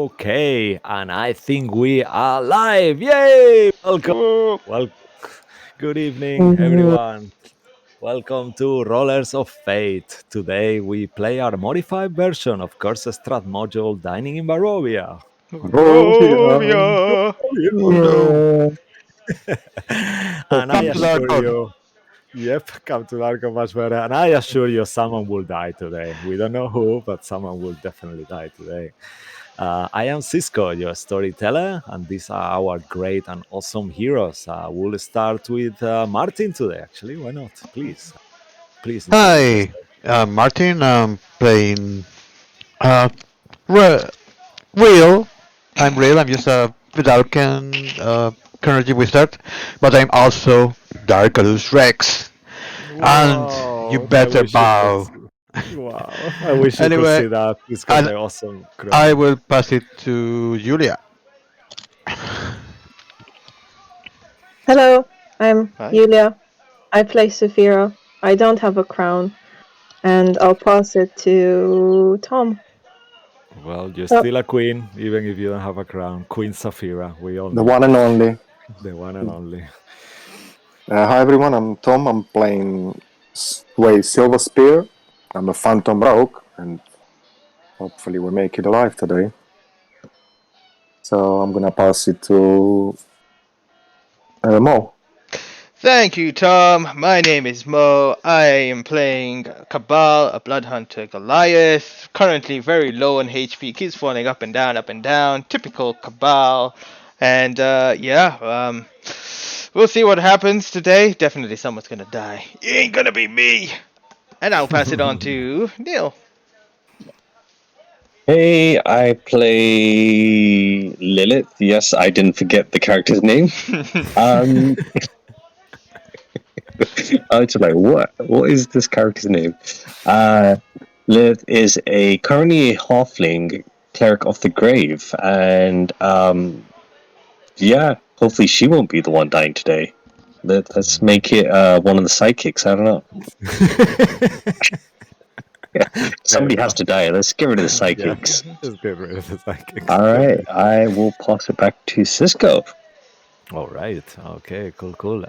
Okay, and I think we are live. Yay! Welcome. Whoa. Well, good evening, everyone. Welcome to Rollers of Fate. Today we play our modified version of Curse Strahd module Dining in Barovia. Barovia. Barovia. Oh no! Yeah. So And I come to our assure God. you, yep, come to Darko much better. And I assure you, someone will die today. We don't know who, but someone will definitely die today. I am Cisco, your storyteller, and these are our great and awesome heroes. We'll start with Martin today, actually. Why not? Please introduce Hi, yourself. I'm Martin. I'm playing uh, re- real. I'm real. I'm just a Vidalcan currently wizard, but I'm also Darkalus Rex. And you Wow, I better wish you could. bow. Wow, I wish you could Anyway, see that. He's got and the awesome I crown. will pass it to Julia. Hello, I'm Hi. Yulia. I play Saphira. I don't have a crown, and I'll pass it to Tom. Well, you're Oh, still a queen, even if you don't have a crown. Queen Saphira, we all The know one and that. only. The one and only. Hi everyone, I'm Tom. I'm playing Sway Silver Spear. I'm a Phantom Rogue, and hopefully we make it alive today. So I'm gonna pass it to Mo. Thank you, Tom. My name is Mo. I am playing Cabal, a Blood Hunter Goliath. Currently very low on HP, keeps falling up and down, up and down. Typical Cabal. And we'll see what happens today. Definitely someone's gonna die. It ain't gonna be me. And I'll pass it on to Neil. Hey, I play Lilith. Yes, I didn't forget the character's name. Um, I was just like, what? What is this character's name? Lilith is currently a halfling cleric of the grave, and yeah, hopefully she won't be the one dying today. Let's make it one of the sidekicks. I don't know. Yeah, Fair somebody has enough. to die. Let's get rid of the Yeah, sidekicks. let's get rid of the psychics. All right, I will pass it back to Cisco. All right. Okay. Cool. Cool.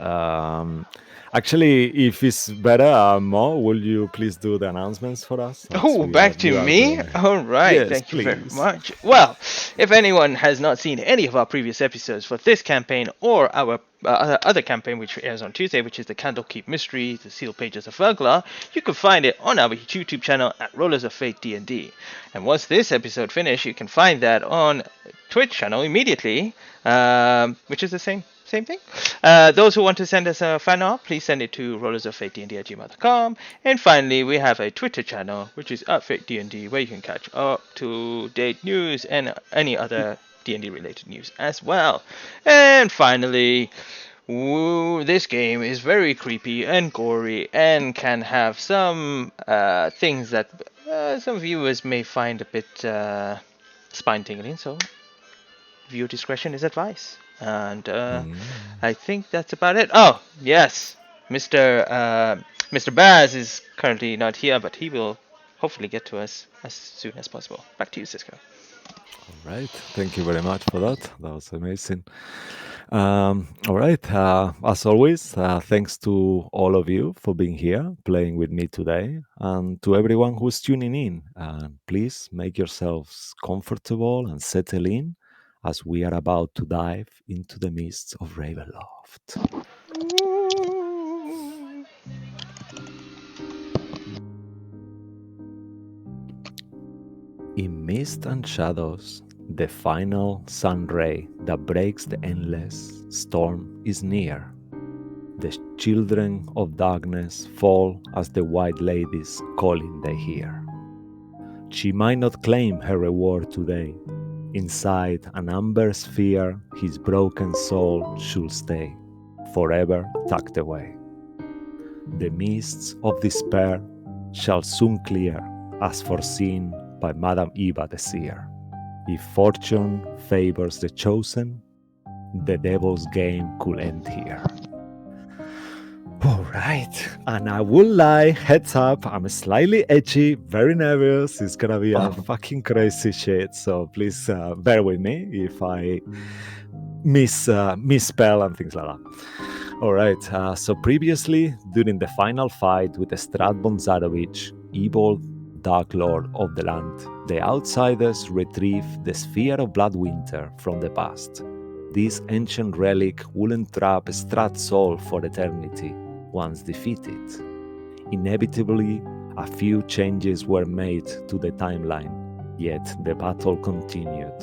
Actually, if it's better, Mo, will you please do the announcements for us as Oh, we are back to you are me? doing? Alright, Yes, thank you very please. much. Well, if anyone has not seen any of our previous episodes for this campaign or our other campaign which airs on Tuesday, which is the Candlekeep Mystery, the Sealed Pages of Urgla, you can find it on our YouTube channel at Rollers of Fate D&D. And once this episode finishes, you can find that on Twitch channel immediately, which is the same thing. Those who want to send us a fan art, please send it to rollersoffatednd@gmail.com. And finally, we have a Twitter channel, which is @FateDND, where you can catch up-to-date news and any other D&D related news as well. And finally, this game is very creepy and gory and can have some things that some viewers may find a bit spine-tingling, so viewer discretion is advised. And I think that's about it. Oh, yes, Mr. Baz is currently not here, but he will hopefully get to us as soon as possible. Back to you, Cisco. All right. Thank you very much for that. That was amazing. All right. As always, thanks to all of you for being here, playing with me today, and to everyone who's tuning in. Please make yourselves comfortable and settle in as we are about to dive into the mists of Ravenloft. In mist and shadows, the final sun ray that breaks the endless storm is near. The children of darkness fall as the white lady's calling they hear. She might not claim her reward today. Inside an amber sphere, his broken soul should stay, forever tucked away. The mists of despair shall soon clear, as foreseen by Madame Eva the seer. If fortune favors the chosen, the devil's game could end here. All right, and I will lie, heads up, I'm slightly edgy, very nervous. It's gonna be a fucking crazy shit. So please bear with me if I misspell and things like that. All right. So previously, during the final fight with the Strahd Bonzarovich, evil Dark Lord of the land, the outsiders retrieve the Sphere of Bloodwinter from the past. This ancient relic will entrap Strahd's soul for eternity once defeated. Inevitably, a few changes were made to the timeline, yet the battle continued.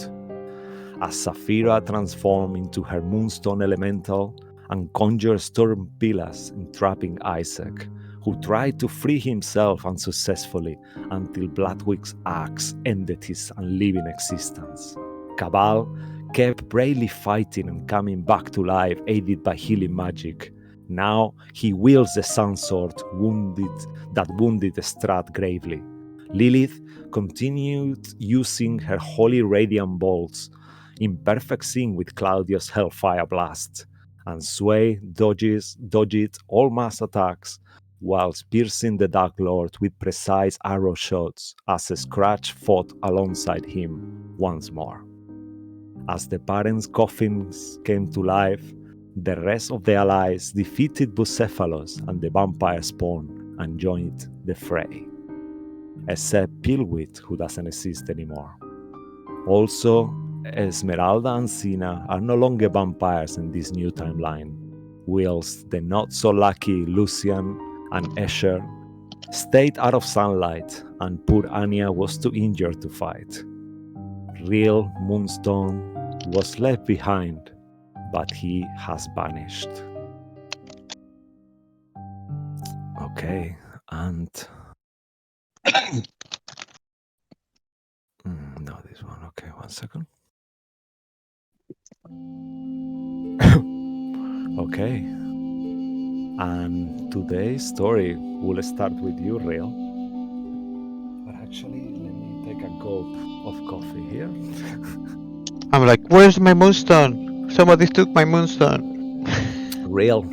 As Saphira transformed into her Moonstone Elemental and conjured storm pillars entrapping Isaac, who tried to free himself unsuccessfully until Bloodwick's axe ended his unliving existence. Cabal kept bravely fighting and coming back to life, aided by healing magic. Now he wields the Sun Sword that wounded Strahd gravely. Lilith continued using her holy radiant bolts in perfect sync with Claudio's Hellfire Blast, and Sway dodged all mass attacks whilst piercing the Dark Lord with precise arrow shots as Scratch fought alongside him once more. As the parents' coffins came to life, the rest of the allies defeated Bucephalus and the vampire spawn and joined the fray. Except Pilwit, who doesn't exist anymore. Also, Esmeralda and Sina are no longer vampires in this new timeline, whilst the not-so-lucky Lucian and Escher stayed out of sunlight and poor Anya was too injured to fight. Real Moonstone was left behind, but he has vanished. Okay, and... no, this one. Okay, 1 second. Okay. And today's story will start with you, Real. But actually, let me take a gulp of coffee here. I'm like, where's my Moonstone? Somebody took my Moonstone. Real,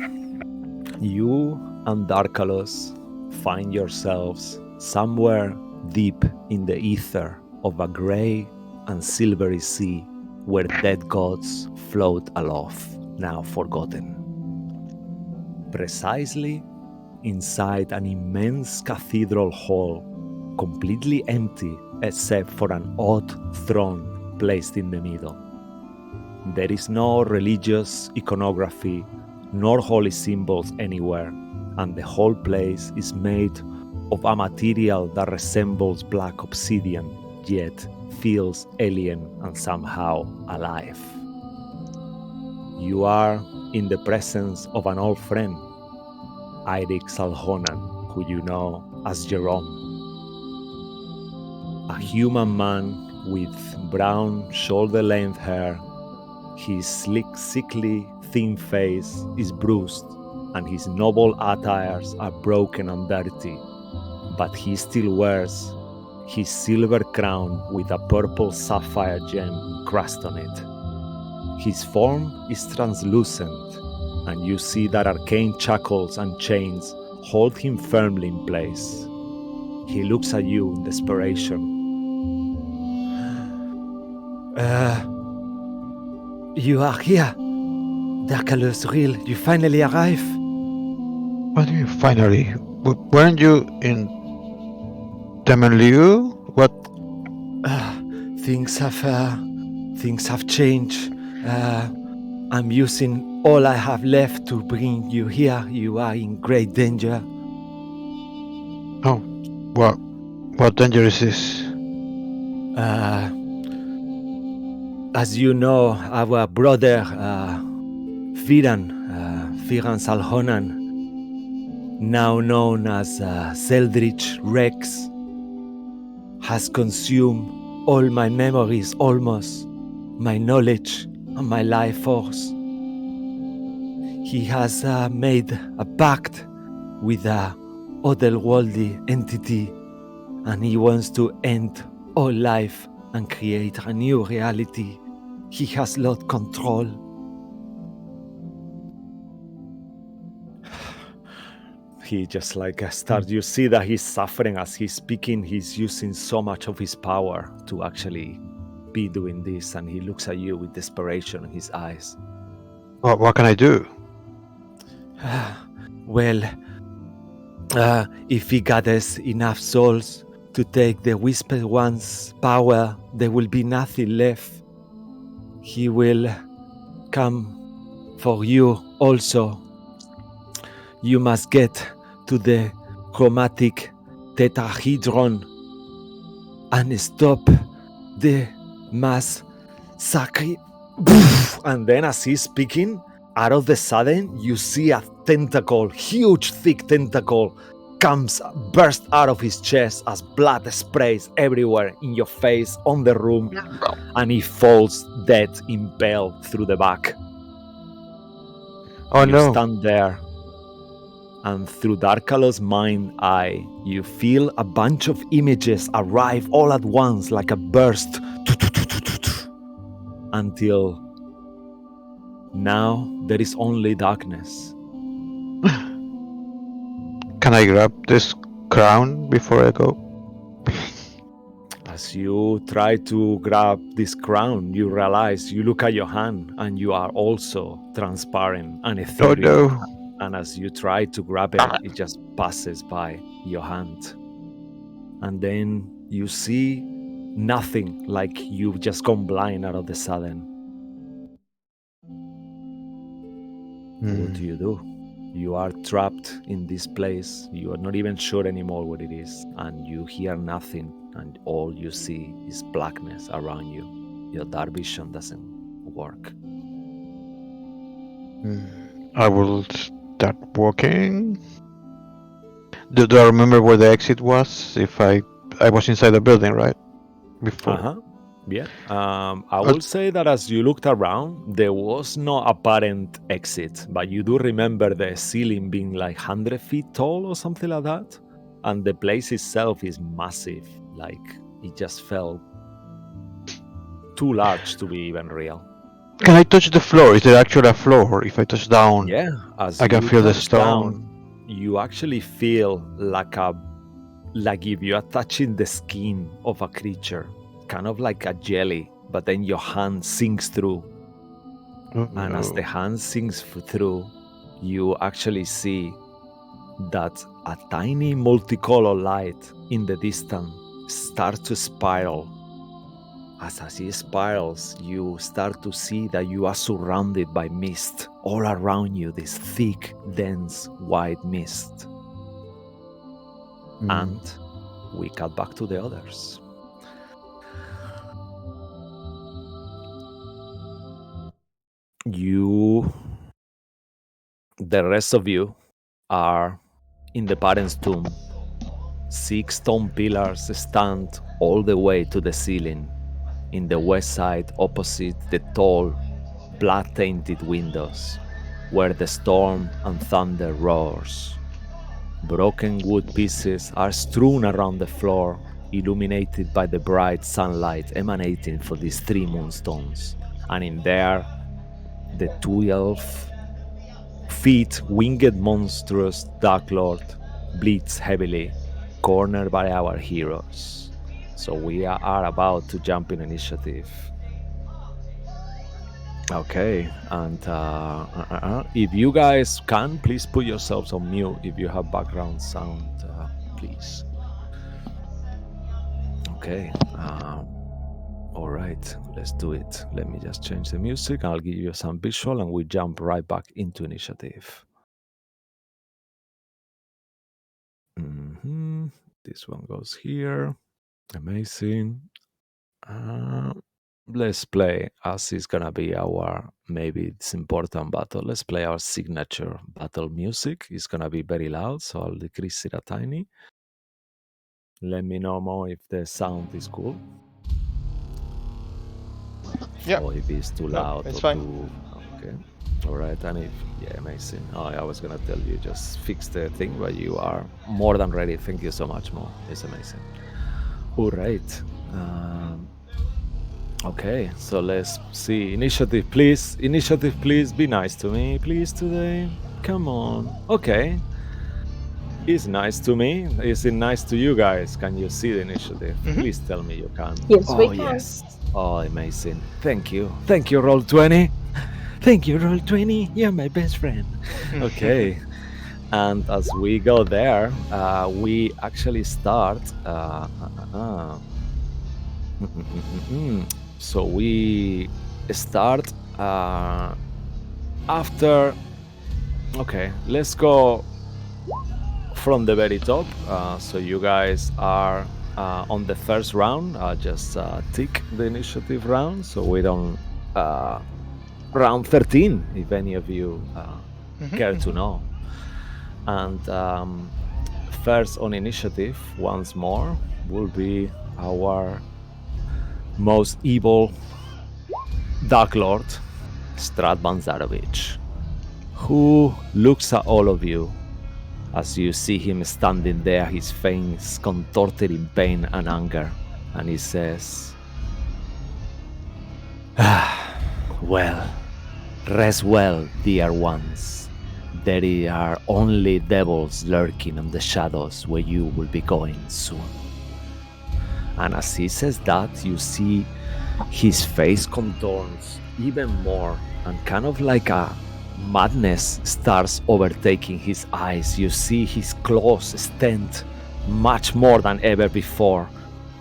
you and Darkalos find yourselves somewhere deep in the ether of a grey and silvery sea where dead gods float aloft, now forgotten. Precisely inside an immense cathedral hall, completely empty except for an odd throne placed in the middle. There is no religious iconography nor holy symbols anywhere, and the whole place is made of a material that resembles black obsidian, yet feels alien and somehow alive. You are in the presence of an old friend, Eirik Salhonan, who you know as Jerome. A human man with brown shoulder-length hair. His sleek, sickly, thin face is bruised, and his noble attires are broken and dirty, but he still wears his silver crown with a purple sapphire gem encrusted on it. His form is translucent, and you see that arcane shackles and chains hold him firmly in place. He looks at you in desperation. You are here. Darkalos, Real, you finally arrive. What do you finally? Weren't you in Temenliu? What? Things have changed. I'm using all I have left to bring you here. You are in great danger. Oh, what danger is this? As you know, our brother Firan Salhonan, now known as Zeldrich Rex, has consumed all my memories, almost my knowledge and my life force. He has made a pact with a otherworldly entity, and he wants to end all life and create a new reality. He has lost control. he just like starts. You see that he's suffering as he's speaking. He's using so much of his power to actually be doing this, and he looks at you with desperation in his eyes. What can I do? Well, if he gathers enough souls to take the Whispered One's power, there will be nothing left. He will come for you also. You must get to the chromatic tetrahedron and stop the mass sacri. And then as he's speaking, out of the sudden, you see a tentacle, huge, thick tentacle, burst out of his chest as blood sprays everywhere in your face, on the room, and he falls dead, impaled through the back. Oh you no. stand there, and through Darkalo's mind eye, you feel a bunch of images arrive all at once like a burst, until now there is only darkness. Can I grab this crown before I go? As you try to grab this crown, you realize, you look at your hand, and you are also transparent and ethereal. Oh no. And as you try to grab it, it just passes by your hand. And then you see nothing, like you've just gone blind out of the sudden. What do you do? You are trapped in this place. You are not even sure anymore what it is. And you hear nothing. And all you see is blackness around you. Your dark vision doesn't work. I will start walking. Do I remember where the exit was? If I was inside the building, right? Before. Yeah. I will say that as you looked around, there was no apparent exit, but you do remember the ceiling being like 100 feet tall or something like that. And the place itself is massive. Like, it just felt too large to be even real. Can I touch the floor? Is there actually a floor? If I touch down, Yeah, as I can you feel the touch stone. down, you actually feel like if you are touching the skin of a creature, kind of like a jelly, but then your hand sinks through. And as the hand sinks through, you actually see that a tiny multicolor light in the distance starts to spiral. As it spirals, you start to see that you are surrounded by mist all around you, this thick, dense, white mist. And we cut back to the others. The rest of you are in the parents' tomb. 6 stone pillars stand all the way to the ceiling, in the west side opposite the tall, blood-tainted windows, where the storm and thunder roars. Broken wood pieces are strewn around the floor, illuminated by the bright sunlight emanating from these 3 moonstones. And in there, the 12-feet winged monstrous Dark Lord bleeds heavily, cornered by our heroes. So we are about to jump in initiative. Okay, and if you guys can, please put yourselves on mute if you have background sound, please. Okay, all right, let's do it. Let me just change the music. I'll give you some visual, and we jump right back into initiative. This one goes here. Amazing. Let's play, as it's gonna be our, maybe it's important battle. Let's play our signature battle music. It's gonna be very loud, so I'll decrease it a tiny. Let me know more if the sound is cool. Yeah. Or if it's too loud. It's or fine. too... Okay. All right, and if... Yeah, amazing. I was gonna tell you, just fix the thing, but you are more than ready. Thank you so much, Mo. It's amazing. All right. Okay, so let's see. Initiative, please. Initiative, please. Be nice to me, please, today. Come on. Okay. It's nice to me. Is it nice to you guys? Can you see the initiative? Mhm. Please tell me you can. Yes, we Oh, can. yes. Oh, amazing. Thank you. Thank you, Roll20. Thank you, Roll20. You're my best friend. Okay. And as we go there, we actually start. So we start after. Okay, let's go from the very top. So you guys are on the first round. Just tick the initiative round so we don't. Round 13, if any of you care to know. And first on initiative, once more, will be our most evil Dark Lord, Strahd Banzarovich, who looks at all of you as you see him standing there, his face contorted in pain and anger, and he says, well, rest well, dear ones. There are only devils lurking in the shadows where you will be going soon. And as he says that, you see his face contorts even more, and kind of like a madness starts overtaking his eyes. You see his claws extend much more than ever before,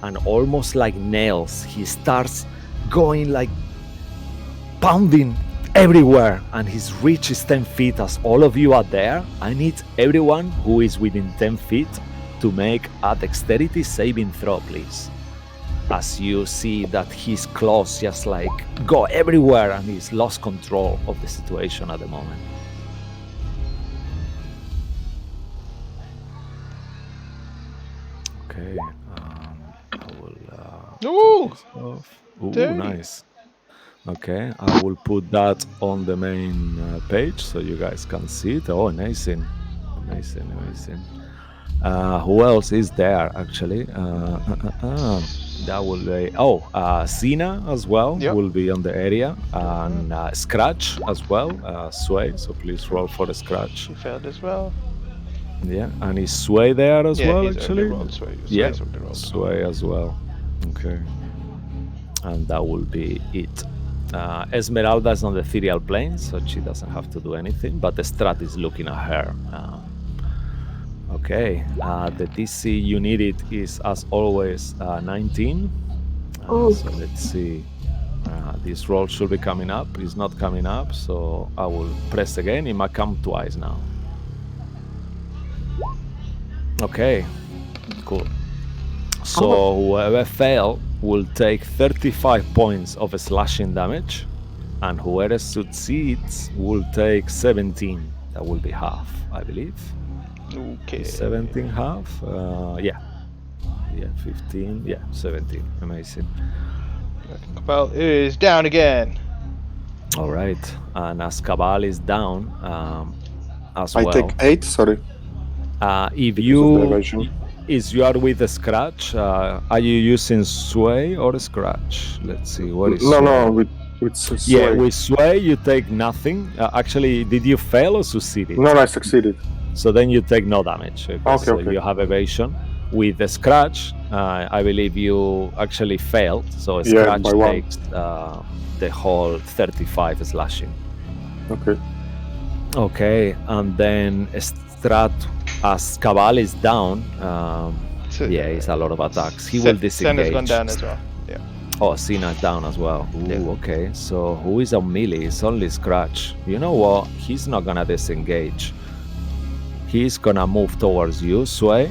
and almost like nails, he starts going like pounding everywhere, and his reach is 10 feet. As all of you are there, I need everyone who is within 10 feet to make a dexterity saving throw, please. As you see that his claws just like go everywhere and he's lost control of the situation at the moment. Okay, I will Ooh! this off. Ooh, 30. nice. Okay, I will put that on the main page so you guys can see it. Oh, amazing. Amazing, amazing. Who else is there, actually? That will be... Oh, Sina as well Yep. will be on the area. And Scratch as well. Sway, so please roll for the Scratch. She failed as well. Yeah, and is Sway there as Yeah, well, he's actually? already rolled Sway. Yeah, Sway's already rolled. Sway as well. Okay. And that will be it. Esmeralda is on the ethereal plane, so she doesn't have to do anything, but the Strat is looking at her. Okay, the DC you needed is, as always, 19. Oh. So let's see. This roll should be coming up. It's not coming up, so I will press again. It might come twice now. Okay, cool. So whoever failed will take 35 points of slashing damage, and whoever succeeds will take 17. That will be half, I believe. Okay. Is 17 half? Yeah. Yeah, 15. Yeah, 17. Amazing. Cabal is down again. All right. And as Cabal is down, as I well. take 8, sorry. If because of the you evasion. is you are with a Scratch, are you using Sway or Scratch? Let's see. What is No, Sway? no, with Sway. Yeah, with Sway you take nothing. Actually, did you fail or succeeded? No, I succeeded. So then you take no damage because Okay. you have evasion. With the Scratch, I believe you actually failed. So Yeah, Scratch by 1. takes the whole 35 slashing. Okay. Okay, and then Strat, as Cabal is down, So, yeah, it's a lot of attacks. He will disengage. Senna's gone down as well. Yeah. Oh, Sina's down as well. Ooh, Yeah. okay. So who is on melee? It's only Scratch. You know what? He's not gonna disengage. He's gonna move towards you, Sway,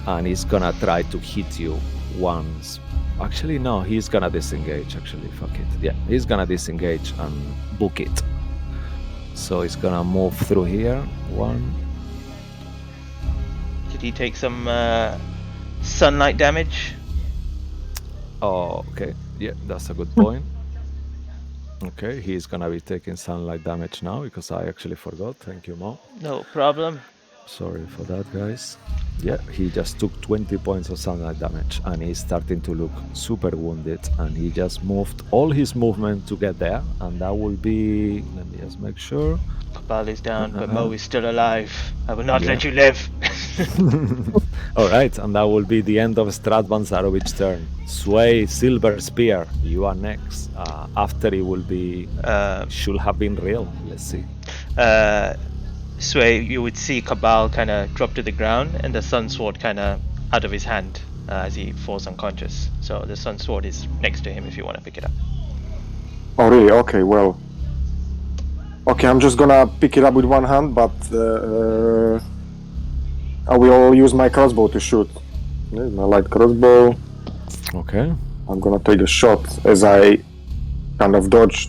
and he's gonna try to hit you once. Actually, no, he's gonna disengage. Actually, fuck it. Yeah, he's gonna disengage and book it. So he's gonna move through here. 1. Did he take some sunlight damage? Oh, okay. Yeah, that's a good point. Okay, he's gonna be taking sunlight damage now because I actually forgot. Thank you, Mo. No problem. Sorry for that, guys. Yeah, he just took 20 points of sunlight damage and he's starting to look super wounded, and he just moved all his movement to get there, and that will be, let me just make sure. Cabal is down, but Mo is still alive. I will not let you live. All right, and that will be the end of Strahd Zarovich's turn. Sway, Silver Spear, you are next. After it will be should have been real. Let's see. Sway, you would see Cabal kind of drop to the ground and the Sun Sword kind of out of his hand as he falls unconscious. So the Sun Sword is next to him if you want to pick it up. Oh, really? Okay, well. Okay, I'm just gonna pick it up with one hand, but I will use my crossbow to shoot. My light crossbow. Okay. I'm gonna take a shot as I kind of dodge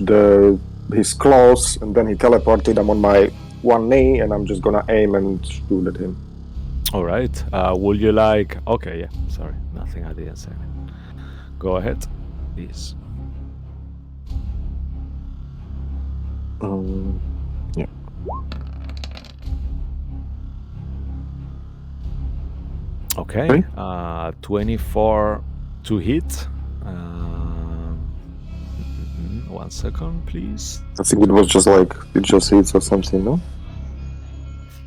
his claws, and then he teleported. I'm on my one knee, and I'm just gonna aim and shoot at him. All right. Would you like? Okay, yeah. Sorry, nothing. I didn't say. Go ahead, please. Yeah. Okay. Okay. 24 to hit. 1 second, please. I think it was just like it just hits or something, no?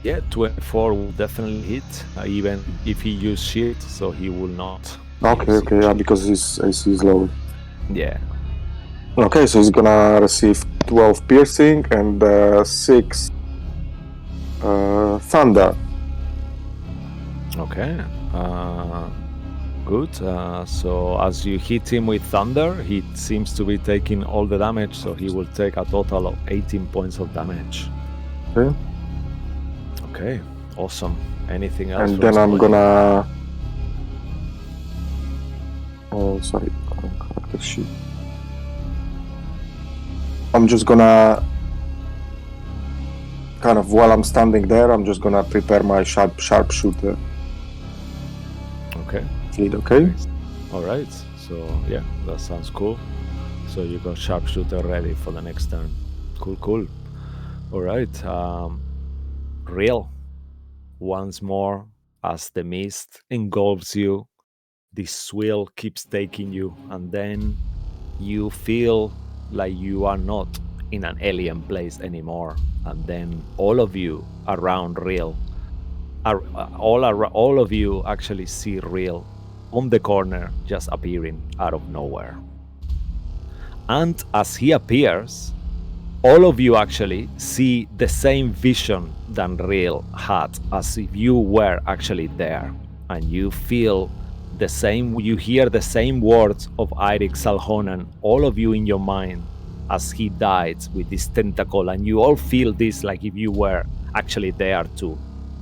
Yeah, 24 will definitely hit, even if he used shield, so he will not. Okay, yeah, because his AC is low. Yeah. Okay, so he's gonna receive 12 piercing and 6 thunder. Okay. Good. So as you hit him with thunder, he seems to be taking all the damage, so he will take a total of 18 points of damage. Okay. Okay, awesome. Anything else? And then I'm gonna... Oh, sorry. Character sheet. I'm just gonna... Kind of while I'm standing there, I'm just gonna prepare my sharpshooter. Okay. Okay? All right. So, yeah, that sounds cool. So you got sharpshooter ready for the next turn. Cool. All right. Real. Once more, as the mist engulfs you, this swirl keeps taking you, and then you feel like you are not in an alien place anymore. And then all of you around Real, all of you actually see Real on the corner, just appearing out of nowhere. And as he appears, all of you actually see the same vision than Real had, as if you were actually there. And you feel the same, you hear the same words of Eirik Salhonen, all of you in your mind, as he died with this tentacle. And you all feel this like if you were actually there too.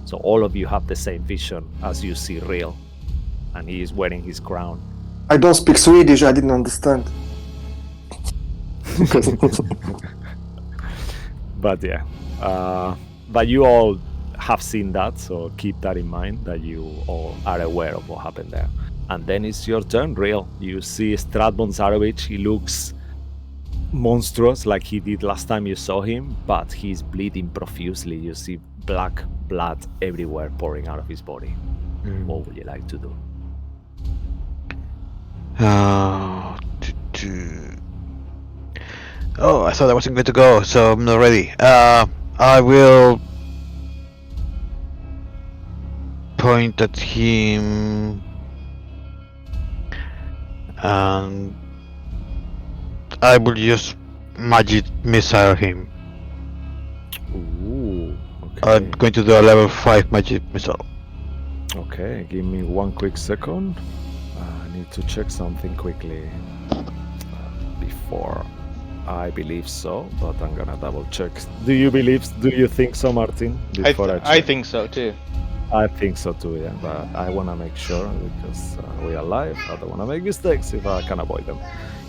So all of you have the same vision as you see Real. And he is wearing his crown. I don't speak Swedish, I didn't understand. But yeah, but you all have seen that, so keep that in mind, that you all are aware of what happened there. And then it's your turn, Real. You see Strahd Zarovich. He looks monstrous like he did last time you saw him, but he's bleeding profusely. You see black blood everywhere pouring out of his body. What would you like to do? Oh, I thought I wasn't going to go, so I'm not ready. I will point at him and I will use magic missile him. Ooh, okay. I'm going to do a level 5 magic missile. Okay, give me 1 quick second. I need to check something quickly before. I believe so, but I'm gonna double check. Do you think so, Martin? I think so too. I think so too, yeah. But I want to make sure because we are live. I don't want to make mistakes if I can avoid them.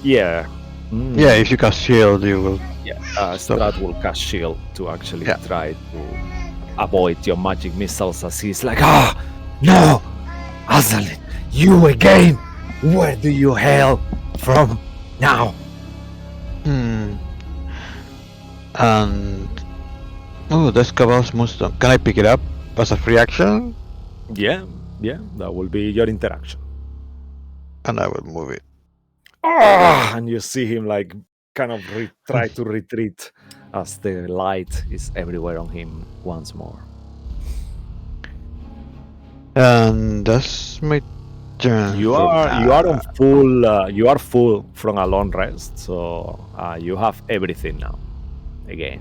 Yeah. Yeah, if you cast shield, you will. Yeah. Strahd will cast shield to actually try to avoid your magic missiles, as he's like, no, Azalin, you again. Where do you hail from now? And that's Cabal's Moonstone. Can I pick it up as a free action? Yeah, that will be your interaction. And I will move it. And you see him like kind of try to retreat as the light is everywhere on him once more. And that's my turn. You for are on now. full. You are full from a long rest, so you have everything now. Again.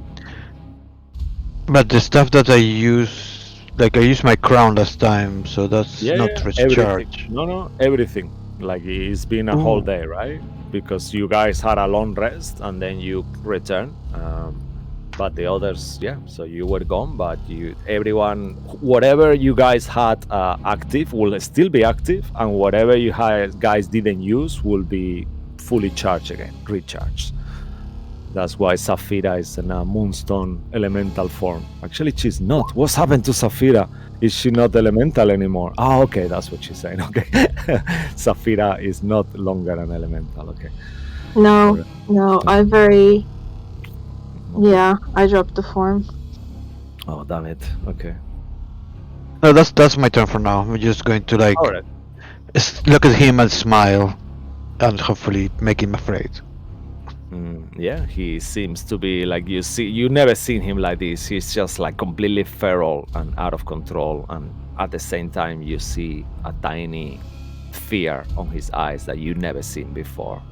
But the stuff that I use, like I used my crown last time, so that's Yeah, not everything. recharge. No, everything. Like it's been a whole Ooh. day, right? Because you guys had a long rest and then you return. But the others, yeah. So you were gone, but everyone, whatever you guys had active will still be active, and whatever you guys didn't use will be fully charged again, recharged. That's why Saphira is in a Moonstone elemental form. Actually, she's not. What's happened to Saphira? Is she not elemental anymore? Ah, okay, that's what she's saying. Okay. Saphira is not longer an elemental. Okay. No, Alright. no, Okay. yeah, I dropped the form. Oh, damn it. Okay. No, that's my turn for now. I'm just going to like Alright. look at him and smile, and hopefully make him afraid. Yeah, he seems to be like you never seen him like this. He's just like completely feral and out of control, and at the same time you see a tiny fear on his eyes that you never seen before.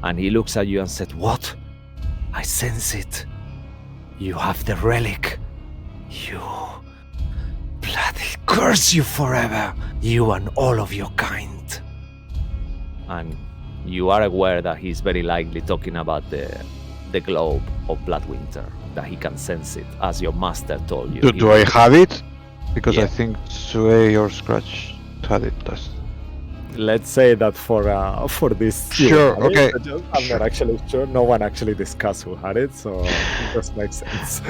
And he looks at you and said, "What? I sense it. You have the relic. You bloody curse you forever, you and all of your kind." And you are aware that he's very likely talking about the globe of Bloodwinter, that he can sense it, as your master told you. Do I have it? Because I Yeah. think Sway or Scratch had it last. Let's say that for this, you Sure, had it, okay. but I'm not actually sure. No one actually discussed who had it, so it just makes sense.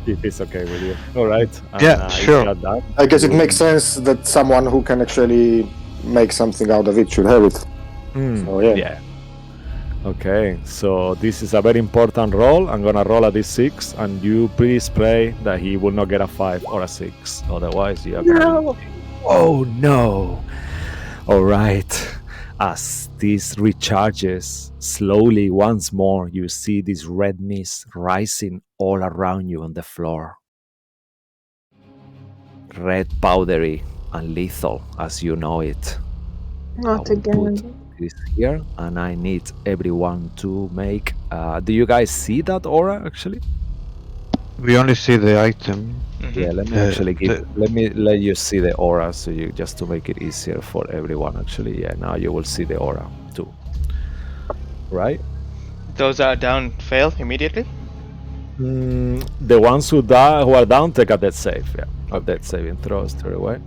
If it's okay with you. All right. Yeah, if sure. you're done, I guess it we'll- makes sense that someone who can actually make something out of it should have it. So, yeah. Okay, so this is a very important roll. I'm gonna roll a d6, and you please pray that he will not get a 5 or a 6. Otherwise, you are gonna be... Oh no! All right. As this recharges slowly once more, you see this red mist rising all around you on the floor. Red, powdery, and lethal, as you know it. Not I will again. put this here, and I need everyone to make. Do you guys see that aura actually? We only see the item. Yeah, let me Uh, actually the- let you see the aura, so you just to make it easier for everyone. Actually, yeah, now you will see the aura too. Right? Those are down fail immediately. The ones who are down take a death save. Yeah, a death saving throw straight away.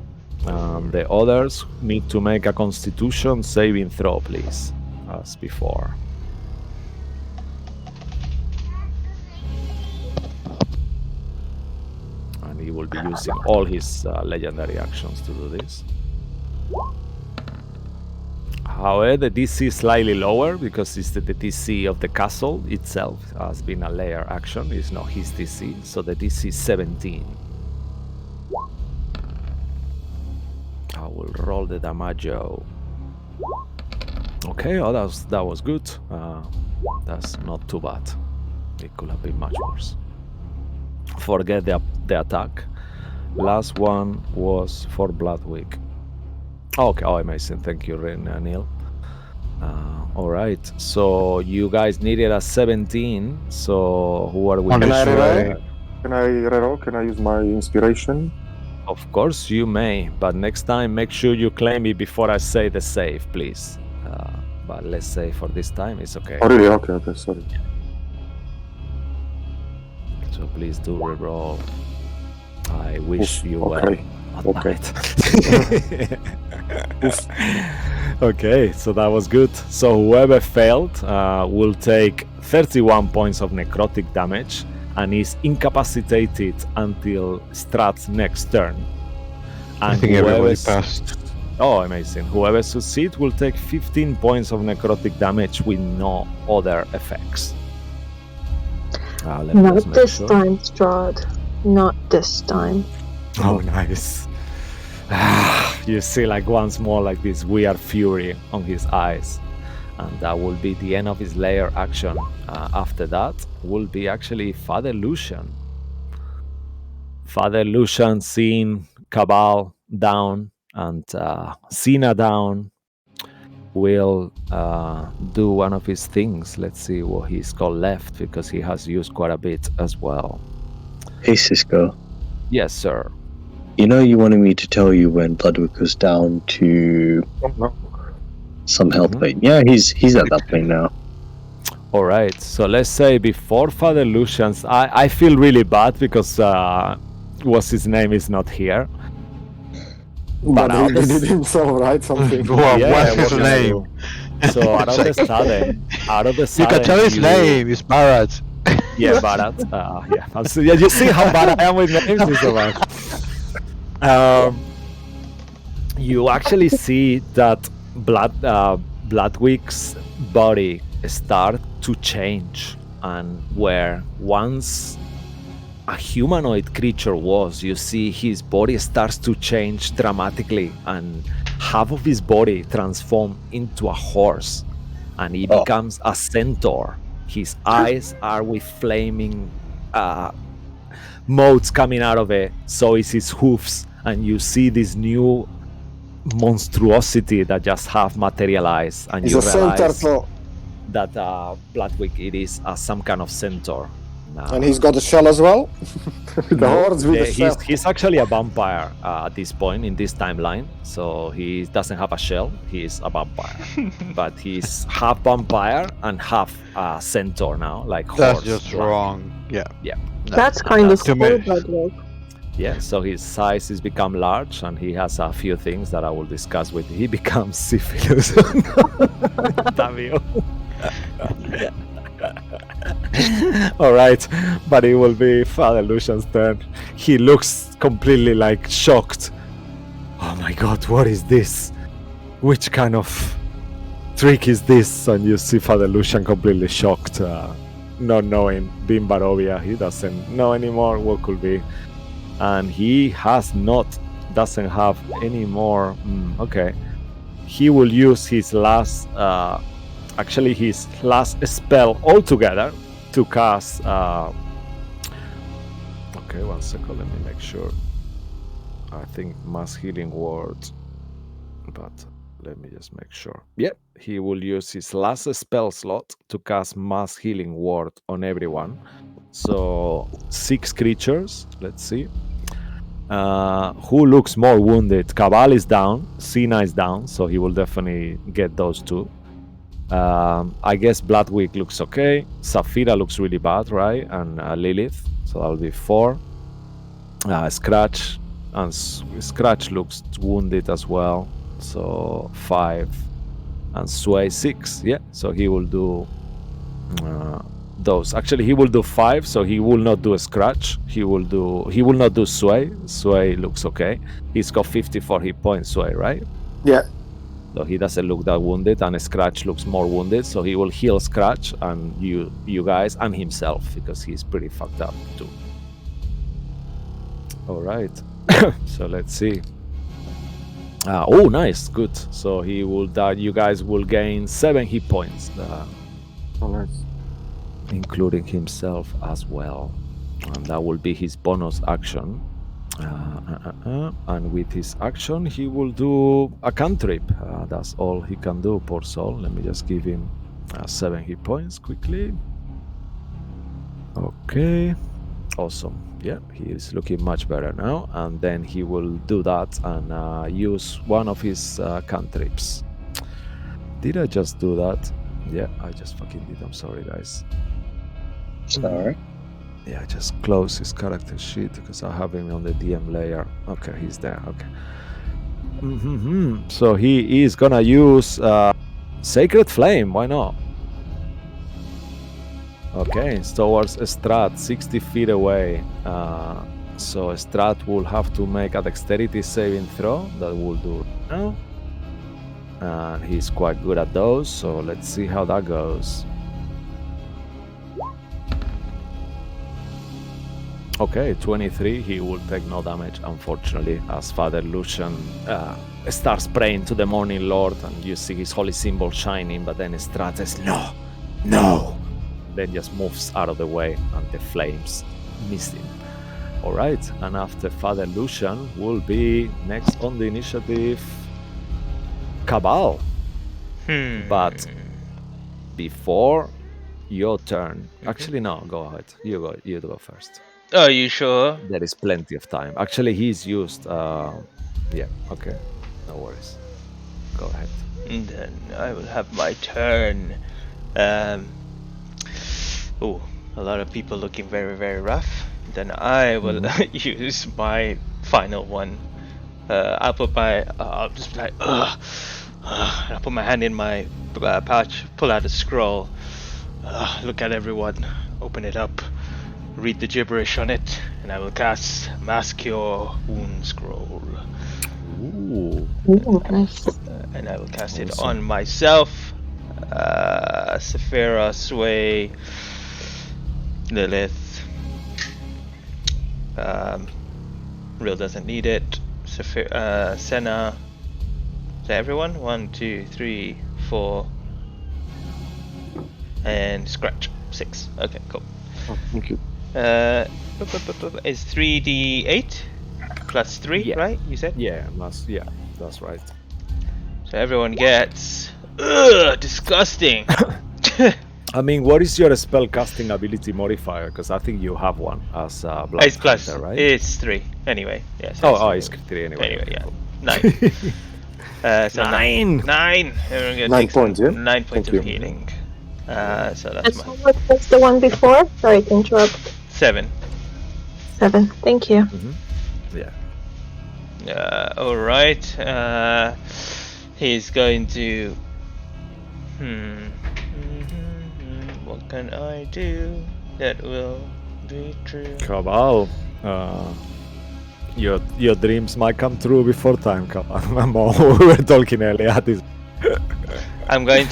The others need to make a Constitution saving throw, please, as before. And he will be using all his legendary actions to do this. However, the DC is slightly lower because it's the DC of the castle itself has been a layer action. It's not his DC, so the DC is 17. I will roll the damajo. Okay, oh, that was good. That's not too bad. It could have been much worse. Forget the attack. Last one was for Bloodwick. Okay, oh, amazing. Thank you, Neil. All right, so you guys needed a 17. So who are we? Only Can I Sway. reroll? Can I reroll? Can I use my inspiration? Of course you may, but next time make sure you claim it before I say the save, please. But let's say for this time it's okay. Oh, really? Okay, sorry. So please do reroll. I wish Oof, you okay. well. Okay. Okay, so that was good. So whoever failed will take 31 points of necrotic damage and is incapacitated until Strahd's next turn. I And think everybody whoever passed. Oh, amazing. Whoever succeeds will take 15 points of necrotic damage with no other effects. Let me Not just make this sure. time, Strahd. Not this time. Oh, nice. You see, like once more, like this weird fury on his eyes, and that will be the end of his layer action. After that, will be actually Father Lucian. Father Lucian, seeing Cabal down and Cena down will do one of his things. Let's see what he's got left, because he has used quite a bit as well. Hey, Cisco. Yes, sir. You know you wanted me to tell you when Bloodwick was down to some health plane. Yeah, he's at that plane now. All right. So let's say before Father Lucian's, I feel really bad because what's his name is not here. But out he of did himself, right? Something. Well, Yeah, what's his what can I name? do? So out of the sudden, You can tell his name. It's Barat. Yeah, Barat. Yeah, you see how bad I am with names? Is alright. You actually see that Bloodwick's body start to change, and where once a humanoid creature was, you see his body starts to change dramatically, and half of his body transforms into a horse, and he becomes a centaur. His eyes are with flaming motes coming out of it, so is his hoofs, and you see this new monstrosity that just have materialized, and He's you a centaur, realize that Bloodwick, it is some kind of centaur. and he's got a shell as well. The hordes with the shell. He's actually a vampire at this point in this timeline, so he doesn't have a shell. He is a vampire, but he's half vampire and half centaur now, like That's horse. just wrong. Yeah. Yeah. That's kind of too cool, many. Bloodwick. Yeah, so his size has become large, and he has a few things that I will discuss with you. He becomes syphilis. Damn you. All right, but it will be Father Lucian's turn. He looks completely like shocked. Oh my god, what is this? Which kind of trick is this? And you see Father Lucian completely shocked, not knowing, being Barovia, he doesn't know anymore what could be. And he doesn't have any more. Okay, he will use his last spell altogether to cast okay, 1 second, let me make sure. I think mass healing word, but let me just make sure. Yep, he will use his last spell slot to cast mass healing word on everyone. So 6 creatures, let's see. Who looks more wounded? Cabal is down, Cena is down, so he will definitely get those 2. I guess Bloodwick looks okay. Saphira looks really bad, right? And Lilith, so that'll be 4. Scratch, and Scratch looks wounded as well, so 5. And Sway 6. Yeah, so he will do those. Actually, he will do 5, so he will not do a Scratch. He will not do Sway. Sway looks okay. He's got 54 hit points, Sway, right? Yeah. So he doesn't look that wounded, and Scratch looks more wounded, so he will heal Scratch and you guys and himself, because he's pretty fucked up too. All right. So let's see. Oh, nice, good. So he will die. You guys will gain 7 hit points, Oh, nice. including himself as well, and that will be his bonus action. And with his action, he will do a cantrip. That's all he can do, poor soul. Let me just give him 7 hit points quickly. Okay, awesome. Yeah, he is looking much better now. And then he will do that and use one of his cantrips. Did I just do that? Yeah, I just fucking did. I'm sorry, guys. Sorry. Yeah, I just close his character sheet because I have him on the DM layer. Okay, he's there. Okay. So he is gonna use Sacred Flame. Why not? Okay, it's towards Strahd, 60 feet away. So Strahd will have to make a dexterity saving throw. That will do now. And he's quite good at those. So let's see how that goes. Okay, 23, he will take no damage, unfortunately, as Father Lucian starts praying to the Morning Lord, and you see his holy symbol shining, but then Strahd says, no, then just moves out of the way, and the flames miss him. All right, and after Father Lucian will be next on the initiative Cabal. But before your turn, actually no, go ahead. You go first. Are you sure? There is plenty of time. Actually, he's used. Yeah. Okay. No worries. Go ahead. Then I will have my turn. Oh, a lot of people looking very, very rough. Then I will use my final one. I'll put my. I'll just be like, ugh. I'll put my hand in my pouch, pull out a scroll, look at everyone, open it up, read the gibberish on it, and I will cast Mass Cure Wound Scroll. Ooh. Ooh, nice. And I will cast it Awesome. on myself, Sephira, Sway, Lilith. Real doesn't need it. Senna. Is that everyone? 1, 2, 3, 4, and Scratch 6. Okay, cool. Oh, thank you. Is 3d8 plus 3, Yeah. right? You said? Yeah. That's right. So everyone gets disgusting. I mean, what is your spell casting ability modifier? Because I think you have one as Black It's plus, Hunter, right? it's 3 anyway. Yes. It's 3 anyway. Anyway, okay, yeah. cool. 9. So 9. 9. Everyone gets 9 points, yeah? 9 points Thank of you. healing. So And that's so my what was the one before? Sorry to interrupt. 7. 7. Thank you. Yeah. Alright. He's going to. What can I do that will be true? Cabal. Your dreams might come true before time, Cabal. We were talking earlier. I'm going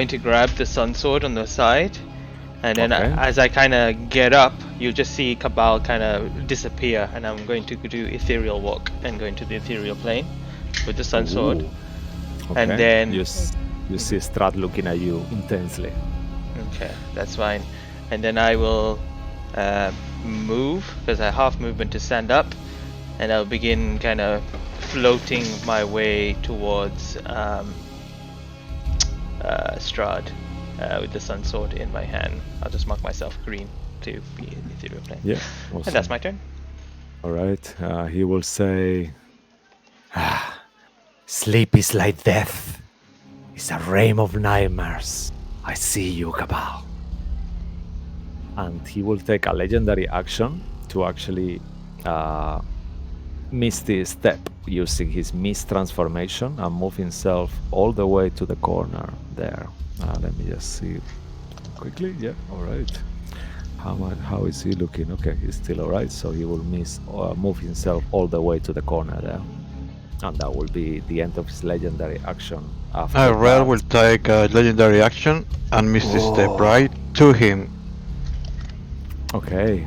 to grab the sun sword on the side, and then Okay. as I kind of get up, you'll just see Cabal kind of disappear, and I'm going to do ethereal walk and go into the ethereal plane with the sun sword. Ooh. And Okay. then- you see Strahd looking at you intensely. Okay, that's fine. And then I will move, because I have movement to stand up, and I'll begin kind of floating my way towards Strahd with the sun sword in my hand. I'll just mark myself green to be in the ethereal plane. Yeah. And that's my turn. All right. He will say, "Sleep is like death. It's a realm of nightmares. I see you, Cabal." And he will take a legendary action to actually Misty Step using his Mist transformation and move himself all the way to the corner there. Let me just see quickly. Yeah, all right. How is he looking? Okay, he's still all right. So he will move himself all the way to the corner there. And that will be the end of his legendary action. After Rel that. will take a legendary action and Misty Step Oh. right to him. Okay.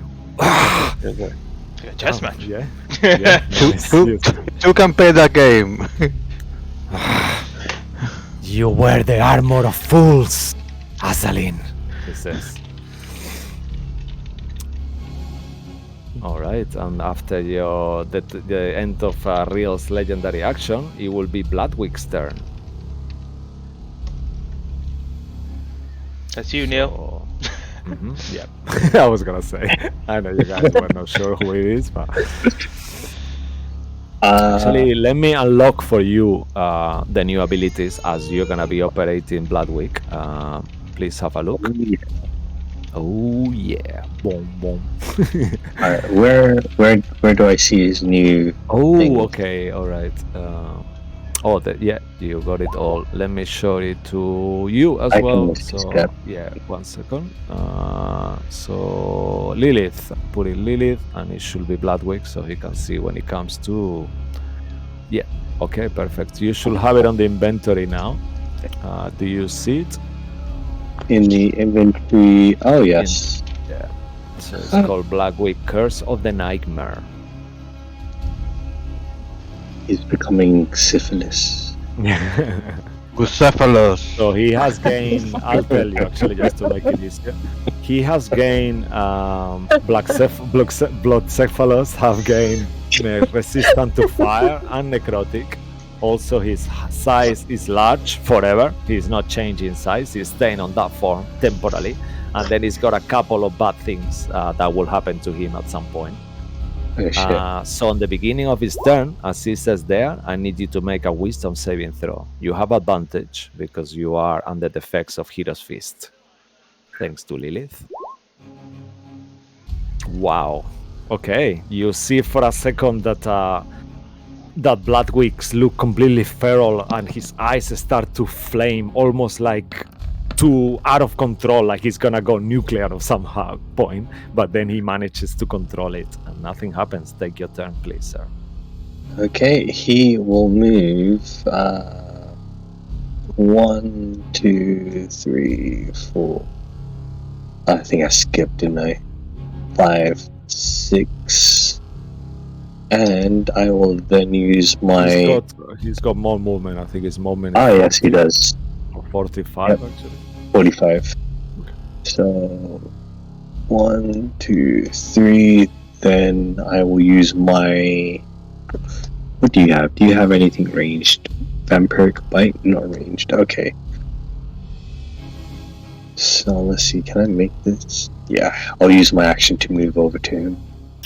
Chess match. Yeah. Yeah. Two can play that game. You wear the armor of fools, Azalin, he says. All right, and after the end of Real's legendary action, it will be Bloodwick's turn. That's you, Neil. Yeah, I was gonna say. I know you guys were not sure who it is, but actually, let me unlock for you the new abilities as you're gonna be operating Bloodwick. Please have a look. Oh yeah, boom, boom. Alright, where do I see his new? Oh, thing? okay, all right. Yeah, you got it all. Let me show it to you as I can well. miss So this gap. yeah, 1 second. So Lilith, put in Lilith, and it should be Bloodwick, so he can see when it comes to. Yeah, okay, perfect. You should have it on the inventory now. Do you see it? In the inventory. Oh yes. Yeah. So it's called Bloodwick, Curse of the Nightmare. He's becoming syphilis. Bucephalus. So he has gained. I'll tell you actually just to make it easier. He has gained Bloodcephalus have gained resistant to fire and necrotic. Also, his size is large forever. He's not changing size. He's staying on that form temporarily. And then he's got a couple of bad things that will happen to him at some point. Oh, shit. So on the beginning of his turn, as he says there, I need you to make a wisdom saving throw. You have advantage because you are under the effects of Hero's Fist. Thanks to Lilith. Wow. Okay. You see for a second that that Bloodwick's look completely feral and his eyes start to flame, almost like too out of control, like he's gonna go nuclear at some point. But then he manages to control it, and nothing happens. Take your turn, please, sir. Okay, he will move 1, 2, 3, 4. I think I skipped, didn't I? 5, 6. And I will then use my... He's got more movement. I think his movement Ah, is yes, he does. 45, Yep. actually. 45. Okay. So 1, 2, 3. Then I will use my... What do you have? Do you have anything ranged? Vampiric Bite? Not ranged. Okay. So let's see. Can I make this? Yeah, I'll use my action to move over to him.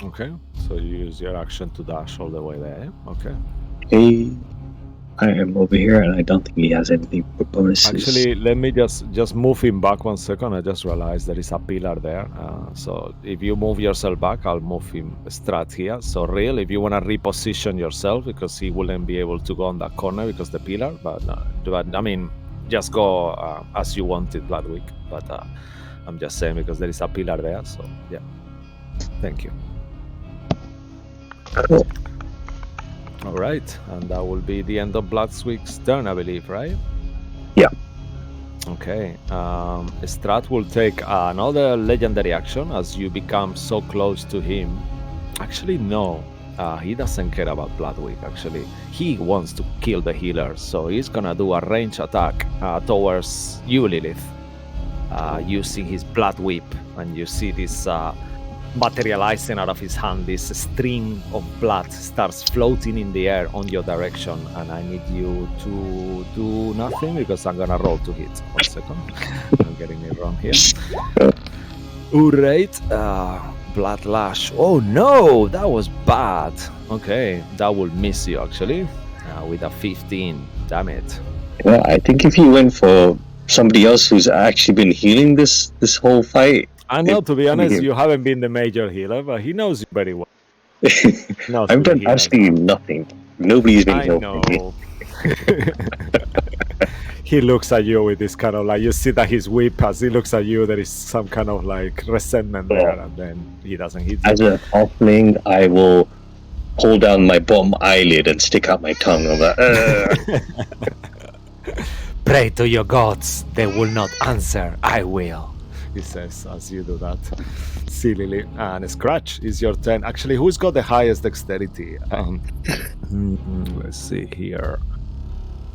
Okay. So you use your action to dash all the way there. Okay. Hey, I am over here, and I don't think he has anything for bonuses. Actually, let me just move him back 1 second. I just realized there is a pillar there. So if you move yourself back, I'll move him Strahd here. So real, if you want to reposition yourself, because he wouldn't be able to go on that corner because the pillar. But I mean, just go as you wanted, Bloodwick. But I'm just saying because there is a pillar there. So yeah, thank you. Cool. All right, and that will be the end of Bloodwick's turn, I believe, right? Yeah. Okay. Strahd will take another legendary action as you become so close to him. Actually, no. He doesn't care about Bloodwick, actually. He wants to kill the healer, so he's gonna do a range attack towards you, Lilith, using his blood whip. And you see this materializing out of his hand. This string of blood starts floating in the air on your direction, and I need you to do nothing because I'm gonna roll to hit. 1 second. I'm getting it wrong here. Alright. Blood lash. Oh no, that was bad. Okay, that will miss you actually with a 15. Damn it. Yeah, I think if you went for somebody else who's actually been healing this whole fight. I know, to be honest, you haven't been the major healer, but he knows you very well. No, I've done absolutely nothing. Nobody's been I helping me. know. He looks at you with this kind of like, you see that his whip, as he looks at you, there is some kind of like resentment there, and then he doesn't hit you. As a halfling, I will pull down my bottom eyelid and stick out my tongue. I'm like, Pray to your gods, they will not answer, I will. He says as you do that. Silly. And Scratch, is your turn. Actually, who's got the highest dexterity? Let's see here.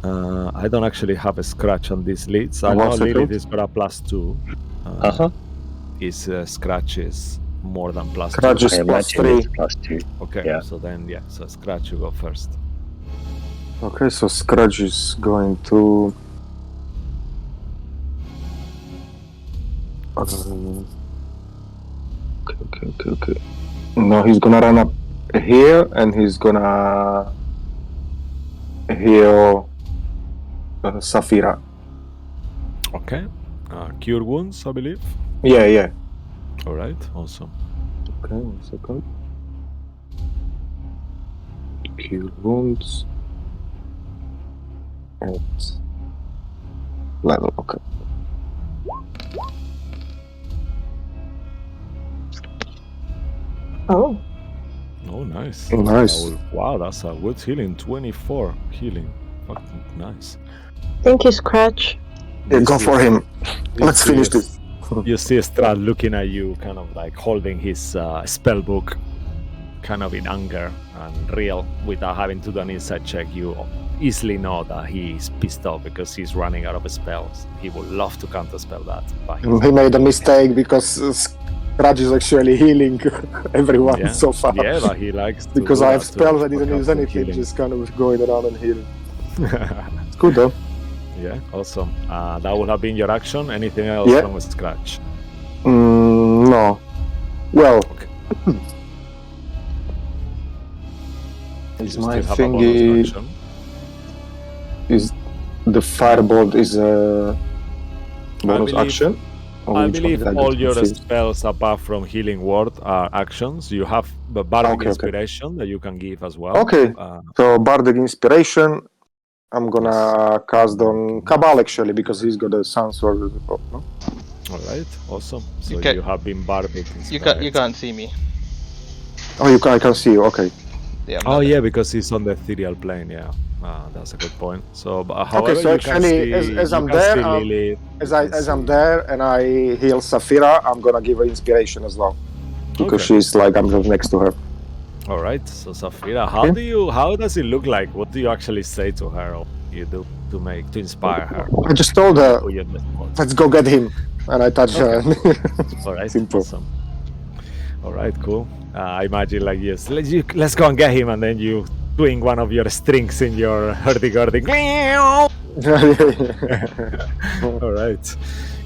I don't actually have a Scratch on these leads. I know Lilith is got a +2. Is Scratch is more than +2. Scratch is +3. +2. Okay, Yeah. so then so Scratch, you go first. Okay, so Scratch is going to... Okay. No, he's gonna run up here and he's gonna heal Saphira. Okay. Cure wounds, I believe. Yeah. All right, awesome. Okay, 1 second. Cure wounds. At level, okay. Oh, Oh, nice. Nice. Wow, that's a good healing. 24 healing. Fucking nice. thank you, Scratch. Yeah, go for him. Let's finish this. You see Strahd looking at you, kind of like holding his spell book, kind of in anger and real without having to do an insight check. You easily know that he's pissed off because he's running out of spells. He would love to counterspell that, but He made a mistake because Strahd is actually healing everyone so far. Yeah, but he likes to because do I have that to spells, I didn't fuck use up the anything, healing. just kind of going around and healing. It's good though. Yeah, awesome. That would have been your action. Anything else Yeah. from scratch? No. Well, You is still my have a bonus thingy action. is the firebolt is a bonus believe- action? Or I which one believe did I get all your confused? spells apart from healing word are actions. You have the bardic Okay. inspiration that you can give as well. Okay. So Bardic Inspiration, I'm gonna Yes. cast on Cabal actually because he's got a Sun Sword as well, no? All right, awesome. So You can- you have been bardic You inspired. can't see me. Oh, I can see you. Okay. Yeah. I'm Oh not there. yeah, because he's on the ethereal plane. Yeah, that's a good point. So, however, Okay, so you can actually, see, as you I'm can there, see Lily. As you can I'm see- there and I heal Saphira, I'm gonna give her inspiration as well because Okay. she's like I'm just next to her. All right. So Saphira, Okay. how does it look like? What do you actually say to her, or you do to inspire her? I just told her, Put you on the spot. "Let's go get him," and I touch her. All right, Simple. awesome. All right, cool. I imagine like yes, let's go and get him, and then you swing one of your strings in your hurdy-gurdy. All right,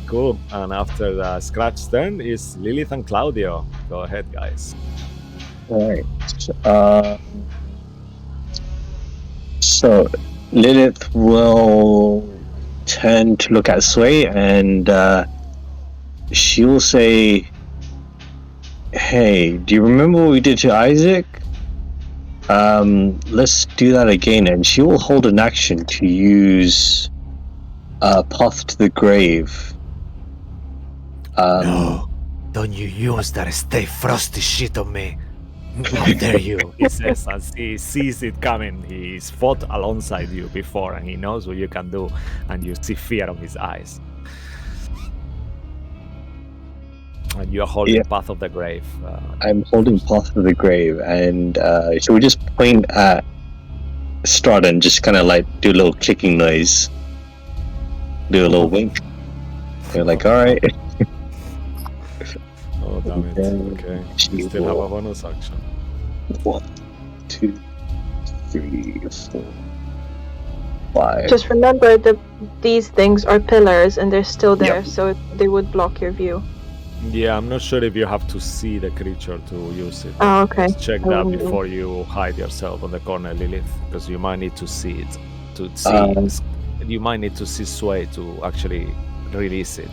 cool. And after the scratch turn is Lilith and Claudio. Go ahead, guys. Alright. So Lilith will turn to look at Sway and she will say, "Hey, do you remember what we did to Isaac? Let's do that again." And she will hold an action to use Path to the Grave. No, don't you use that stay frosty shit on me. How dare you, he says as he sees it coming. He's fought alongside you before and he knows what you can do, and you see fear on his eyes. And you're holding Yeah. Path of the Grave. I'm holding Path to the Grave, and she will just point at Strahd and just kind of like do a little clicking noise, do a little wink. They're like, "All right." Oh, damn it. Okay. She You still have will- a bonus action. 1, 2, 3, 4, 5. Just remember that these things are pillars and they're still there, Yep. so they would block your view. Yeah, I'm not sure if you have to see the creature to use it. Oh, okay. Just check I that wouldn't know. before you hide yourself on the corner, Lilith, because you might need to see it. To see, you might need to see Sway to actually release it.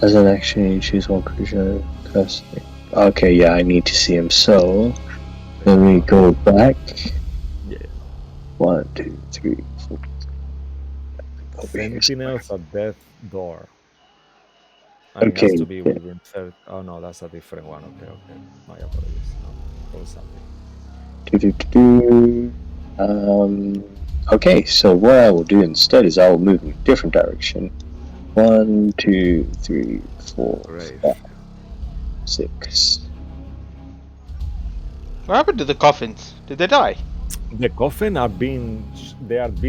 As an action, you choose one creature. Okay, yeah, I need to see him. So let me go back. Yeah. 1, 2, 3, 4. Over here. Sentinels at death door. And it Okay, has to be yeah. within 30. Oh no, that's a different one. Okay. My apologies. No, or something. Okay, so what I will do instead is I will move in a different direction. 1, 2, 3, 4, Great. 5, 6. What happened to the coffins? Did they die? The coffin are being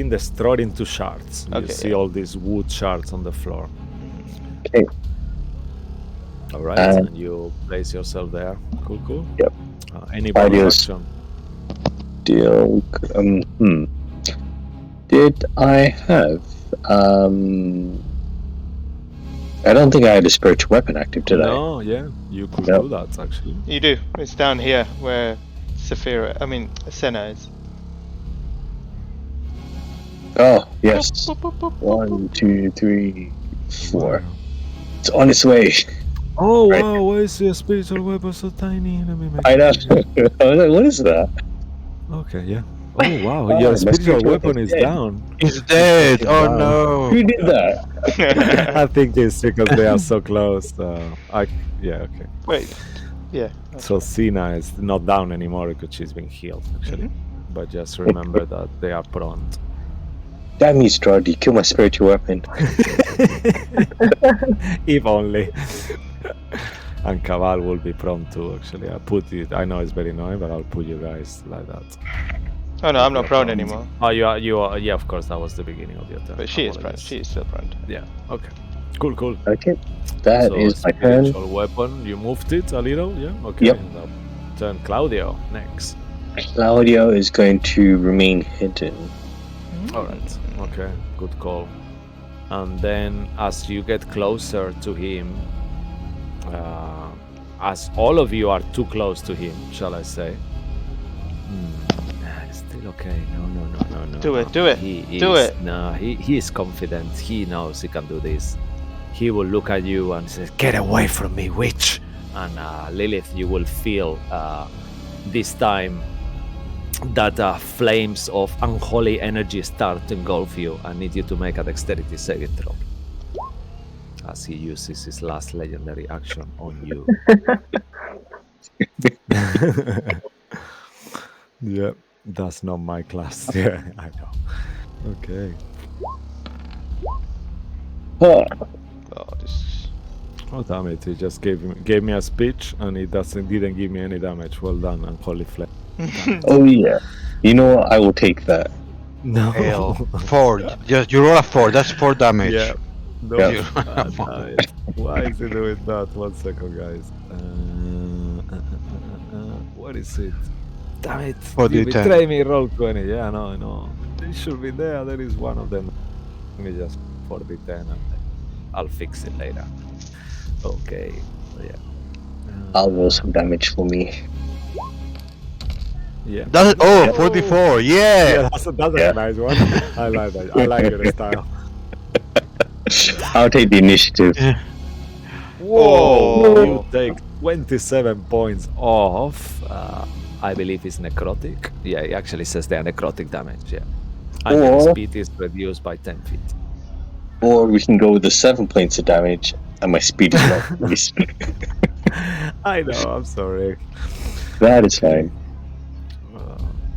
destroyed into shards. You Okay, see yeah. all these wood shards on the floor. Okay. All right, and you place yourself there. Cool. Yep. Any Ideas. bonus action? Deal. Did I have? I don't think I had a spiritual weapon active, did I? No, yeah, you could Yep. do that actually. You do. It's down here where Senna is. Oh, yes. Boop, boop, boop, boop, 1, 2, 3, 4. It's on its way. Oh Right. wow, why is your spiritual weapon so tiny? Let me make I know. sure. I was like, what is that? Okay, yeah. Oh wow, Oh, your my spiritual spiritual weapon weapon is dead. down. He's dead. Oh Wow. no. Who did that? boop. I think it's because they are so close. Yeah, okay. Wait. Yeah. So Sina is not down anymore because she's been healed actually. But just remember that they are prone. Damn you, Strahd, you killed my spiritual weapon. If only. And Cabal will be prone to actually. I put it. I know it's very annoying, but I'll put you guys like that. Oh no, I'm not You're prone anymore. Oh, you are. You are. Yeah, of course. That was the beginning of your turn. But she is prone. Apologies. She is still prone. Yeah. Okay. Cool. Cool. Okay, that is So my turn. spiritual weapon. You moved it a little. Yeah. Okay. Yep. Now turn Claudio next. Claudio is going to remain hidden. All right. Okay. Good call. And then, as you get closer to him, as all of you are too close to him, shall I say? Still okay. No. Do it, do it, do it. No, he is confident. He knows he can do this. He will look at you and say, "Get away from me, witch!" And Lilith, you will feel this time that flames of unholy energy start to engulf you. I need you to make a dexterity saving throw. As he uses his last legendary action on you. Yeah, that's not my class. Yeah, I know. Okay. Oh, Oh, this. Oh damn it! He just gave me a speech, and it didn't give me any damage. Well done, unholy flame. oh yeah. You know what? I will take that. No. L4. Just you roll a 4. That's 4 damage. Yeah. No. Yeah. Why is he doing that? 1 second, guys. What is it? Damn it! For You the betray me. Roll 20. Yeah, no. It should be there. There is one of them. Let me just for the 10, and I'll fix it later. Okay. Yeah. I'll roll some damage for me. Yeah. That's 44. Yeah. That's Yeah. a nice one. I like that. I like your style. I'll take the initiative. Whoa! You take 27 points off. I believe it's necrotic. Yeah, it actually says there necrotic damage. Yeah. And your Or- speed is reduced by 10 feet. Or we can go with the 7 points of damage, and my speed is not increased. I know. I'm sorry. That is fine.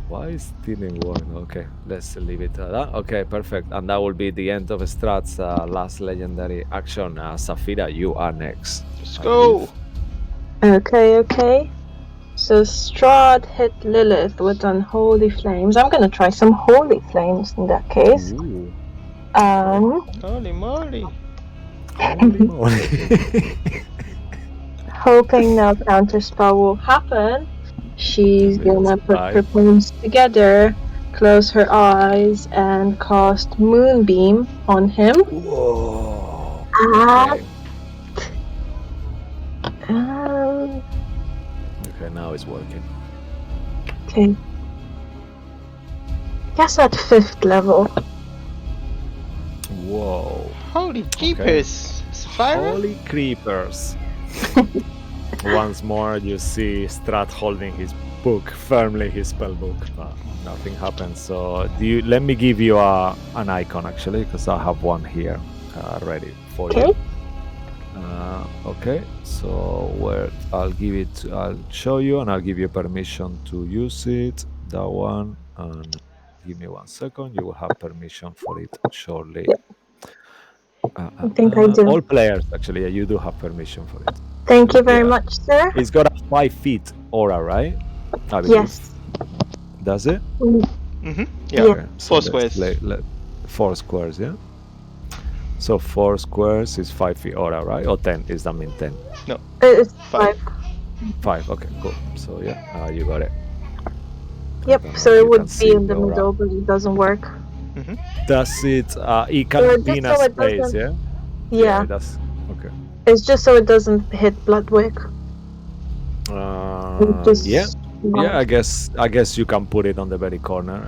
Why is stealing one? Okay, let's leave it at that. Okay, perfect. And that will be the end of Strahd's last legendary action. Safira, you are next. Let's go. Okay. So Strahd hit Lilith with unholy flames. I'm gonna try some holy flames in that case. Ooh, Holy moly! holy moly. Hoping no counterspell will happen, she's gonna put her Right. palms together, close her eyes, and cast Moonbeam on him. Whoa. Ah. Okay. Okay, now it's working. Okay. Guess at 5th level. Whoa. Holy jeepers! Sapphira? Holy creepers. Once more, you see Strahd holding his book, firmly his spell book, but nothing happens. So, let me give you an icon actually, because I have one here ready for you. Okay, so I'll show you, and I'll give you permission to use it. That one, and give me 1 second. You will have permission for it shortly. I think I do. All players, actually, you do have permission for it. Thank you very Yeah. much, sir. It's got a 5 feet aura, right? I believe. Yes. Does it? Mm-hmm. Yeah. Yeah. Okay, so 4 let's squares. 4 squares, yeah? So 4 squares is 5 feet aura, right? Or 10? Is that mean 10? It's 5. 5. 5, okay, cool. So yeah, you got it. Yep, so You it would can be see in the aura. middle, but it doesn't work. Does it, it So can be in a just so it space, doesn't- yeah? Yeah, It does. Okay. it's just so it doesn't hit Bloodwick. Just Yeah, I guess you can put it on the very corner.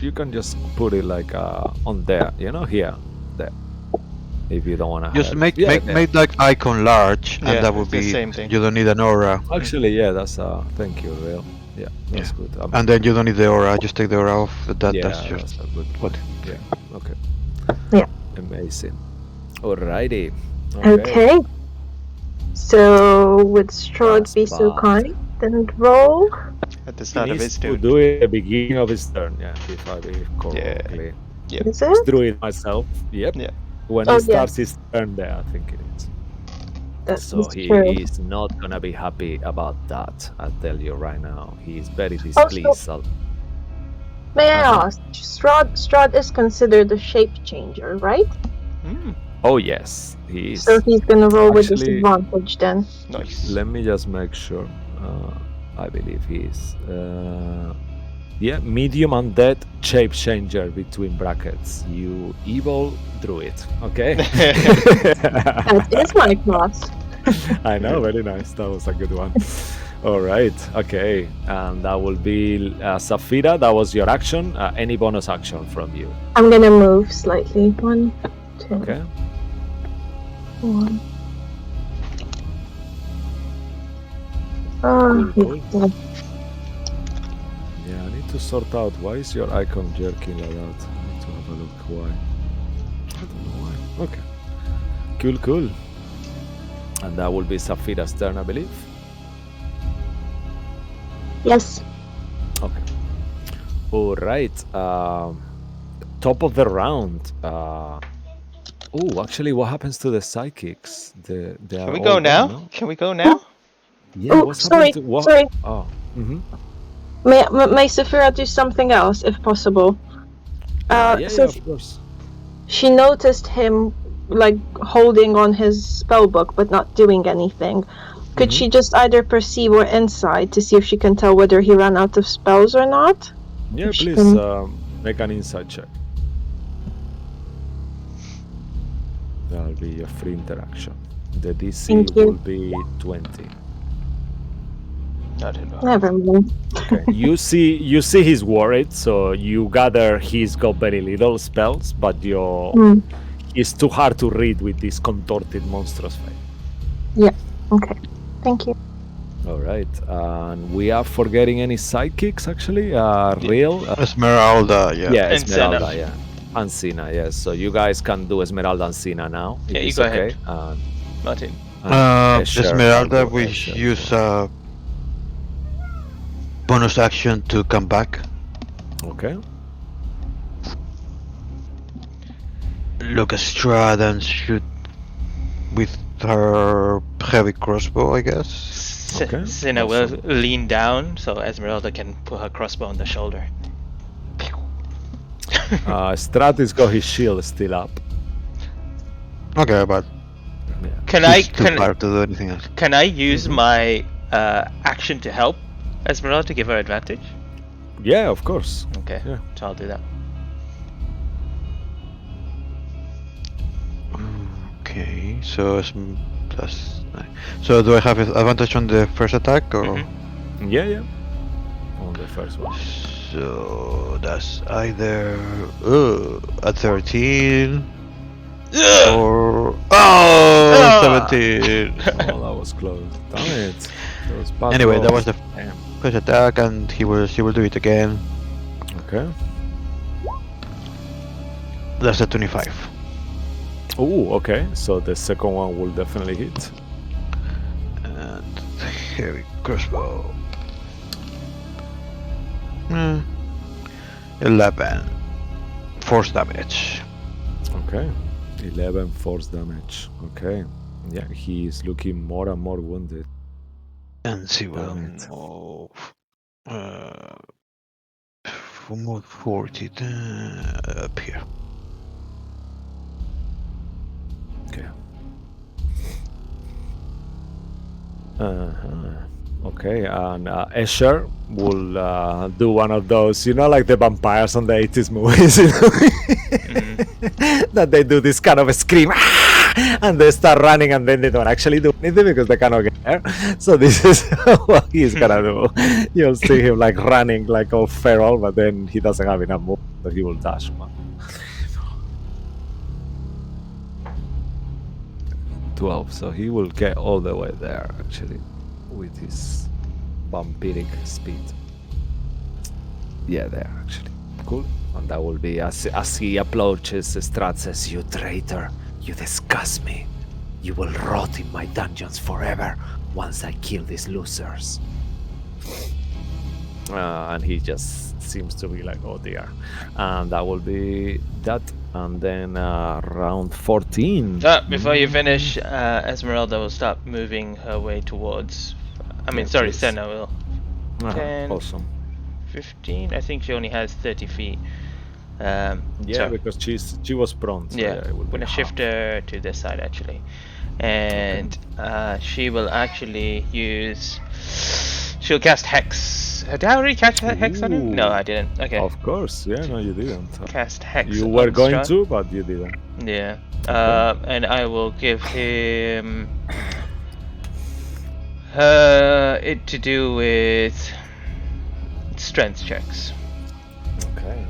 You can just put it like on there, here, there. If you don't want to. Just make there. that icon large, Yeah, and that would it's the be. same thing. You don't need an aura, Actually, yeah, that's thank you, Real. Yeah, that's good. and then you don't need the aura. Just take the aura off. That's yeah, just that's a good what. point. Yeah. Okay. Yeah. Amazing. Alrighty. Okay. So would Strahd That's be so bad. kind and roll? At the He start of needs his to turn. do it at the beginning of his turn. Yeah, if I believe correctly. Yep. Is it? Through it myself. Yep. Yeah. When Oh, he yeah. starts his turn there, I think it is. That's So he true. is not gonna be happy about that. I'll tell you right now. He is very Also, displeased. may I Uh-huh. ask, Strahd is considered a shape changer, right? Hmm. Oh yes, he is. So he's gonna roll with Actually, disadvantage then. Nice. let me just make sure. I believe he is. Yeah, medium undead shape changer between brackets. You evil druid. Okay. That is my class. I know, very nice. That was a good one. All right, okay, and that will be Safira. That was your action. Any bonus action from you? I'm gonna move slightly. 1, 2, Okay. 1. Cool. Yeah. Yeah, I need to sort out why is your icon jerking like that. I need to have a look why. I don't know why. Okay. Cool. And that will be Safira's turn, I believe. Yes. Okay. All right. Top of the round. Actually, what happens to the psychics? They Can are we all go gone, now? no? Can we go now? Yeah. Oh, What's happening sorry, to what? sorry. Oh. Mm-hmm. May Saphira do something else, if possible? Yeah, So of course. she noticed him, like, holding on his spellbook, but not doing anything. Could Mhm. she just either perceive or insight to see if she can tell whether he ran out of spells or not? Yeah, If she please can- make an insight check. That'll be your free interaction. The DC Thank you. will be 20. I don't know. Never mind. Okay. you see he's worried, so you gather he's got very little spells, but it's too hard to read with this contorted monstrous face. Okay. Thank you. All right. And we are forgetting any sidekicks actually? Real? Esmeralda, yeah. Yeah, And Esmeralda, Senna. yeah. And Sina, yes. So you guys can do Esmeralda and Sina now. If Yeah, you it's go okay. ahead. Martin. Escher, Esmeralda, I'll do we Escher as use well. bonus action to come back. Okay. Look at Strahd and shoot with her heavy crossbow, I guess. Okay, Senna will awesome. lean down so Esmeralda can put her crossbow on the shoulder. Strahd has got his shield still up. Okay, but Yeah. Can he's too tired to do anything else. Can I use my action to help Esmeralda to give her advantage? Yeah, of course. Okay, Yeah. so I'll do that. Okay, so it's plus 9. So do I have advantage on the first attack or? Mhm. Yeah. On the first one. So that's either a 13 or 17. Oh, that was close. Damn it. Those bad Anyway, that rolls. was the Damn. first attack, and she will do it again. Okay. That's a 25. Oh, okay. So the second one will definitely hit. And heavy crossbow. 11 force damage. Okay. 11 force damage. Okay. Yeah, he is looking more and more wounded. And she will Damn it. move 40 up here. Okay. Okay, and Escher will do one of those, like the vampires on the 80s movies, that they do this kind of a scream, and they start running, and then they don't actually do anything because they cannot get there. So this is what he's gonna do. You'll see him like running like all feral, but then he doesn't have enough move, so he will dash one. 12, so he will get all the way there actually with his vampiric speed. Yeah, there actually. Cool. And that will be as he approaches, Strahd says, "You traitor, you disgust me. You will rot in my dungeons forever once I kill these losers." And he just seems to be like, oh dear. And that will be that. And then round 14. Before you finish, Esmeralda will start moving her way towards. Yeah, Sorry, please. Senna will. 10, Awesome. 15. I think she only has 30 feet. Yeah, so- because she was prone. So yeah, it will I'm be gonna shift half. her to this side actually, and she will actually use. She'll cast Hex. Did I already cast Hex on him? No, I didn't. Okay. Of course, yeah, no, you didn't. Cast Hex. You were on going Strahd. to, but you didn't. Yeah. Okay. And I will give him it to do with strength checks. Okay.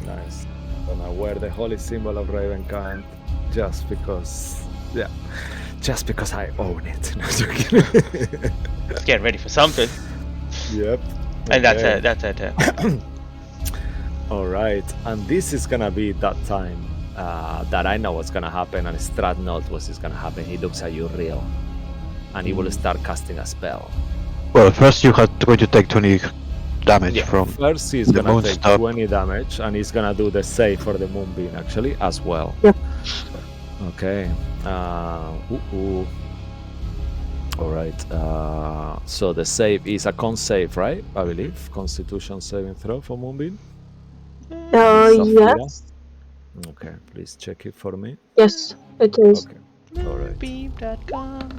Nice. Gonna wear the holy symbol of Ravenkind just because, just because I own it. No, joking. Get ready for something. Yep. And that's Okay. it. That's it. All right, and this is gonna be that time that I know what's gonna happen, and Strahd knows what's gonna happen. He looks at you real, and he will start casting a spell. Well, first you have going to take 20 damage from First, he's the gonna moon take stop. 20 damage, and he's gonna do the save for the moonbeam actually as well. Yep. Okay. All right. So the save is a con save, right? I believe Constitution saving throw for moonbeam. Sophia? Yes. Okay, please check it for me. Yes, it is. Okay. All right. Beam.com.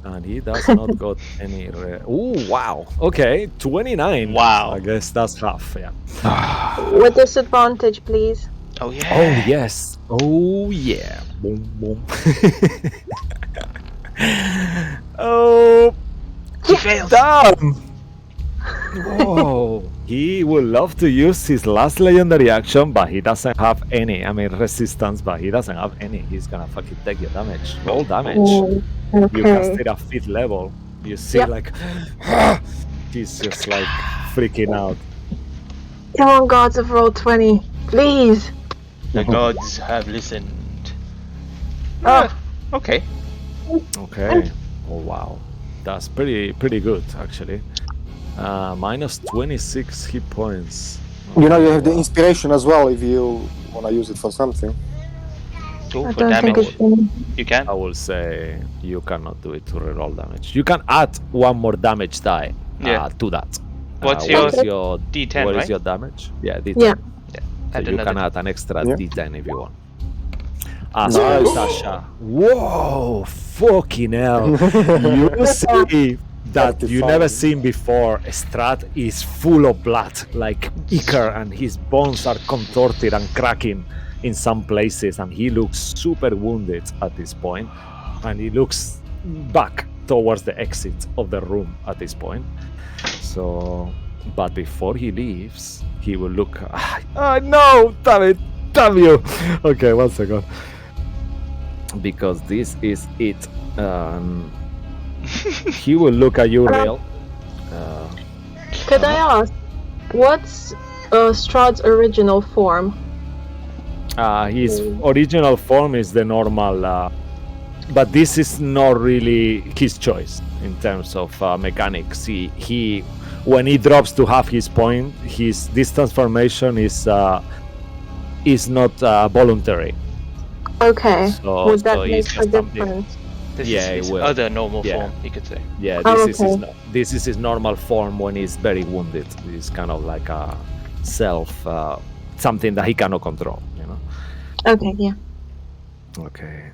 And he does not got any. Oh wow. Okay, 29. Wow. I guess that's half. Yeah. With disadvantage, please. Oh yeah. Oh yes. Oh yeah. Boom boom. Oh He fails. damn. Whoa. He would love to use his last legendary action, but he doesn't have any. I mean resistance, but he doesn't have any. He's gonna fucking take your damage. Roll damage. Oh, You cast okay. it at 5th level. You see Yep. like he's just like freaking out. Come on, gods of roll 20, please. The gods have listened. Oh, Okay. Okay. Oh wow. That's pretty good actually. Minus 26 hit points. You know, you have the Wow. inspiration as well if you want to use it for something. Go I for don't think damage. it's been... You can. I will say you cannot do it to reroll damage. You can add one more damage die Yeah. to that. What's what is your your D10, what is right? your damage? Yeah, D10. Yeah. So Add you another can add an extra Yeah. D10 if you want. As Nice. for Sasha. Whoa! Fucking hell! You see that you never seen before. Strahd is full of blood, like Icar, and his bones are contorted and cracking in some places, and he looks super wounded at this point, and he looks back towards the exit of the room at this point. So, but before he leaves, he will look. No! Damn it! Damn you! Okay, 1 second. Because this is it. He will look at you real. Could I ask, what's Strahd's original form? His original form is the normal, but this is not really his choice in terms of mechanics. He when he drops to half his point, this transformation is not voluntary. Okay. So, Would that so make it's a just something. difference? This Yeah, is it his will. other normal Yeah. form, you could say. Yeah, Oh, this this is his normal form when he's very wounded. It's kind of like a something that he cannot control. You know. Okay, yeah. Okay.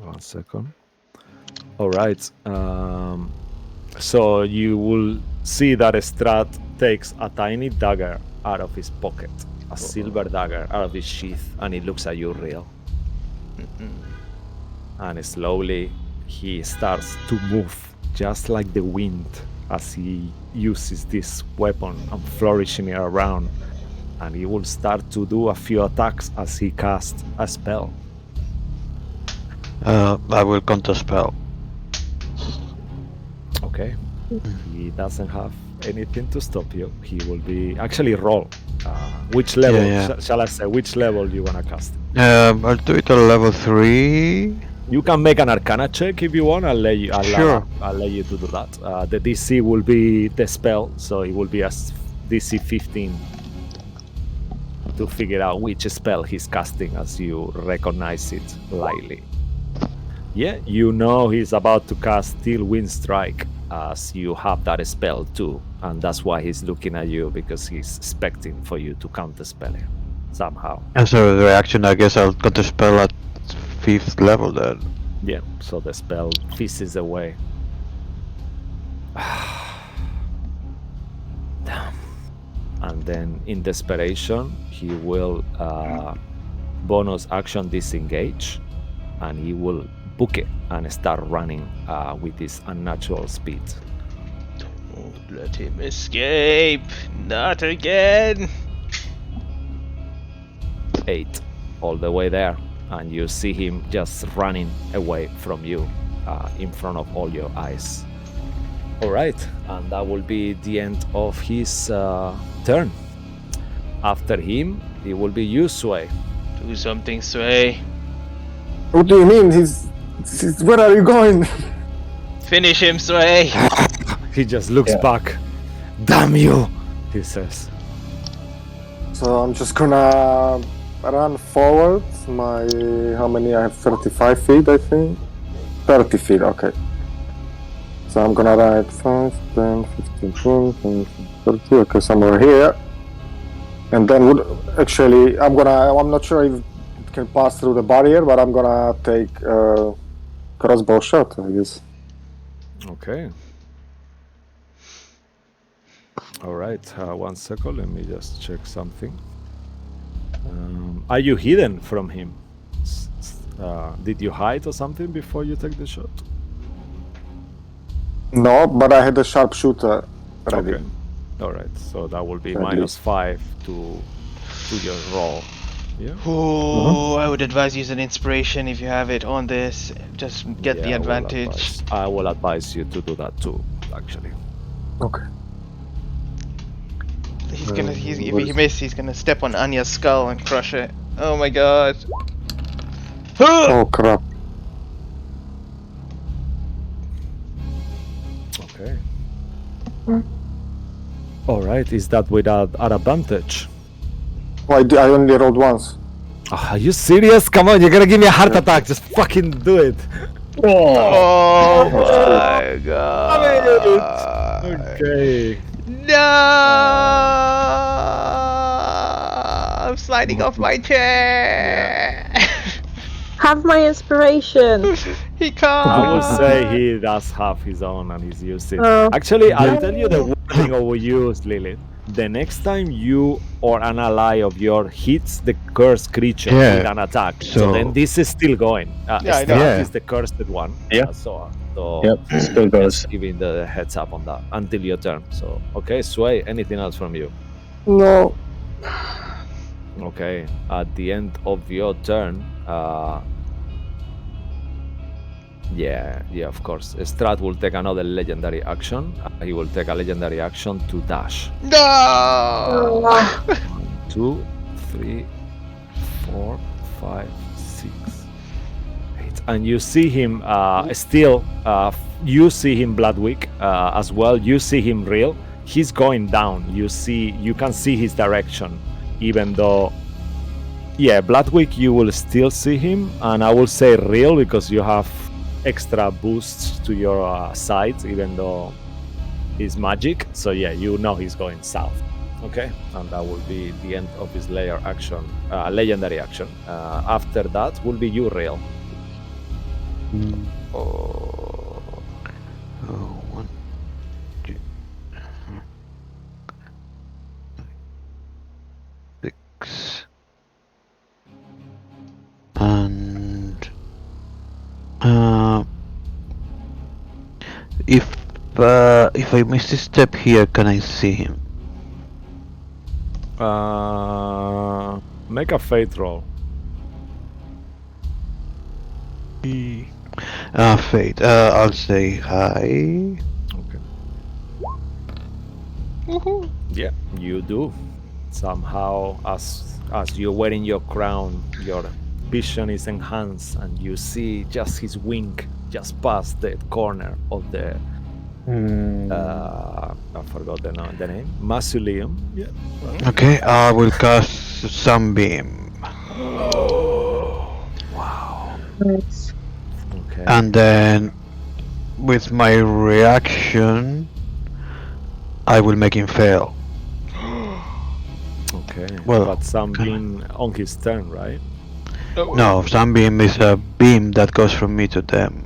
1 second. All right. So you will see that Strahd takes a tiny dagger out of his pocket, a silver dagger out of his sheath, and he looks at you real. And slowly he starts to move, just like the wind, as he uses this weapon and flourishing it around. And he will start to do a few attacks as he casts a spell. I will counter spell. Okay. He doesn't have anything to stop you. He will be actually roll. Which level Yeah. shall I say? Which level you wanna cast? I'll do it at level 3. You can make an Arcana check if you want. I'll let you. Sure. I'll let you to do that. The DC will be the spell, so it will be a DC 15 to figure out which spell he's casting as you recognize it lightly. Yeah, you know he's about to cast Steel Wind Strike as you have that spell too, and that's why he's looking at you because he's expecting for you to counterspell him somehow. As a reaction, I guess I'll counterspell at 5th level then. Yeah, so the spell fizzes away. Damn. And then in desperation, he will bonus action disengage, and he will book it and start running with his unnatural speed. Don't let him escape. Not again. 8 all the way there, and you see him just running away from you in front of all your eyes. All right, and that will be the end of his turn. After him, it will be you, Sway. Do something, Sway. What do you mean? Where are you going? Finish him, Sway. He just looks Yeah. back. Damn you, he says. So I'm just gonna run forward. How many? I have 35 feet, I think. 30 feet, okay. So I'm gonna run at 5, 10, 15, 20, 30, okay, somewhere here. And then I'm not sure if it can pass through the barrier, but I'm gonna take crossbow shot, I guess. Okay. All right, 1 second, let me just check something. Are you hidden from him? Did you hide or something before you take the shot? No, but I had a sharpshooter ready. Okay. All right, so that will be At -5 to your roll. Yeah. Oh, I would advise using inspiration if you have it on this. Just get the Yeah, advantage. I will advise you to do that too, actually. Okay. He's gonna. If what he is- misses, he's gonna step on Anya's skull and crush it. Oh my god. Oh crap. Okay. All right, is that without an advantage? Oh, I only rolled once. Oh, are you serious? Come on, you're gonna give me a heart attack. Just fucking do it. Oh my god. Okay. No! I'm sliding off my chair. Have my inspiration. He can't. I would say he does have his own and he's used it. Oh. Actually, I'll tell you the warning overused, Lilith. The next time you or an ally of yours hits the cursed creature Yeah. with an attack, so So- then this is still going. Yeah, I know. Strahd Yeah. is the cursed one. Yeah. So Yep, still goes. just giving the heads up on that until your turn. So, okay, Sway, anything else from you? No. Okay, at the end of your turn, yeah, of course. Strahd will take another legendary action. He will take a legendary action to dash. No! 1, 2, 3, 4, 5, 6, 8. And you see him still. You see him Bloodwick as well. You see him real. He's going down. You can see his direction, even though. Yeah, Bloodwick, you will still see him, and I will say real because you have extra boosts to your sides, even though he's magic. So yeah, you know he's going south. Okay, and that will be the end of his legendary action. After that will be you, real. Oh, 1, 2, 6. And if I miss this step here, can I see him? Make a fate roll. Fate. I'll say hi. Okay. Yeah, you do. Somehow, as you're wearing your crown, your vision is enhanced, and you see just his wing just past the corner of the I forgot the name. Mausoleum. Yeah. Okay, I will cast Sunbeam. Wow. Nice. Okay. And then with my reaction, I will make him fail. Okay. Well, But Sunbeam on his turn, right? No, Sunbeam is a beam that goes from me to them.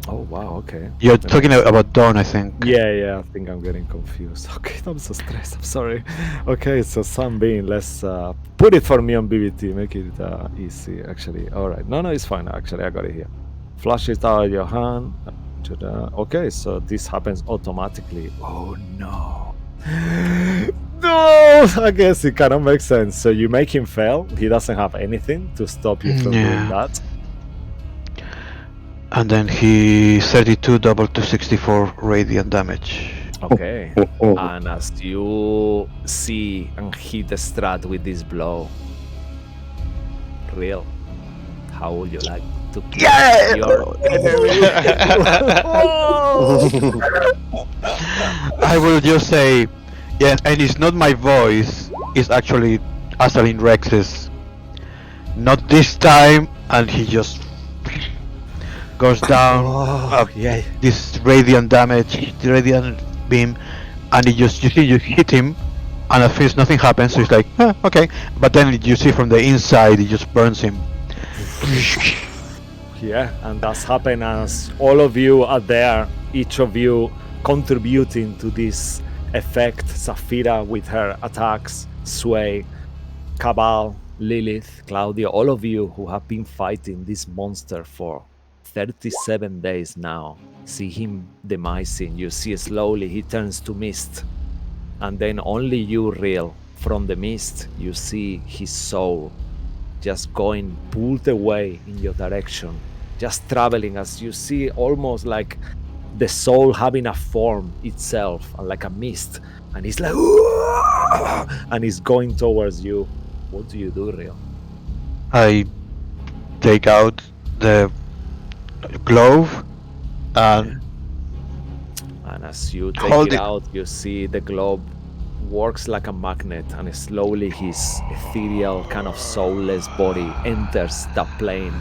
Oh wow. Okay. You're Then talking that's- about Dawn, I think. Yeah. I think I'm getting confused. Okay, I'm so stressed. I'm sorry. Okay, so Sunbeam. Let's put it for me on BBT. Make it easy. Actually, all right. No, it's fine. Actually, I got it here. Flush it out of your hand. Okay, so this happens automatically. Oh no. No, I guess it kind of makes sense. So you make him fail. He doesn't have anything to stop you from doing that. And then he 32 double to 64 radiant damage. Okay. Oh. And as you see and hit the Strahd with this blow, real, how would you like to kill your enemy? I will just say, yeah, and it's not my voice, it's actually Asalin Rex's. Not this time, and he just goes down. Yeah. This radiant damage, the radiant beam, and you see you hit him, and at first nothing happens, so it's like, okay. But then you see from the inside, it just burns him. Yeah, and that's happened as all of you are there, each of you contributing to this effect. Saphira with her attacks, Sway, Cabal, Lilith, Claudia, all of you who have been fighting this monster for 37 days now. See him demising. You see slowly he turns to mist. And then only you, Real, from the mist, you see his soul just going pulled away in your direction, just traveling as you see, almost like the soul having a form itself, like a mist, and he's like, and he's going towards you. What do you do, Rio? I take out the glove and And as you take Hold it it. out, you see the globe works like a magnet, and slowly his ethereal, kind of soulless body enters that plane.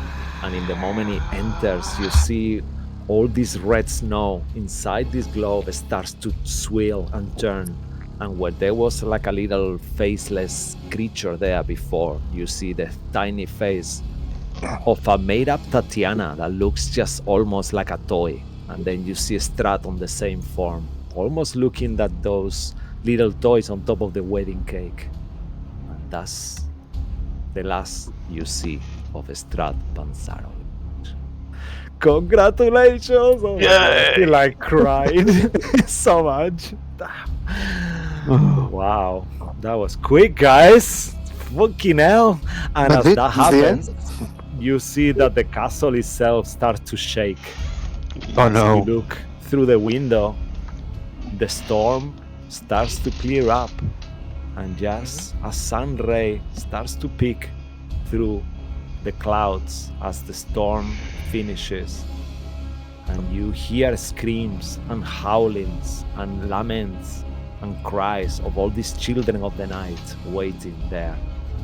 And in the moment it enters, you see all this red snow inside this globe starts to swirl and turn. And where there was like a little faceless creature there before, you see the tiny face of a made-up Tatiana that looks just almost like a toy. And then you see Strahd on the same form, almost looking at those little toys on top of the wedding cake. And that's the last you see of Strahd Panzaro. Congratulations! Oh my God, I feel like crying so much. Wow, that was quick, guys. Fucking hell. And That's as it? that It's the end? happens, you see that the castle itself starts to shake. oh As no. you look through the window, the storm starts to clear up, and just a sun ray starts to peek through the clouds as the storm finishes, and you hear screams and howlings and laments and cries of all these children of the night waiting there.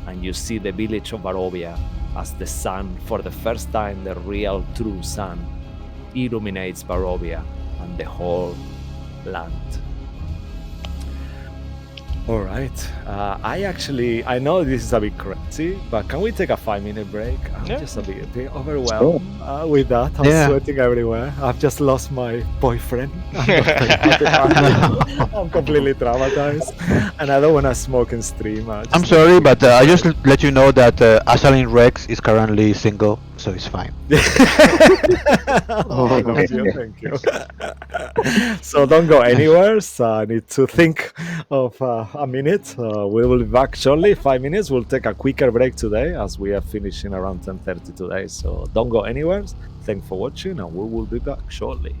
And you see the village of Barovia as the sun, for the first time, the real true sun, illuminates Barovia and the whole land. All right. I know this is a bit crazy, but can we take a 5-minute break? I'm Yeah. just a bit overwhelmed with that. I'm Yeah. sweating everywhere. I've just lost my boyfriend. I'm completely traumatized, and I don't want to smoke and stream. I'm sorry, but I just let you know that Asalin Rex is currently single, so it's fine. Oh, thank you. So don't go anywhere. So I need to think of a minute. We will be back shortly. 5 minutes. We'll take a quicker break today as we are finishing around 10:30 today. So don't go anywhere. Thanks for watching, and we will be back shortly.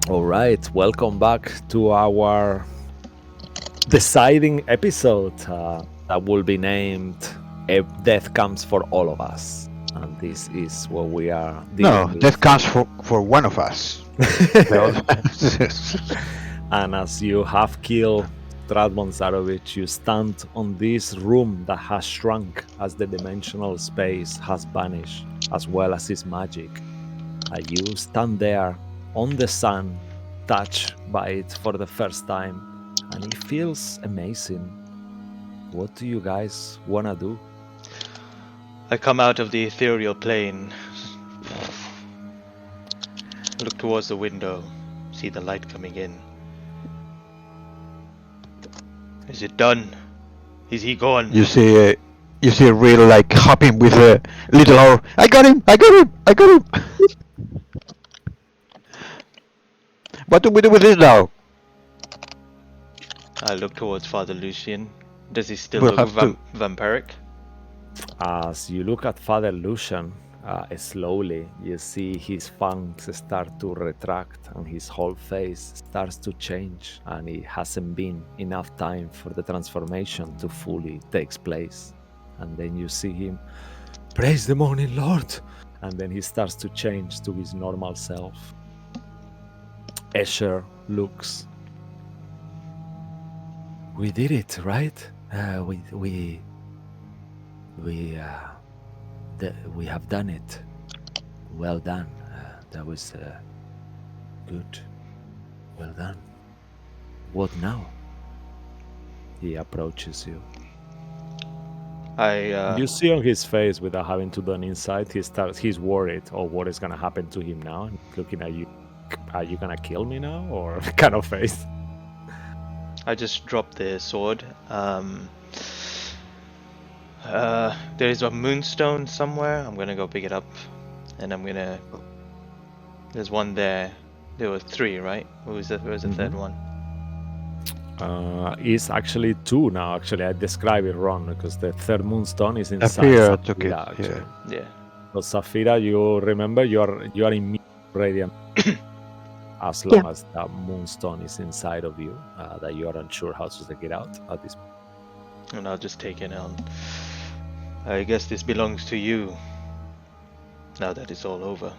All right, welcome back to our deciding episode that will be named Death Comes for All of Us. And this is what we are dealing No, with. death comes for one of us. And as you have killed Strahd Bonzarovich, you stand on this room that has shrunk as the dimensional space has vanished, as well as its magic. You stand there on the sun, touched by it for the first time, and it feels amazing. What do you guys want to do? I come out of the ethereal plane, look towards the window, see the light coming in. Is it done? Is he gone? You see a real like hopping with a little oar. I got him! What do we do with this now? I look towards Father Lucian. Does he still We'll look have to- vampiric? As you look at Father Lucian, slowly you see his fangs start to retract and his whole face starts to change, and it hasn't been enough time for the transformation to fully take place. And then you see him, praise the morning Lord, and then he starts to change to his normal self. Escher looks. We did it, right? We have done it. Well done. That was good. Well done. What now? He approaches you. You see on his face, without having to do an insight, he's worried of what is gonna happen to him now. And looking at you, are you gonna kill me now, or kind of face? I just dropped the sword. There is a moonstone somewhere. I'm gonna go pick it up, and I'm gonna. There's one there. There were 3, right? Where's the third one? It's actually 2 now. Actually, I described it wrong because the third moonstone is inside Saphira took it. Saphira, actually. Yeah. So Saphira, you remember you are in radiant as long as that moonstone is inside of you. That you are unsure how to take it out at this point. And I'll just take it on. I guess this belongs to you. Now that it's all over.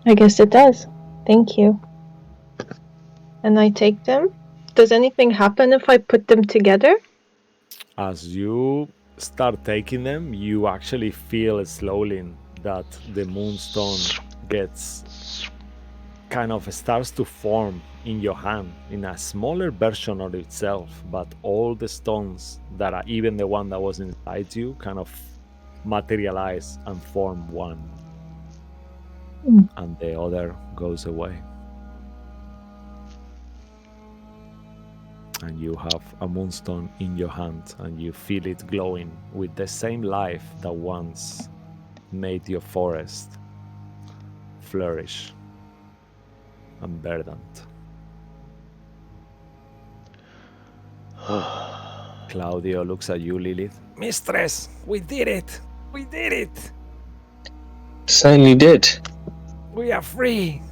I guess it does. Thank you. And I take them. Does anything happen if I put them together? As you start taking them, you actually feel slowly that the moonstone starts to form in your hand in a smaller version of itself, but all the stones that are even the one that was inside you kind of materialize and form one, and the other goes away. And you have a moonstone in your hand, and you feel it glowing with the same life that once made your forest flourish and verdant. Claudio looks at you, Lilith. Mistress, we did it! We did it! Certainly did. We are free!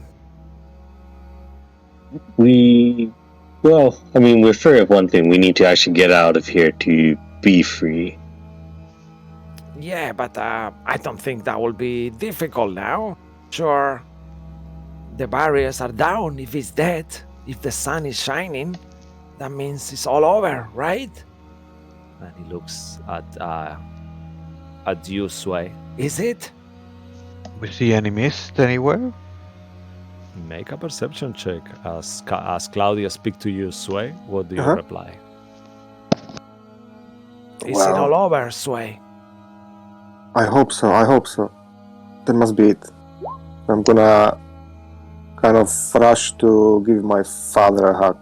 Well, I mean, we're free of one thing. We need to actually get out of here to be free. Yeah, but I don't think that will be difficult now. Sure, the barriers are down if it's dead. If the sun is shining, that means it's all over, right? And he looks at you, Sway. Is it? We see any mist anywhere? Make a perception check as Claudia speaks to you, Sway. What do you reply? Is it all over, Sway? I hope so. That must be it. I'm gonna kind of rush to give my father a hug.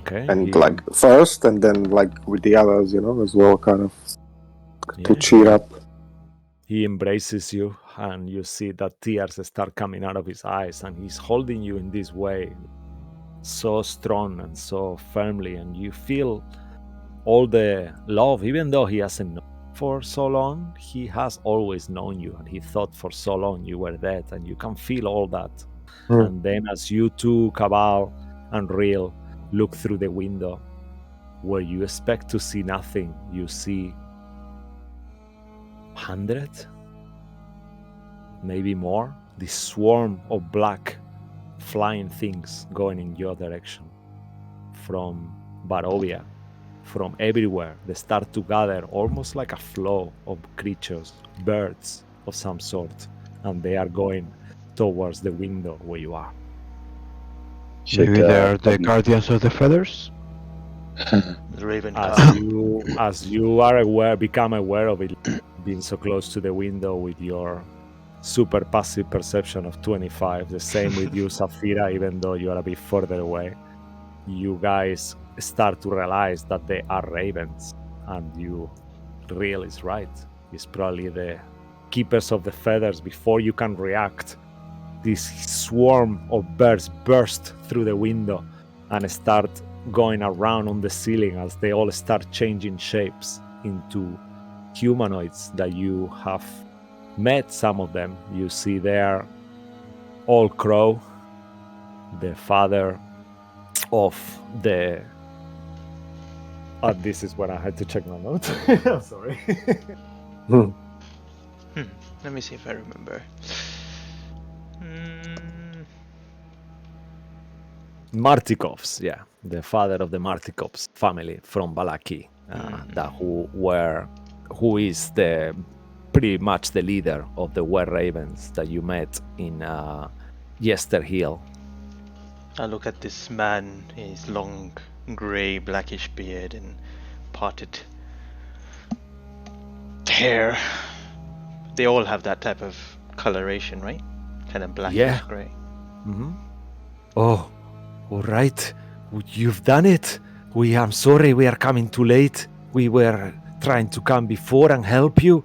Okay. And first, and then with the others, as well, kind of to cheer up. He embraces you, and you see that tears start coming out of his eyes, and he's holding you in this way, so strong and so firmly, and you feel all the love, even though he hasn't known. for so long. He has always known you, and he thought for so long you were dead, and you can feel all that. Mm. And then as you two, Cabal and Real, look through the window, where you expect to see nothing, you see 100, maybe more, this swarm of black flying things going in your direction from Barovia, from everywhere. They start to gather almost like a flow of creatures, birds of some sort, and they are going towards the window where you are. Maybe they're the guardians of the feathers? The Raven As you are aware, become aware of it, being so close to the window with your super passive perception of 25, the same with you, Saphira, even though you are a bit further away. You guys start to realize that they are ravens, and you Real is right. It's probably the keepers of the feathers. Before you can react, this swarm of birds burst through the window and start going around on the ceiling as they all start changing shapes into humanoids that you have met. Some of them you see there, all Crow, the father of the this is when I had to check my notes. I'm sorry. Let me see if I remember. Martikovs, yeah, the father of the Martikovs family from Balaki, who is the pretty much the leader of the Were Ravens that you met in Yester Hill. I look at this man, his long grey blackish beard and parted hair. They all have that type of coloration, right? Kind of blackish grey. Mm-hmm. Oh, all right. You've done it. I'm sorry we are coming too late. We were trying to come before and help you,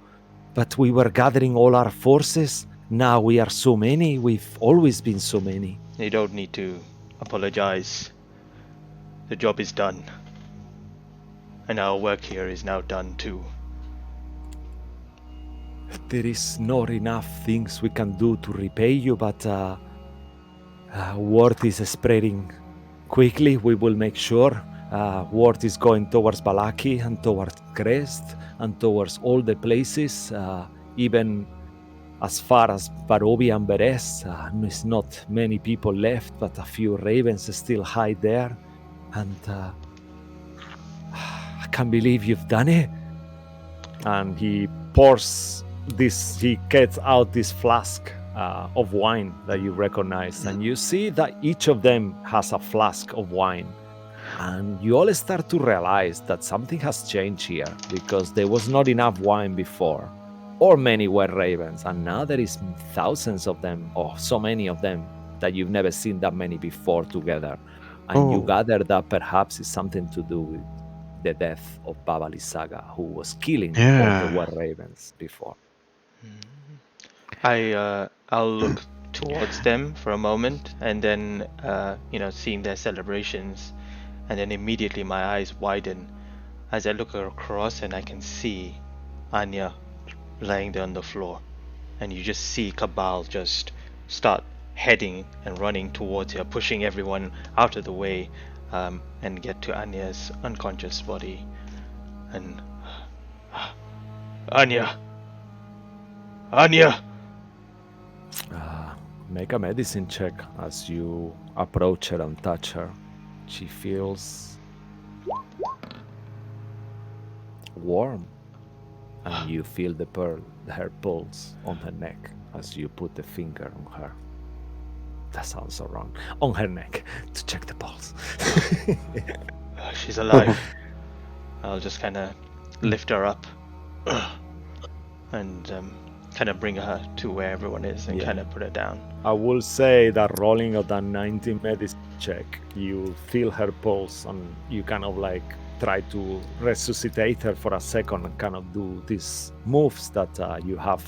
but we were gathering all our forces. Now we are so many. We've always been so many. You don't need to apologize. The job is done. And our work here is now done too. There is not enough things we can do to repay you, but word is spreading quickly. We will make sure word is going towards Balaki and towards Crest and towards all the places, even as far as Barovia and Beres. There's not many people left, but a few ravens still hide there. And I can't believe you've done it. And he pours this, he gets out this flask of wine that you recognize, and you see that each of them has a flask of wine, and you all start to realize that something has changed here, because there was not enough wine before, or many were ravens, and now there is thousands of them, or so many of them that you've never seen that many before together, and you gather that perhaps it's something to do with the death of Baba Lysaga, who was killing all the were ravens before. I'll look towards them for a moment, and then seeing their celebrations, and then immediately my eyes widen as I look across and I can see Anya lying there on the floor, and you just see Cabal just start heading and running towards her, pushing everyone out of the way, and get to Anya's unconscious body. And Anya! Make a medicine check as you approach her and touch her. She feels warm, and you feel her pulse on her neck as you put the finger on her. That sounds so wrong. On her neck to check the pulse. She's alive. I'll just kind of lift her up and kind of bring her to where everyone is and kind of put her down. I will say that rolling of that 90 medicine check, you feel her pulse and you kind of like try to resuscitate her for a second and kind of do these moves that you have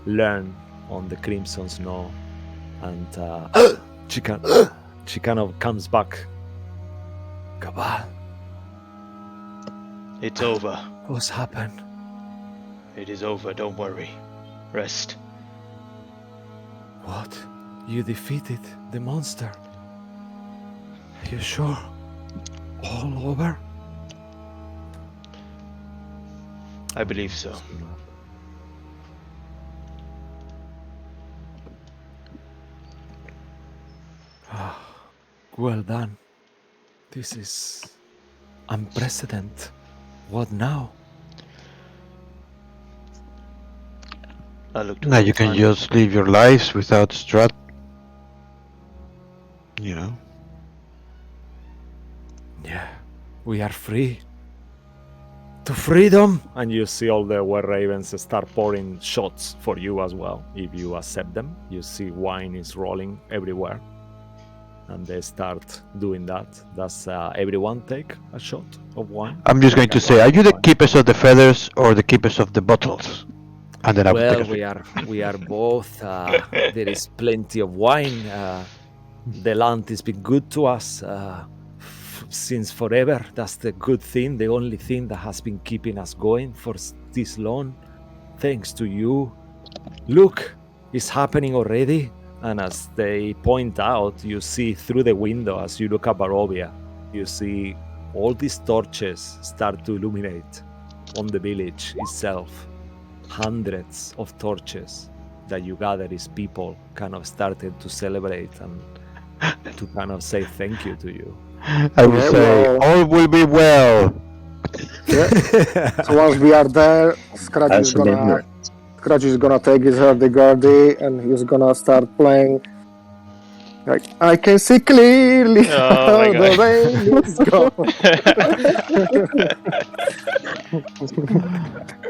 learned on the Crimson Snow. And she kind of comes back. Cabal. It's over. What's happened? It is over, don't worry. Rest. What? You defeated the monster? Are you sure? All over? I believe so. Well done. This is unprecedented. What now? I look to Now you can just live your lives without Strahd. You know. Yeah, we are free. To freedom! And you see all the were ravens start pouring shots for you as well. If you accept them, you see wine is rolling everywhere. And they start doing that. Does everyone take a shot of wine? I'm just going to say, are you the keepers of the feathers or the keepers of the bottles? And then I will Well, take a we are both. There is plenty of wine. The land has been good to us since forever. That's the good thing. The only thing that has been keeping us going for this long. Thanks to you. Look, it's happening already. And as they point out, you see through the window, as you look at Barovia, you see all these torches start to illuminate on the village itself. Hundreds of torches that you gather as people kind of started to celebrate and to kind of say thank you to you. I will say, all will be well. Yeah. So once we are there, Scratch is gonna take his hurdy-gurdy and he's gonna start playing. Like, I can see clearly Oh my the God. rain is gone.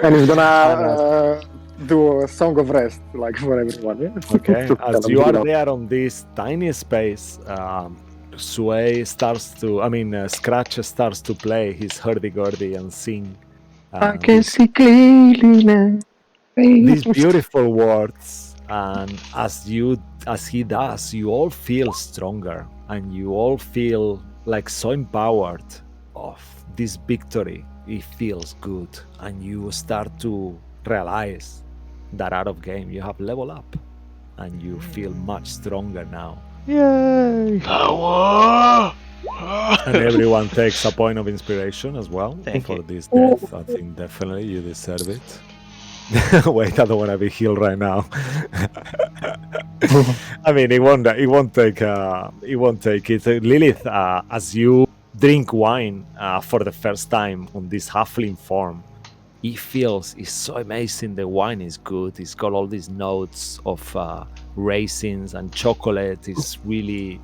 And he's gonna do a song of rest, like for everyone. Yeah? Okay, as you are there on this tiny space, Scratch starts to play his hurdy-gurdy and sing. I can see clearly now. These beautiful words, and as he does, you all feel stronger and you all feel like so empowered of this victory. It feels good, and you start to realize that out of game you have leveled up and you feel much stronger now. Yay! Power! And everyone takes a point of inspiration as well for this death. I think definitely you deserve it. Wait, I don't want to be healed right now. I mean, it won't take it. Lilith, as you drink wine for the first time on this halfling form, it's so amazing. The wine is good. It's got all these notes of raisins and chocolate. It's really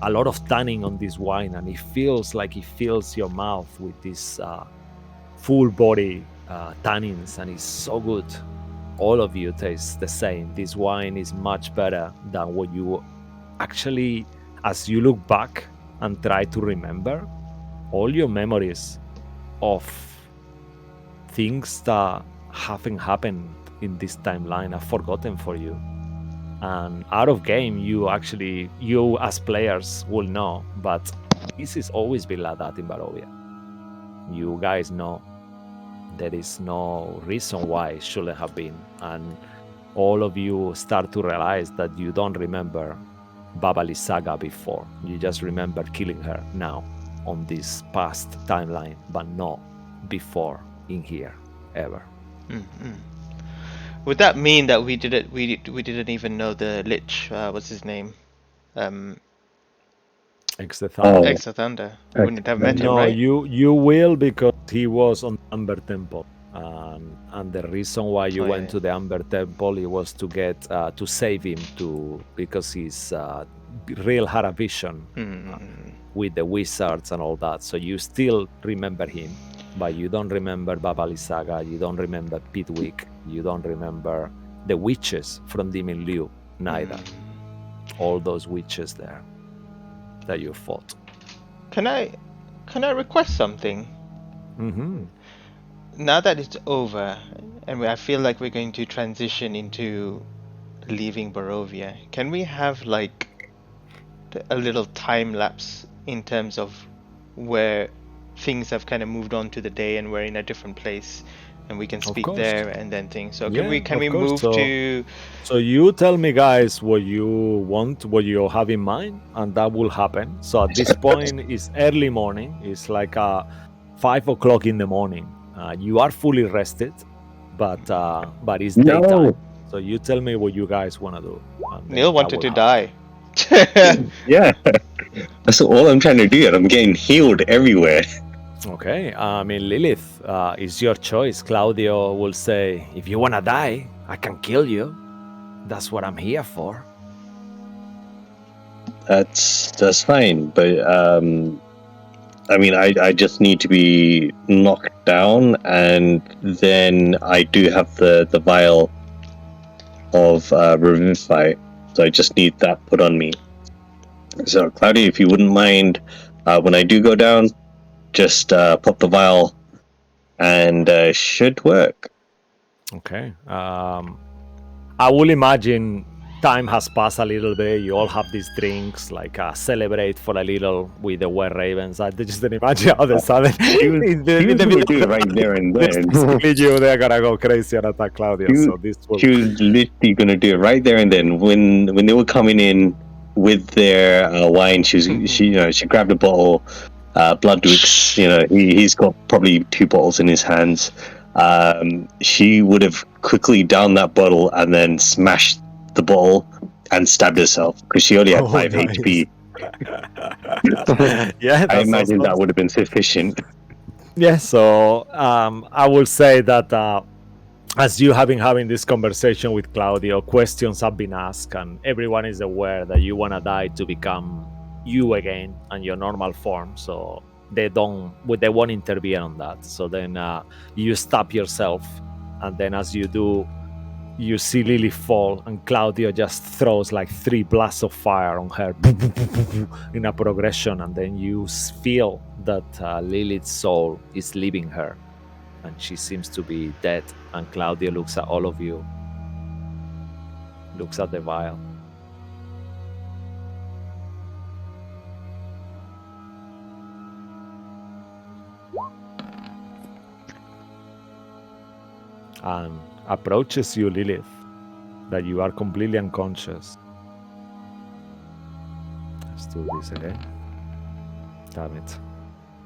a lot of tannin on this wine, and it feels like it fills your mouth with this full body tannins, and it's so good. All of you taste the same. This wine is much better than what you actually, as you look back and try to remember, all your memories of things that haven't happened in this timeline are forgotten for you. And out of game, you as players will know, but this has always been like that in Barovia. You guys know there is no reason why it shouldn't have been. And all of you start to realize that you don't remember Baba Lysaga before. You just remember killing her now on this past timeline, but not before in here ever. Mm-hmm. Would that mean that we didn't even know the Lich? What's his name? Exathander. We wouldn't have met him, right? No, you will, because he was on Amber Temple, and the reason why you went to the Amber Temple, it was to get to save him, because he's real had a vision with the wizards and all that. So you still remember him, but you don't remember Baba Lysaga, you don't remember Pitwick, you don't remember the witches from Demon Liu, neither. All those witches there that you fought. Can I request something? Mm-hmm. Now that it's over, and I feel like we're going to transition into leaving Barovia, can we have like a little time lapse in terms of where things have kind of moved on to the day and we're in a different place, and we can Of speak course. there and then things. So Yeah, can we of course. move to? So you tell me, guys, what you want, what you have in mind, and that will happen. So at this point, it's early morning. It's like 5 o'clock in the morning. You are fully rested, but it's No. daytime. So you tell me what you guys want to do. and then Neil that wanted will to happen. die. Yeah. That's all I'm trying to do, and I'm getting healed everywhere. Okay, I mean, Lilith, it's your choice. Claudio will say, if you want to die, I can kill you. That's what I'm here for. That's fine, but I mean, I just need to be knocked down, and then I do have the vial of Revivify, so I just need that put on me. So, Claudia, if you wouldn't mind, when I do go down, just pop the vial, and should work. Okay. I will imagine time has passed a little bit. You all have these drinks, like celebrate for a little with the Were Ravens. I just didn't imagine all of a sudden. He was gonna do it right there and then. They're gonna go crazy and attack Claudia. So this will. She was literally gonna do it right there and then. When they were coming in with their wine, she grabbed a bottle. Bloodwick's, he's got probably 2 bottles in his hands. She would have quickly downed that bottle and then smashed the bottle and stabbed herself because she only had 5 nice. HP. Yeah, I imagine that would have been sufficient. Yeah, so I will say that as you have been having this conversation with Claudio, questions have been asked, and everyone is aware that you want to die to become you again and your normal form. So they won't intervene on that. So then you stop yourself, and then as you do, you see Lily fall, and Claudio just throws like 3 blasts of fire on her in a progression, and then you feel that Lilith's soul is leaving her, and she seems to be dead. And Claudio looks at all of you, looks at the vial. And approaches you, Lilith, that you are completely unconscious. Let's do this again. Damn it.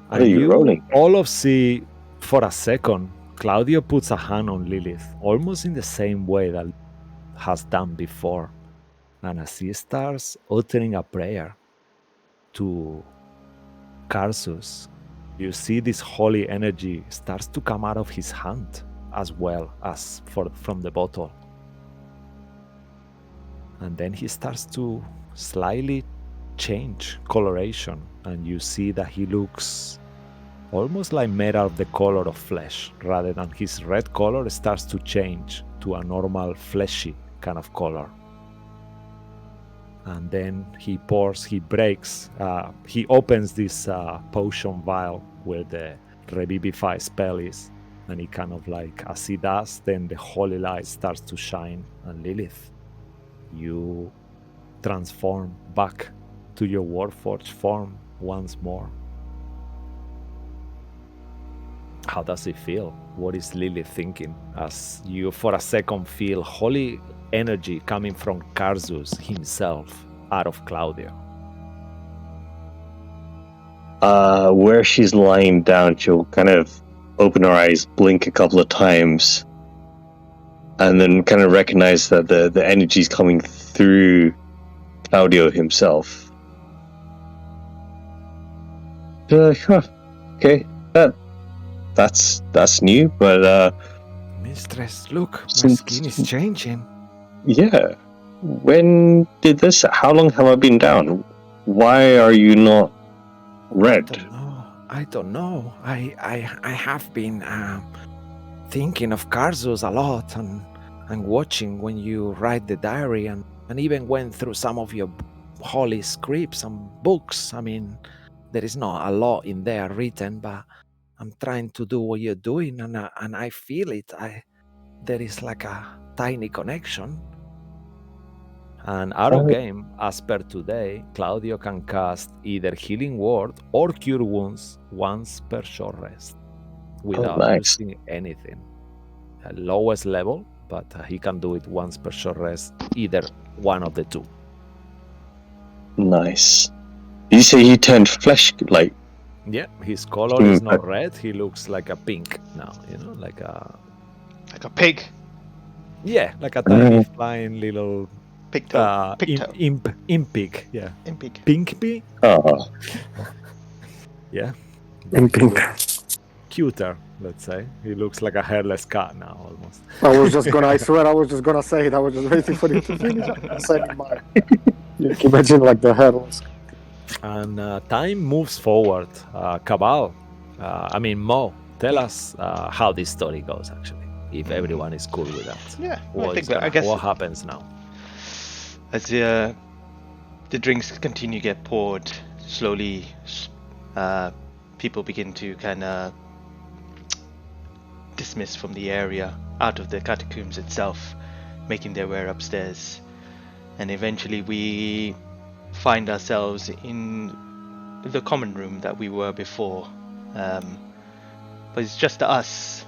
What are you rolling? All of see, for a second, Claudio puts a hand on Lilith, almost in the same way that has done before. And as he starts uttering a prayer to Karsus, you see this holy energy starts to come out of his hand as well as from the bottle. And then he starts to slightly change coloration, and you see that he looks almost like made out of the color of flesh, rather than his red color starts to change to a normal fleshy kind of color. And then he opens this potion vial where the Revivify spell is, and he kind of like, as he does, then the holy light starts to shine, and Lilith, you transform back to your Warforged form once more. How does it feel? What is Lily thinking as you for a second feel holy energy coming from Karsus himself out of Claudio? Where she's lying down, she'll kind of open her eyes, blink a couple of times, and then kind of recognize that the energy's coming through Claudio himself. Okay, that's new, but Mistress, look, my skin is changing. Yeah. When did this? How long have I been down? Why are you not red? I don't know. I have been thinking of Karsus a lot and watching when you write the diary and even went through some of your holy scripts and books. I mean, there is not a lot in there written, but I'm trying to do what you're doing, and I feel it. There is like a tiny connection. And out of game, as per today, Claudio can cast either Healing Word or Cure Wounds once per short rest without using anything. lowest level, but he can do it once per short rest, either one of the two. Nice. You say he turned flesh like. Yeah, his color is not red. He looks like a pink now, like a pig. Yeah, like a tiny flying little Pigtail. imp pig. Yeah, Impig. pink pig. Oh. Yeah, In he pink. looks cuter. Let's say he looks like a hairless cat now, almost. I swear I was just gonna say it. I was just waiting for you to finish. Saying mine. You can imagine like the hairless. And time moves forward. Cabal, Mo, tell us how this story goes, actually, if everyone is cool with that. Yeah, I guess what happens now? As the drinks continue to get poured, slowly people begin to kind of dismiss from the area, out of the catacombs itself, making their way upstairs. And eventually we find ourselves in the common room that we were before. But it's just us.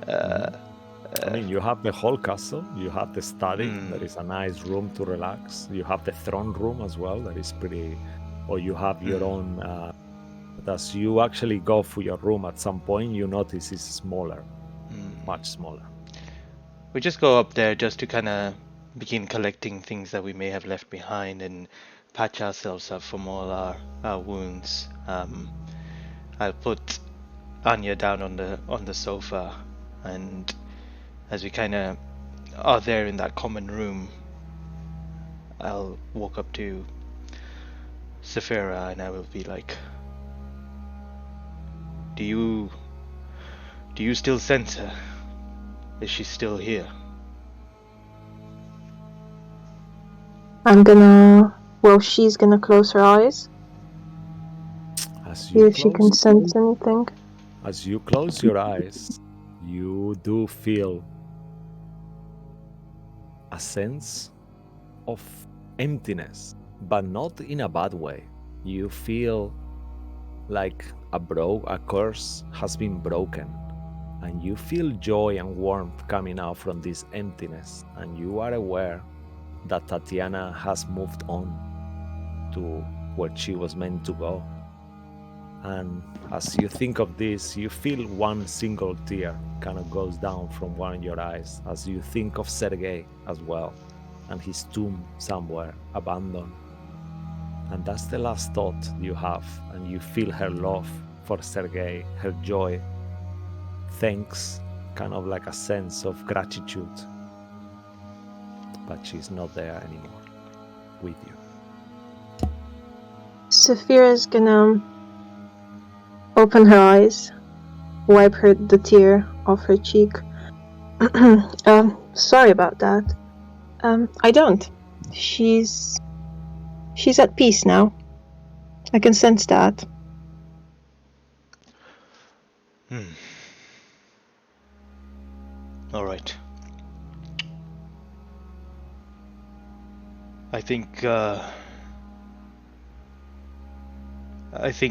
You have the whole castle, you have the study, that is a nice room to relax. You have the throne room as well, that is pretty, or you have your own, but as you actually go for your room at some point, you notice it's smaller, much smaller. We just go up there just to kind of begin collecting things that we may have left behind and patch ourselves up from all our wounds. I'll put Anya down on the sofa, and as we kind of are there in that common room, I'll walk up to Saphira and I will be like, Do you still sense her? Is she still here? She's gonna close her eyes. See if she can sense anything. As you close your eyes, you do feel a sense of emptiness, but not in a bad way. You feel like a curse has been broken, and you feel joy and warmth coming out from this emptiness, and you are aware that Tatiana has moved on to where she was meant to go. And as you think of this, you feel one single tear kind of goes down from one of your eyes as you think of Sergei as well, and his tomb somewhere abandoned. And that's the last thought you have, and you feel her love for Sergei, her joy, thanks, kind of like a sense of gratitude. But she's not there anymore with you. Saphira's gonna open her eyes, wipe the tear off her cheek. Sorry about that. I don't. She's at peace now. I can sense that. All right. I think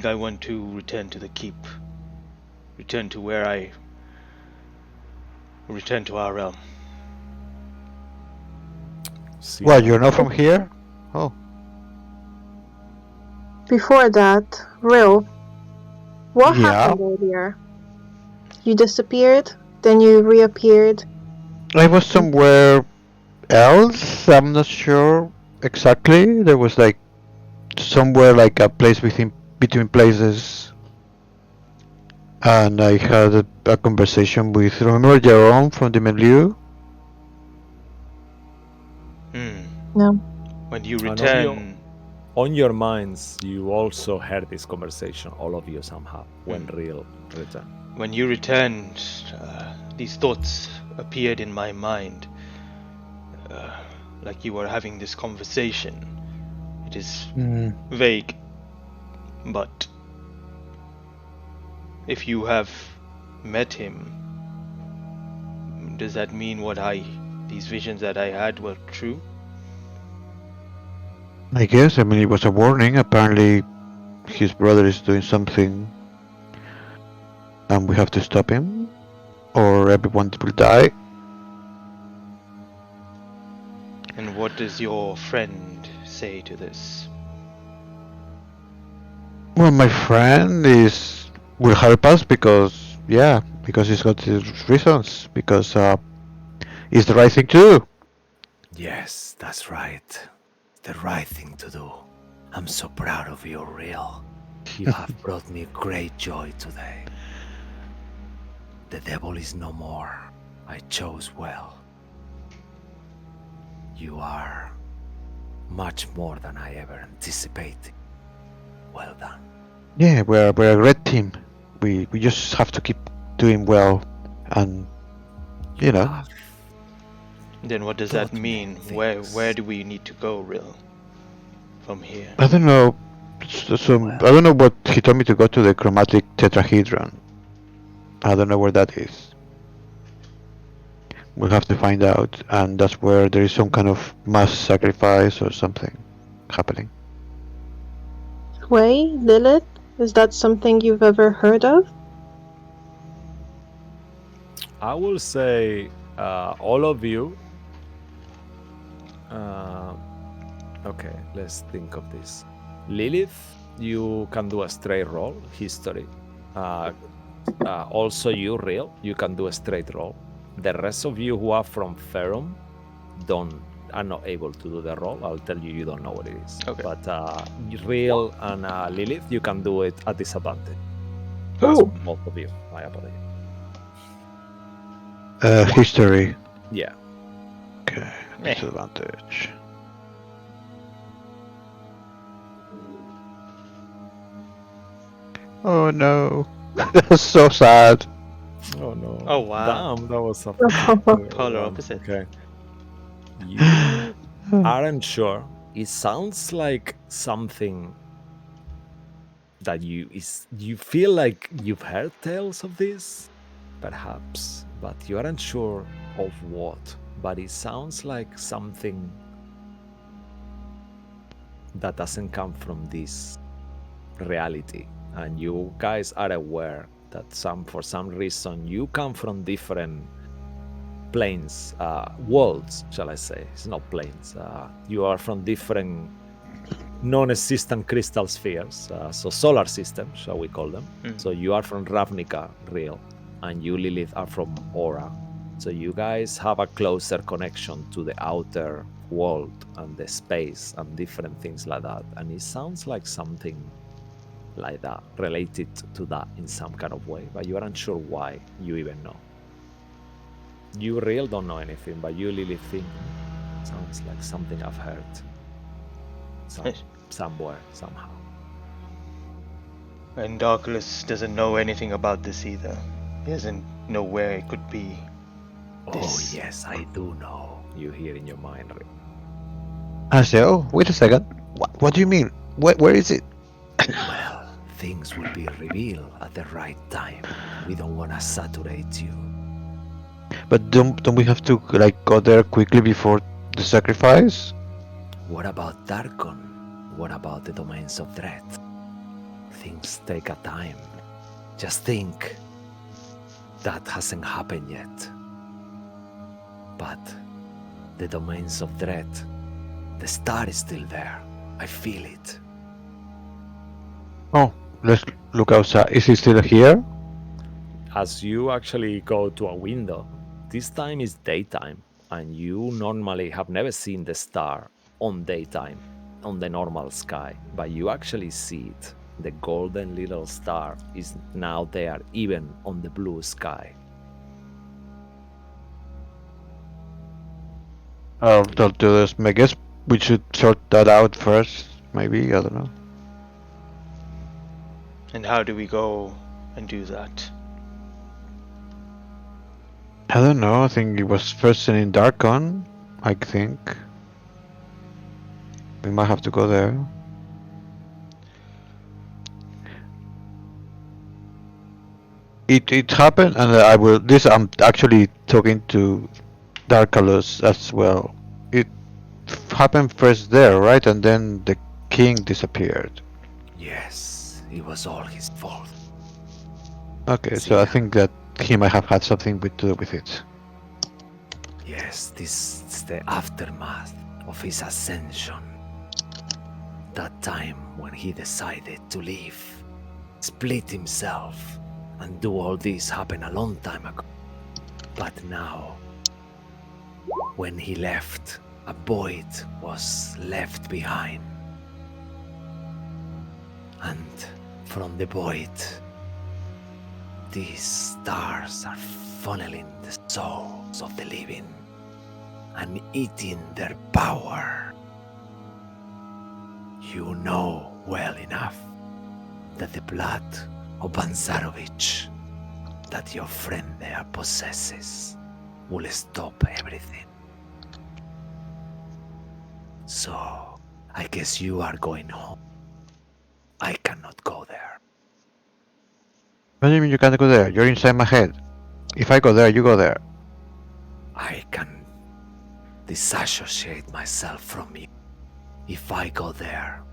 I want to return to the keep. Return to our realm. Well, you're not from here? Oh. Before that, Rill, what happened earlier? You disappeared, then you reappeared. I was somewhere else, I'm not sure exactly. There was like somewhere like a place between places. And I had a conversation with, remember Jerome from the milieu? No. When you return... On your minds, you also heard this conversation, all of you somehow, when Rill returned. When you returned, these thoughts appeared in my mind, like you were having this conversation. It is vague, but if you have met him, does that mean these visions that I had were true? I guess, it was a warning. Apparently his brother is doing something and we have to stop him. or everyone will die. And what does your friend say to this? Well, my friend will help us because he's got his reasons, because it's the right thing to do. Yes, that's right. The right thing to do. I'm so proud of you, Real. You have brought me great joy today. The devil is no more. I chose well. You are much more than I ever anticipated. Well done. Yeah, we're a great team. We just have to keep doing well, and you know. have Then what does that taught me mean? many Where things. do we need to go, Real? From here. I don't know. I don't know what he told me to go to the chromatic tetrahedron. I don't know where that is. We'll have to find out, and that's where there is some kind of mass sacrifice or something happening. Sway, Lilith? Is that something you've ever heard of? I will say all of you. Okay, let's think of this. Lilith, you can do a straight roll, history. Also, you, Real, you can do a straight roll. The rest of you who are from Ferrum are not able to do the roll. I'll tell you, you don't know what it is. Okay. But Real and Lilith, you can do it at disadvantage. That's Oh. both of you. My apology. History. Yeah. Okay, disadvantage. Oh no, that's so sad. Oh no. Oh, wow. Damn, that was a Polar opposite. Okay. You aren't sure. It sounds like something that you feel like you've heard tales of this, perhaps, but you aren't sure of what. But it sounds like something that doesn't come from this reality. And you guys are aware that for some reason you come from different planes, worlds, shall I say. It's not planes. You are from different non-existent crystal spheres, so solar systems, shall we call them. So you are from Ravnica, Real, and you, Lilith, are from Aura. So you guys have a closer connection to the outer world and the space and different things like that. And it sounds like something like that, related to that in some kind of way, but you aren't sure why you even know. You, Real, don't know anything, but you, Lilith, think sounds like something I've heard somewhere, somehow. And Darkless doesn't know anything about this either. He doesn't know where it could be. Oh yes, I do know. You hear in your mind, Real. I say, oh, wait a second. What do you mean? Where is it? Well, things will be revealed at the right time. We don't want to saturate you. But don't we have to go there quickly before the sacrifice? What about Darkon? What about the domains of dread? Things take a time. Just think. That hasn't happened yet. But the domains of dread, the star is still there. I feel it. Oh, let's look outside. Is he still here? As you actually go to a window, this time is daytime, and you normally have never seen the star on daytime, on the normal sky, but you actually see it. The golden little star is now there, even on the blue sky. I'll do this. I guess we should sort that out first. Maybe, I don't know. And how do we go and do that? I don't know. I think it was first in Darkon. I think we might have to go there. It happened, and I will. This I'm actually talking to Darkalus as well. It happened first there, right? And then the king disappeared. Yes, it was all his fault. Okay, so I think that he might have had something to do with it. Yes, this is the aftermath of his ascension. That time when he decided to leave, split himself, and do all this happened a long time ago. But now, when he left, a void was left behind. And from the void, these stars are funneling the souls of the living and eating their power. You know well enough that the blood of Banzarovich that your friend there possesses will stop everything. So, I guess you are going home. I cannot go there. What do you mean you can't go there? You're inside my head. If I go there, you go there. I can disassociate myself from you. If I go there,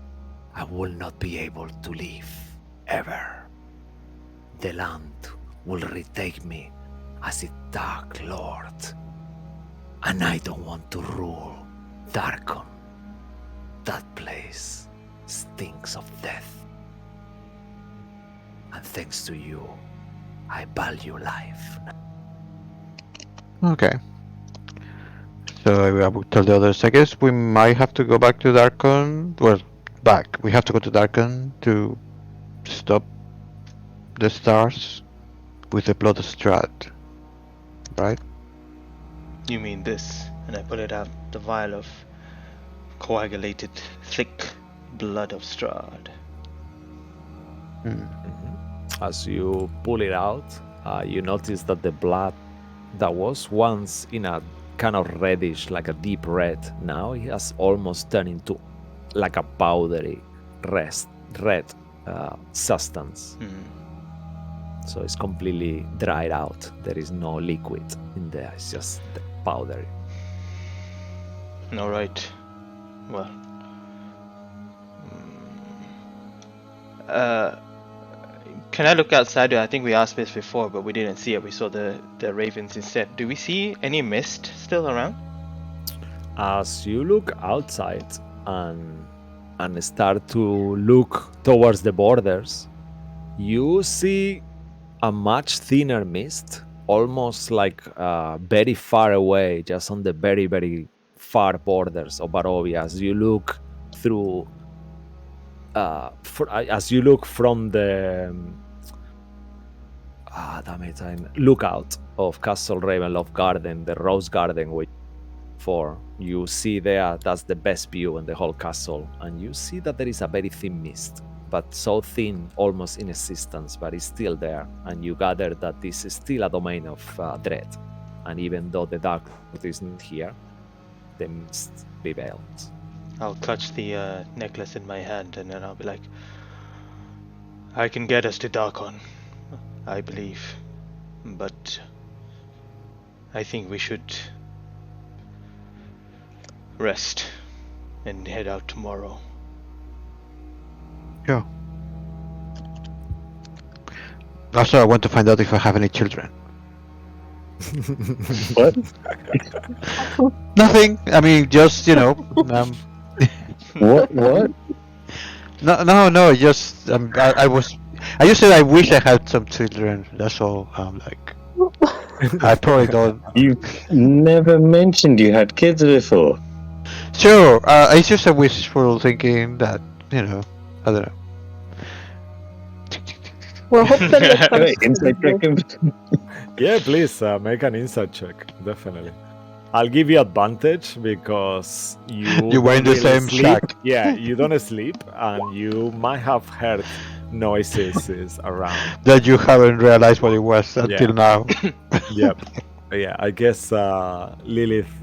I will not be able to leave, ever. The land will retake me as its Dark Lord. And I don't want to rule Darkon. That place stinks of death. And thanks to you, I value life. Okay. So I will tell the others. I guess we might have to go back to Darkon. Well, back. We have to go to Darkon to stop the stars with the blood of Strahd. Right? You mean this? And I pull it out, the vial of coagulated, thick blood of Strahd. As you pull it out, you notice that the blood that was once in a kind of reddish, like a deep red, now it has almost turned into like a powdery red substance. So it's completely dried out. There is no liquid in there. It's just powdery. All right. Well. Can I look outside? I think we asked this before, but we didn't see it. We saw the ravens instead. Do we see any mist still around? As you look outside and start to look towards the borders, you see a much thinner mist, almost like very far away, just on the very, very far borders of Barovia. As you look through, as you look from the lookout of Castle Ravenloft Garden, the Rose Garden, which you see there, that's the best view in the whole castle, and you see that there is a very thin mist, but so thin, almost inexistent, but it's still there, and you gather that this is still a domain of dread, and even though the Dark Lord is not here, the mist prevails. I'll clutch the necklace in my hand, and then I'll be like, I can get us to Darkon, I believe, but I think we should rest and head out tomorrow. Yeah. Also, I want to find out if I have any children. What? Nothing. I mean, just What? No. Just I just said I wish I had some children. That's all. I probably don't. You never mentioned you had kids before. Sure. It's just a wishful thinking that I don't know. Well, hopefully it comes Right, to inside the- check. Yeah, please make an insight check, definitely. I'll give you advantage because You were in don't the same sleep. shack. Yeah, you don't sleep, and you might have heard noises around. That you haven't realized what it was until now. Yep. Yeah, I guess Lilith,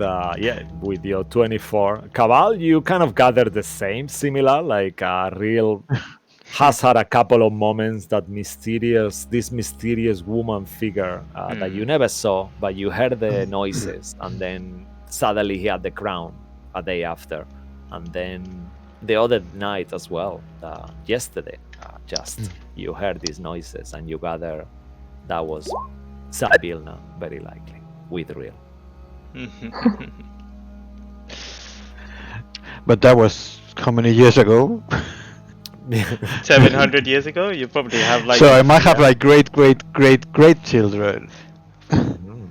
with your 24. Cabal, you kind of gather the same, similar, like real has had a couple of moments that this mysterious woman figure that you never saw, but you heard the noises, and then suddenly he had the crown a day after, and then the other night as well, yesterday, you heard these noises, and you gather that was Sabilna, very likely, with real. But that was how many years ago? 700 years ago, you probably have like. So I might have yeah. like great children.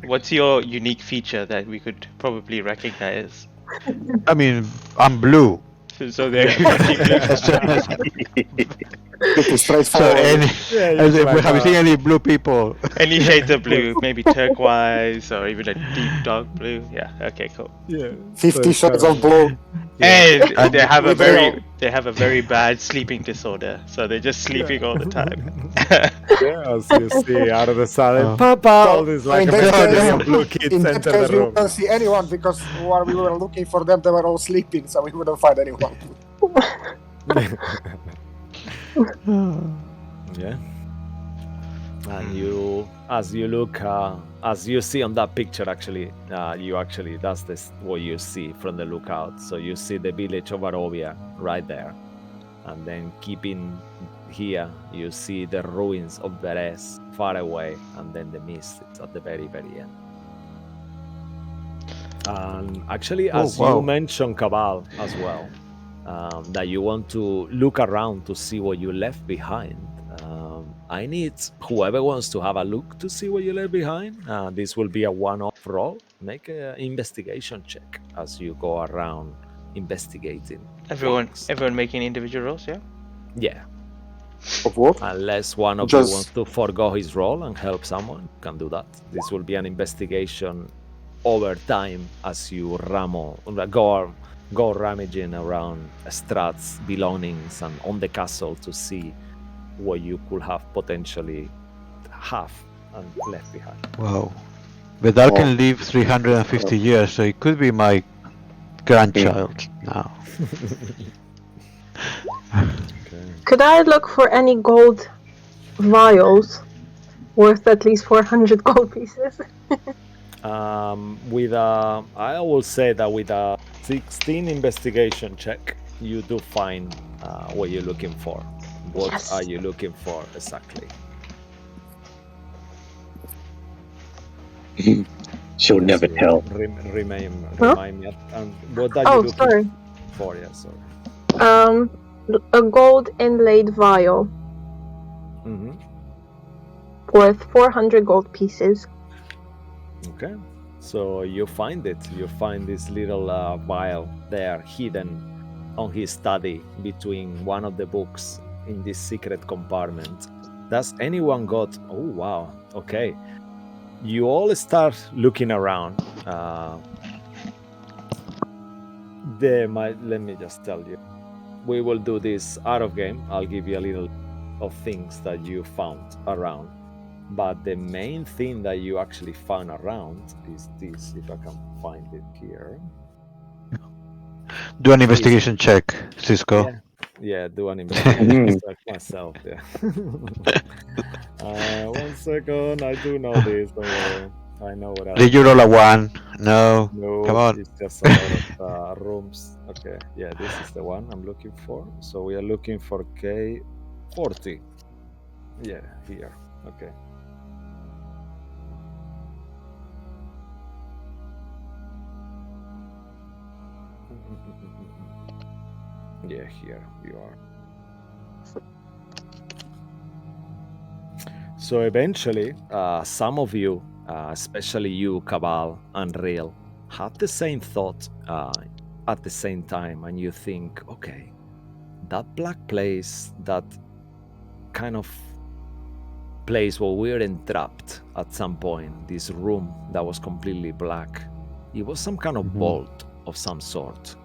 What's your unique feature that we could probably recognize? I mean, I'm blue. So they're only blue. Pretty So straightforward. any, Yeah, have it's like you seen any blue people? Any shades of blue, maybe turquoise or even a deep dark blue. Yeah. Okay. Cool. yeah, 50 shades of blue. And And they have a with real. very bad sleeping disorder, so they're just sleeping all the time. Yeah, as you see out of the sudden, Oh. Papa, all So, these in like that images case- of blue kids In that enter case, the we room. wouldn't see anyone because while we were looking for them, they were all sleeping, so we wouldn't find anyone. Yeah. And you, as you look, as you see on that picture, actually, that's what you see from the lookout. So you see the village of Barovia right there, and then keeping here, you see the ruins of Beres far away, and then the mist is at the very, very end. And actually, Oh, as wow. you mentioned, Cabal as well, that you want to look around to see what you left behind. I need whoever wants to have a look to see what you left behind. This will be a one-off roll. Make an investigation check as you go around investigating. everyone things. making individual rolls. Yeah. Yeah, Of what? unless one of you Just- wants to forgo his role and help someone, you can do that. This will be an investigation over time as you go rummaging around Strahd's belongings and on the castle to see what you could have potentially have and left behind. Wow. Vidal can live 350 years, so it could be my grandchild now. Okay. Could I look for any gold vials worth at least 400 gold pieces? I will say that with a 16 investigation check, you do find what you're looking for. What Yes. are you looking for exactly? She'll never Yes, tell. Remind me. And what are you Oh, looking sorry. for? Yeah, sorry. A gold inlaid vial Mm-hmm. worth 400 gold pieces. Okay, so you find it. You find this little vial there hidden on his study between one of the books in this secret compartment. Does anyone got? Oh wow. Okay, you all start looking around. Let me just tell you. We will do this out of game. I'll give you a little of things that you found around. But the main thing that you actually found around is this, if I can find it here. Do an investigation check, Cisco. Yeah, do an investigation check myself. Yeah. 1 second, I do know this. Don't worry. I know what Did you roll a 1? No. No, Come on. it's just a lot of rooms. Okay, yeah, this is the one I'm looking for. So we are looking for K40. Yeah, here. Okay. Yeah, here you are. So eventually, some of you, especially you, Cabal and Real, have the same thought at the same time, and you think, okay, that black place, that kind of place where we were entrapped at some point, this room that was completely black, it was some kind of vault of some sort.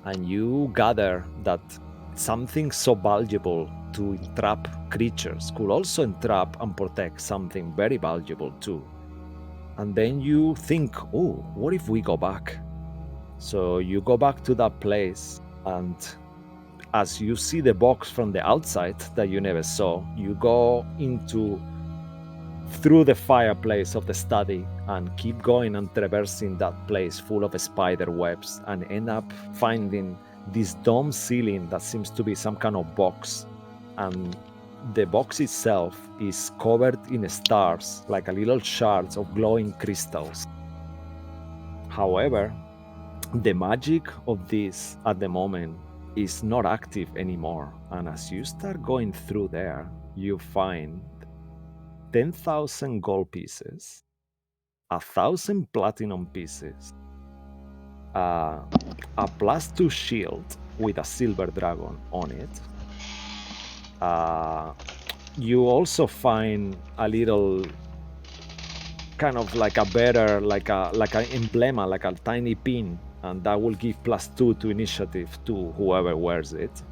And you gather that something so valuable to entrap creatures could also entrap and protect something very valuable too. And then you think, oh, what if we go back? So you go back to that place, and as you see the box from the outside that you never saw, you go through the fireplace of the study and keep going and traversing that place full of spider webs, and end up finding this dome ceiling that seems to be some kind of box. And the box itself is covered in stars, like a little shards of glowing crystals. However, the magic of this at the moment is not active anymore, and as you start going through there, you find 10,000 gold pieces, 1,000 platinum pieces, a +2 shield with a silver dragon on it. You also find a little kind of like a better, like an emblema, like a tiny pin, and that will give +2 to initiative to whoever wears it.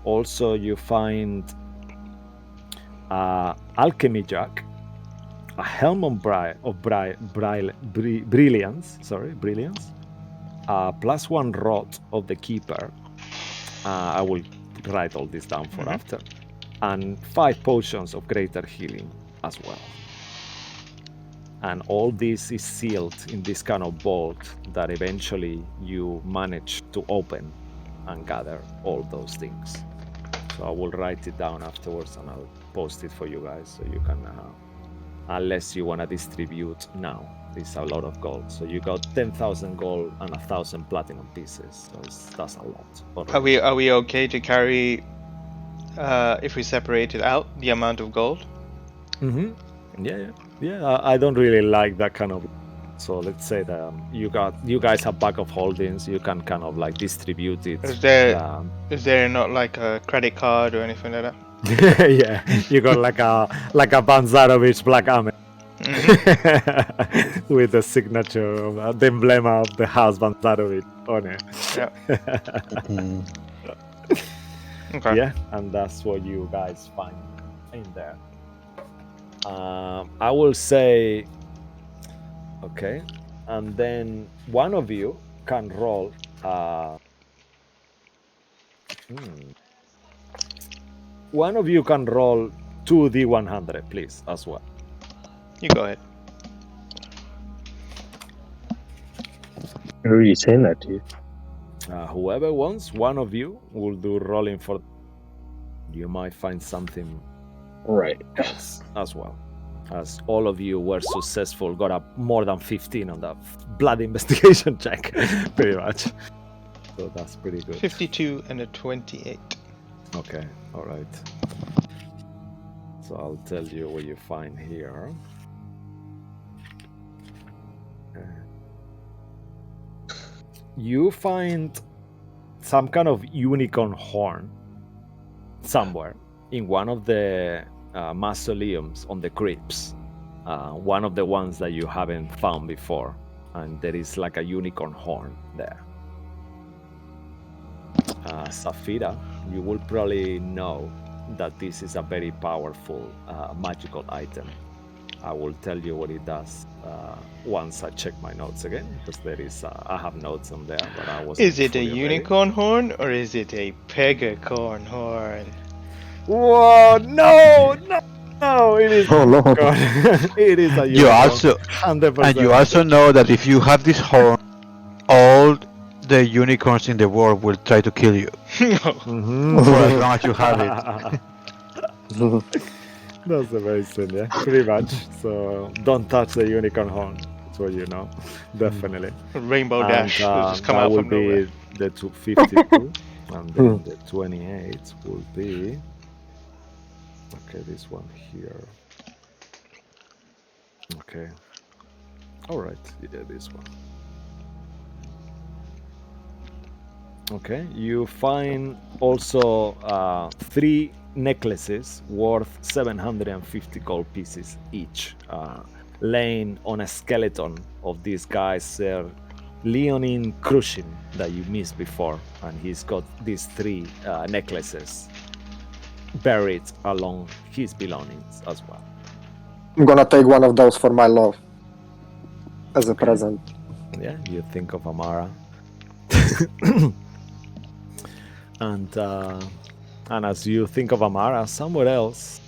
Also, you find alchemy jack, a helm of brilliance, +1 rod of the keeper. I will write all this down for after, and 5 potions of greater healing as well. And all this is sealed in this kind of vault that eventually you manage to open and gather all those things. So I will write it down afterwards and I'll post it for you guys so you can, unless you want to distribute now. It's a lot of gold. So you got 10,000 gold and 1,000 platinum pieces. So that's a lot. Are we okay to carry, if we separate it out, the amount of gold? Yeah. I don't really like that kind of. So let's say that you guys have bag of holdings. You can kind of like distribute it. Is there not like a credit card or anything like that? Yeah, you got like a Banzarovich black armor with the signature of the emblem of the house Banzarovich on it. Yeah. Okay. Yeah, and that's what you guys find in there. I will say, okay, and then one of you can roll. One of you can roll 2d100, please, as well. You go ahead. Who are you saying that to? Whoever wants, one of you will do rolling for. You might find something Right. else as well, as all of you were successful, got up more than 15 on that blood investigation check, pretty much. So that's pretty good. 52 and a 28. Okay, all right. So I'll tell you what you find here. You find some kind of unicorn horn somewhere in one of the mausoleums on the crypts. One of the ones that you haven't found before. And there is like a unicorn horn there. Saphira, you will probably know that this is a very powerful magical item. I will tell you what it does once I check my notes again, because there is I have notes on there, but I wasn't. Is it a fully unicorn horn or is it a pegacorn horn? Whoa! No! It is. Oh no! It is a unicorn. You also 100%. and you also know that if you have this horn, all the unicorns in the world will try to kill you Mhm. for as long as you have it. That's amazing, yeah, pretty much. So don't touch the unicorn horn. That's what you know, definitely. Rainbow Dash will just come that out will from be nowhere. the 252, and then the 28 will be. Okay, this one here. Okay. All right. Yeah, this one. Okay. You find also 3 necklaces worth 750 gold pieces each, laying on a skeleton of this guy, Sir Leonine Krushin, that you missed before, and he's got these 3 necklaces buried along his belongings as well. I'm gonna take one of those for my love as a present. Yeah, you think of Amara. And as you think of Amara, somewhere else,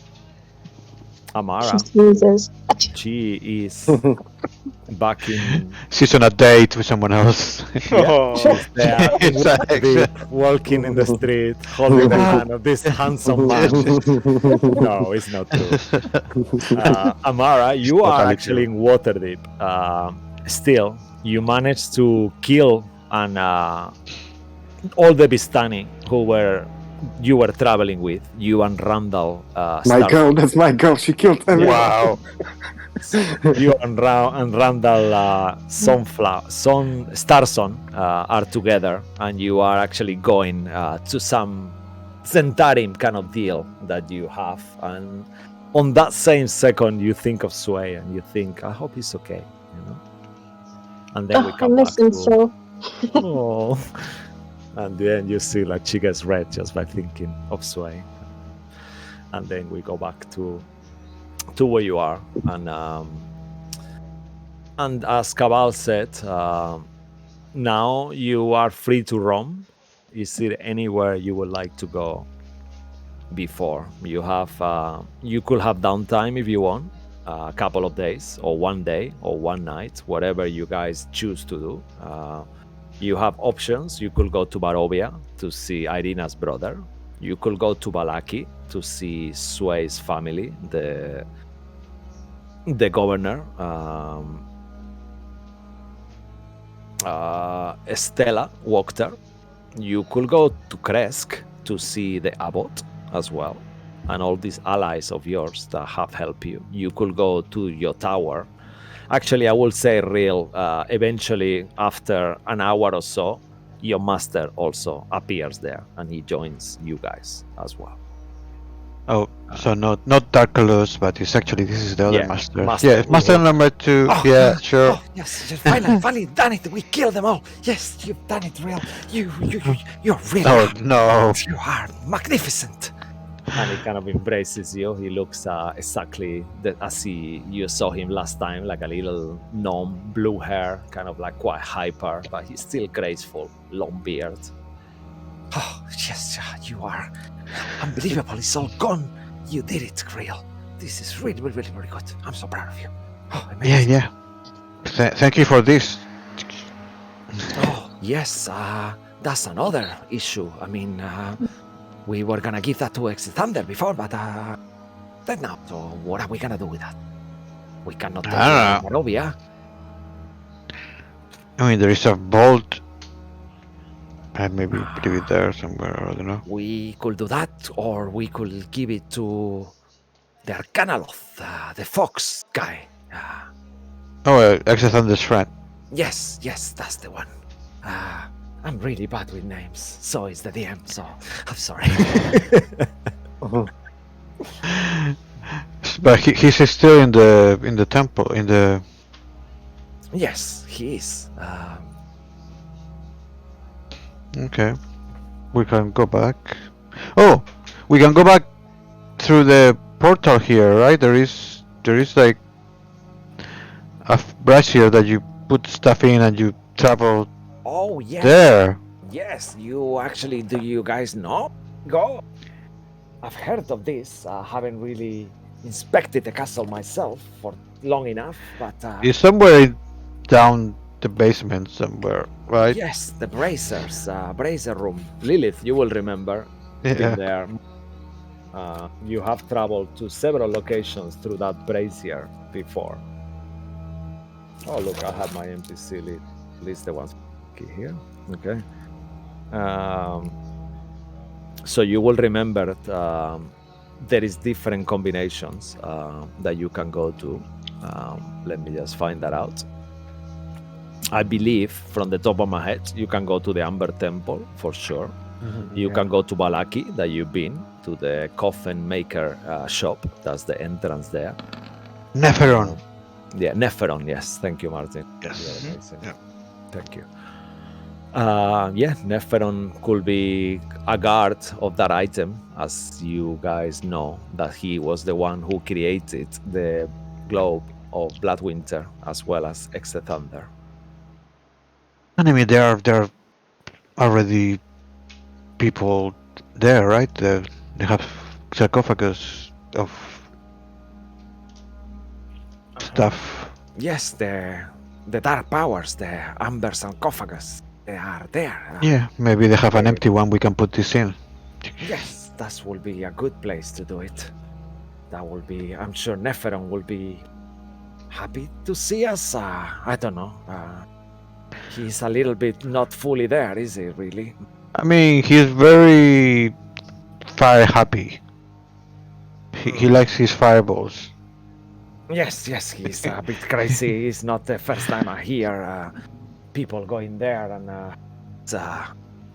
Amara, She sneezes. she is back in She's on a date with someone else. yeah, Oh. she's there in Exactly. Waterdeep, walking in the street, holding the hand of this handsome man. No, it's not true. Amara, you are totally actually true. in Waterdeep. Still, you managed to kill and all the Bistani you were traveling with. You and Randall. My girl, that's my girl. She killed everyone. Wow. You and, Randall Starson are together, and you are actually going to some Zentarim kind of deal that you have. And on that same second, you think of Sway, and you think, I hope he's okay, you know. And then we I come miss back him to so. oh, and then you see like she gets red just by thinking of Sway. And then we go back to where you are, and as Cabal said, now you are free to roam. Is there anywhere you would like to go before? You have you could have downtime if you want, a couple of days or one day or one night, whatever you guys choose to do. You have options. You could go to Barovia to see Irina's brother. You could go to Balaki to see Sway's family, the governor, Stella Wachter. You could go to Kresk to see the abbot as well, and all these allies of yours that have helped you. You could go to your tower. Actually, I will say real. Eventually, after an hour or so, your master also appears there, and he joins you guys as well. Oh, so not Darkalus, but it's actually this is the other Yeah, master. master, Yeah, master who- number 2. Oh, Yeah, sure. Oh, yes, yes, finally done it. We killed them all. Yes, you've done it, real. You're really. Oh no. You are magnificent. and he kind of embraces you. He looks exactly as you saw him last time, like a little gnome, blue hair, kind of like quite hyper, but he's still graceful, long beard. Oh, yes, you are unbelievable. It's all gone. You did it, real. This is really, really, really, really good. I'm so proud of you. Oh, Yeah, amazing. yeah. Thank you for this. Oh, yes, that's another issue. I mean, we were gonna give that to Exit Thunder before, but dead now. So what are we gonna do with that? We cannot take I it to Barovia. I mean, there is a vault. I maybe leave it there somewhere. I don't know. We could do that, or we could give it to the Arcanoloth, the fox guy. Oh, Exit Thunder's friend. Yes, that's the one. I'm really bad with names. So is the DM, so I'm sorry. But he's still in the temple in the. Yes, he is. Okay, we can go back. Oh, we can go back through the portal here, right? There is like a brush here that you put stuff in and you travel Oh, yes. there. Yes, do you guys know? Go. I've heard of this. I haven't really inspected the castle myself for long enough, but It's somewhere down the basement somewhere, right? yes, the bracers, bracer room. Lilith, you will remember, been Yeah. there. You have traveled to several locations through that brazier before. Oh, look, I have my NPC list the ones here. Okay. So you will remember there is different combinations that you can go to. Let me just find that out. I believe from the top of my head, you can go to the Amber Temple for sure. You can go to Balaki, that you've been, to the coffin maker shop. That's the entrance there. Neferon. Yeah, Neferon, yes. Thank you, Martin. Yes. You're amazing. Yeah. Thank you. Yeah, Neferon could be a guard of that item, as you guys know that he was the one who created the globe of Bloodwinter as well as Exet Thunder. And I mean, there are already people there, right? They have sarcophagus of stuff. Yes, the dark powers, the amber sarcophagus, they are there. Yeah, maybe they have an empty one we can put this in. Yes, that will be a good place to do it. That will be, I'm sure Neferon will be happy to see us. I don't know. He's a little bit not fully there, is he, really? I mean, he's very fire happy. He likes his fireballs. Yes, he's a bit crazy. It's not the first time I hear people going there and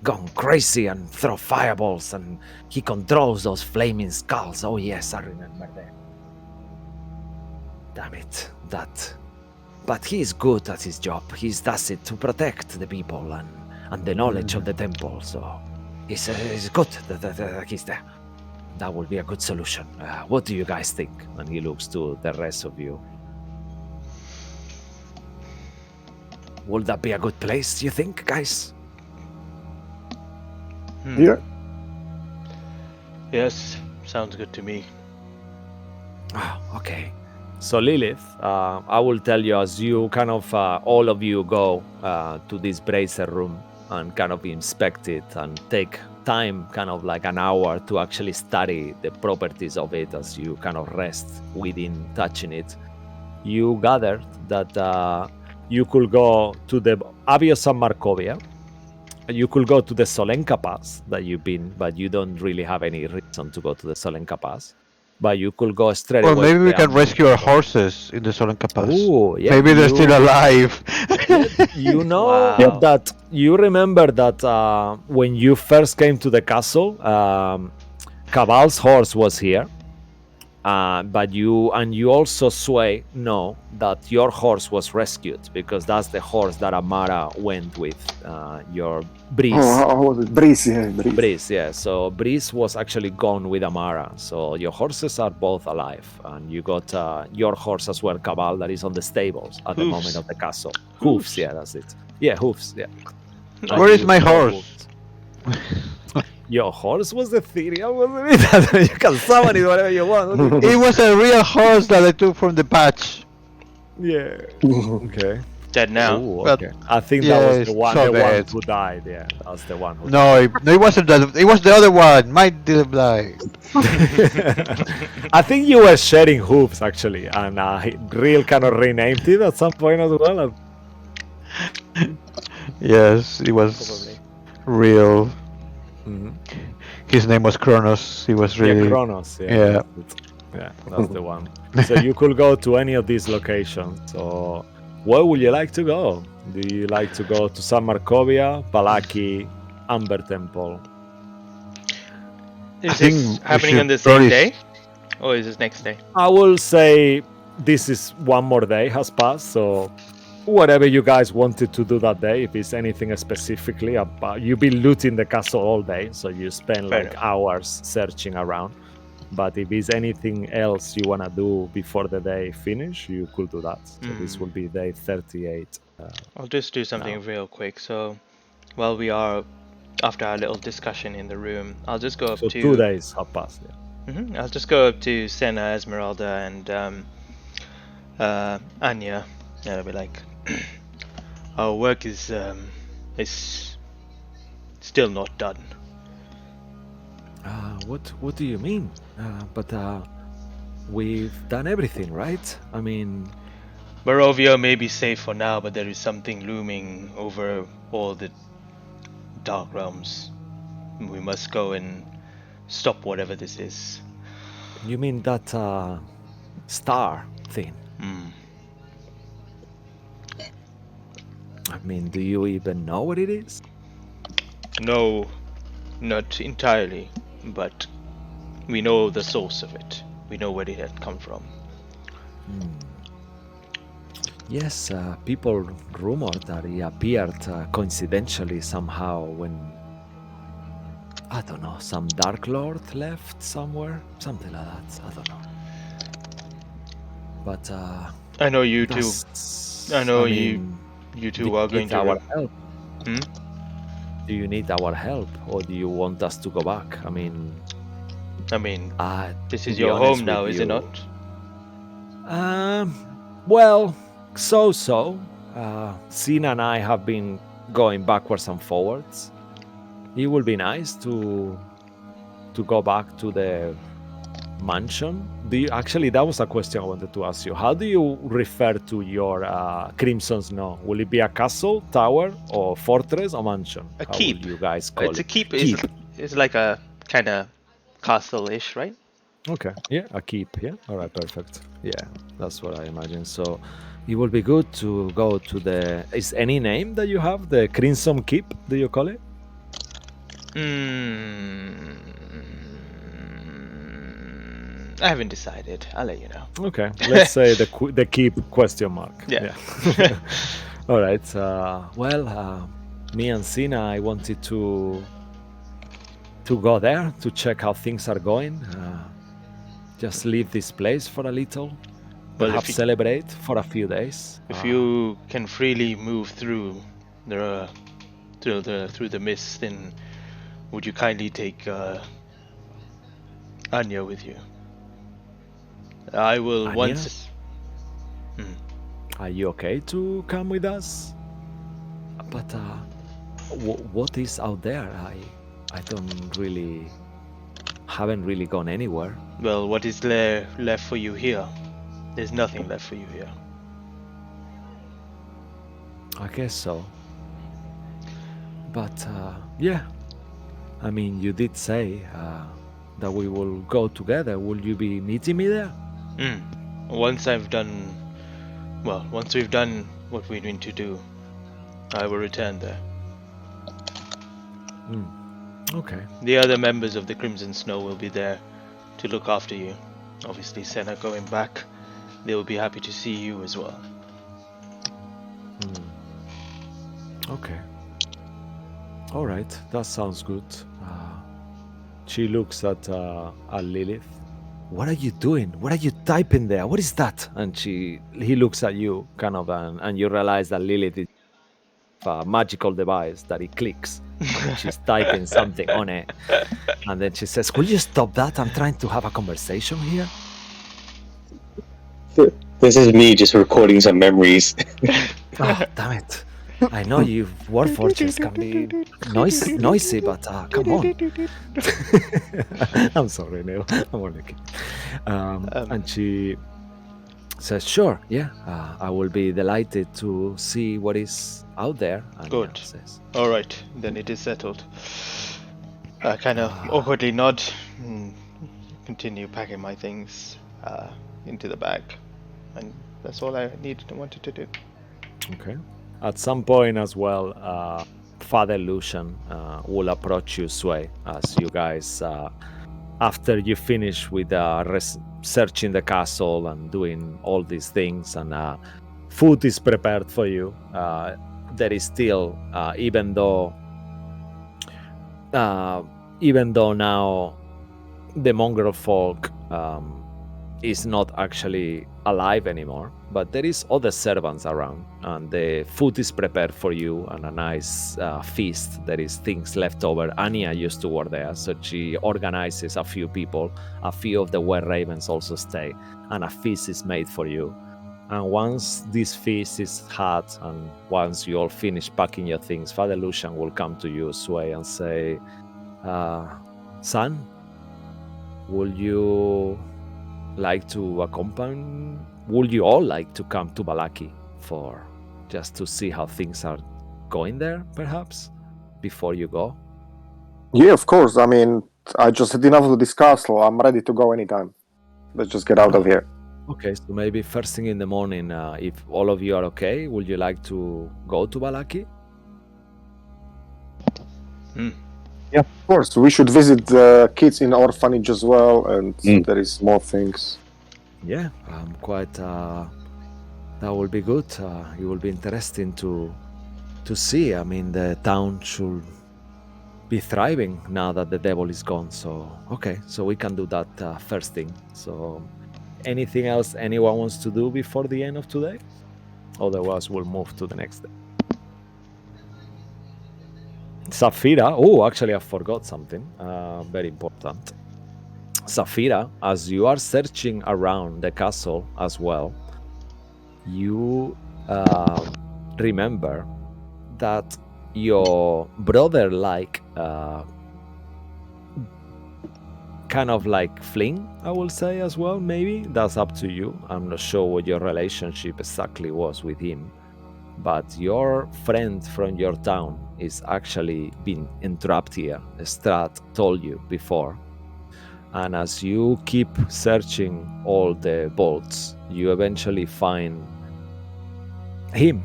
gone crazy and throw fireballs, and he controls those flaming skulls. Oh yes, I remember that. Damn it, that. But he's good at his job. He does it to protect the people and the knowledge of the temple. So he's good that he's there. That will be a good solution. What do you guys think? And he looks to the rest of you. Will that be a good place, you think, guys? Yeah. Yes, sounds good to me. Okay. So Lilith, I will tell you as you kind of, all of you go to this bracer room and kind of inspect it and take time, kind of like an hour to actually study the properties of it as you kind of rest within touching it. You gathered that you could go to the Avio San Markovia. You could go to the Solenka Pass that you've been, but you don't really have any reason to go to the Solenka Pass. But you could go straight Well, away. maybe we can rescue our horses in the Solenka Pass. Ooh, yeah, Maybe they're still alive. You know Wow. that you remember that when you first came to the castle, Cabal's horse was here. But you also know that your horse was rescued because that's the horse that Amara went with, your Breeze. Oh, how was it? Breeze, yeah. Breeze, yeah. So Breeze was actually gone with Amara. So your horses are both alive, and you got your horse as well, Cabal, that is on the stables at the Hooves. moment of the castle. Hooves, yeah, that's it. Yeah, Hooves, yeah. Where is my horse? Your horse was the Ethereal, wasn't it? You can summon it whatever you want. It was a real horse that I took from the patch. Yeah. Okay. Dead now. Ooh, But- okay. I think yeah, that was it's the one, so the one bad. who died. Yeah, that was the one who No, it wasn't that. It was the other one. Mine didn't die. I think you were sharing Hooves actually, and Real kind of renamed it at some point as well. Yes, it was real. Mhm. His name was Kronos. He was really. Yeah, Kronos. Yeah, Yeah. that's it. Yeah, that's the one. So you could go to any of these locations. So where would you like to go? Do you like to go to San Markovia, Palaki, Amber Temple? Is I think this we happening should on the same probably- day? Or is this next day? I will say this is one more day has passed, so whatever you guys wanted to do that day, if it's anything specifically about, you've been looting the castle all day, so you spend Fair like enough. hours searching around. But if it's anything else you want to do before the day finish, you could do that. So this will be day 38. I'll just do something No. real quick. So, while we are after our little discussion in the room, I'll just go up So to 2 days have passed. Yeah. I'll just go up to Senna, Esmeralda, and Anya, and I'll be like, "Our work is still not done." What do you mean? But we've done everything, right? I mean, Barovia may be safe for now, but there is something looming over all the dark realms. We must go and stop whatever this is. you mean that star thing? Hmm. I mean, do you even know what it is? No, not entirely, but we know the source of it. We know where it had come from. Yes, people rumored that he appeared coincidentally somehow when, I don't know, some Dark Lord left somewhere, something like that. I don't know. But I know you two. that's- I know mean, You do two you are going need to. our help? Hmm? Do you need our help, or do you want us to go back? I mean, This to is be your honest home now, with is it you, not? Well, so. Sina and I have been going backwards and forwards. It would be nice to go back to the mansion. Actually, that was a question I wanted to ask you. How do you refer to your Crimson Snow? Will it be a castle, tower, or fortress, or mansion? A How keep. will you guys call It's a it? keep. It's like a kind of castle-ish, right? Okay, yeah, a keep. Yeah, all right, perfect. Yeah, that's what I imagine. So it will be good to go to the. Is any name that you have? The Crimson Keep? Do you call it? I haven't decided. I'll let you know. Okay, let's say the keep question mark. Yeah. All right. Me and Sina, I wanted to go there to check how things are going. Just leave this place for a little. Well, Perhaps celebrate for a few days. If you can freely move through the mist, then would you kindly take Anya with you? I will Anya? once. Are you okay to come with us? But what is out there? I haven't really gone anywhere. Well, what is left for you here? There's nothing left for you here. I guess so. But yeah, I mean, you did say that we will go together. Will you be meeting me there? Once we've done what we need to do, I will return there. Okay. The other members of the Crimson Snow will be there to look after you. Obviously, Senna going back, they will be happy to see you as well. Okay. All right, that sounds good. She looks at Lilith. What are you doing? What are you typing there? What is that? And he looks at you, kind of, and you realize that Lilith is a magical device that it clicks. And she's typing something on it. And then she says, "Will you stop that? I'm trying to have a conversation here." This is me just recording some memories. Oh, damn it. I know you Warforges can be noisy, but come on. I'm sorry, Neil. I'm only kidding. And she says, "Sure, yeah, I will be delighted to see what is out there." And Good. Says, all right, then it is settled. I kind of awkwardly nod and continue packing my things into the bag. And that's all I wanted to do. Okay. At some point as well, Father Lucian will approach you, Sway, as you guys, after you finish with searching the castle and doing all these things, and food is prepared for you. There is still, even though now the mongrel folk is not actually alive anymore, but there is other servants around, and the food is prepared for you, and a nice feast. There is things left over. Anya used to work there, so she organizes a few people. A few of the were ravens also stay, and a feast is made for you. And once this feast is had, and once you all finish packing your things, Father Lucian will come to you, Sway, and say, "Son, would you like to accompany? Would you all like to come to Balaki for just to see how things are going there, perhaps, before you go?" Yeah, of course. I mean, I just had enough of this castle. I'm ready to go anytime. Let's just get out of here. Okay, so maybe first thing in the morning, if all of you are okay, would you like to go to Balaki? Yeah, of course. We should visit the kids in orphanage as well, and there is more things. Yeah, I'm quite. That will be good. It will be interesting to see. I mean, the town should be thriving now that the devil is gone. So okay, so we can do that first thing. So, anything else anyone wants to do before the end of today? Otherwise, we'll move to the next day. Safira. Oh, actually, I forgot something very important. Safira, as you are searching around the castle as well, you remember that your brother kind of like fling, I will say as well, maybe. That's up to you. I'm not sure what your relationship exactly was with him. But your friend from your town is actually been entrapped here. Strahd told you before. And as you keep searching all the vaults, you eventually find him.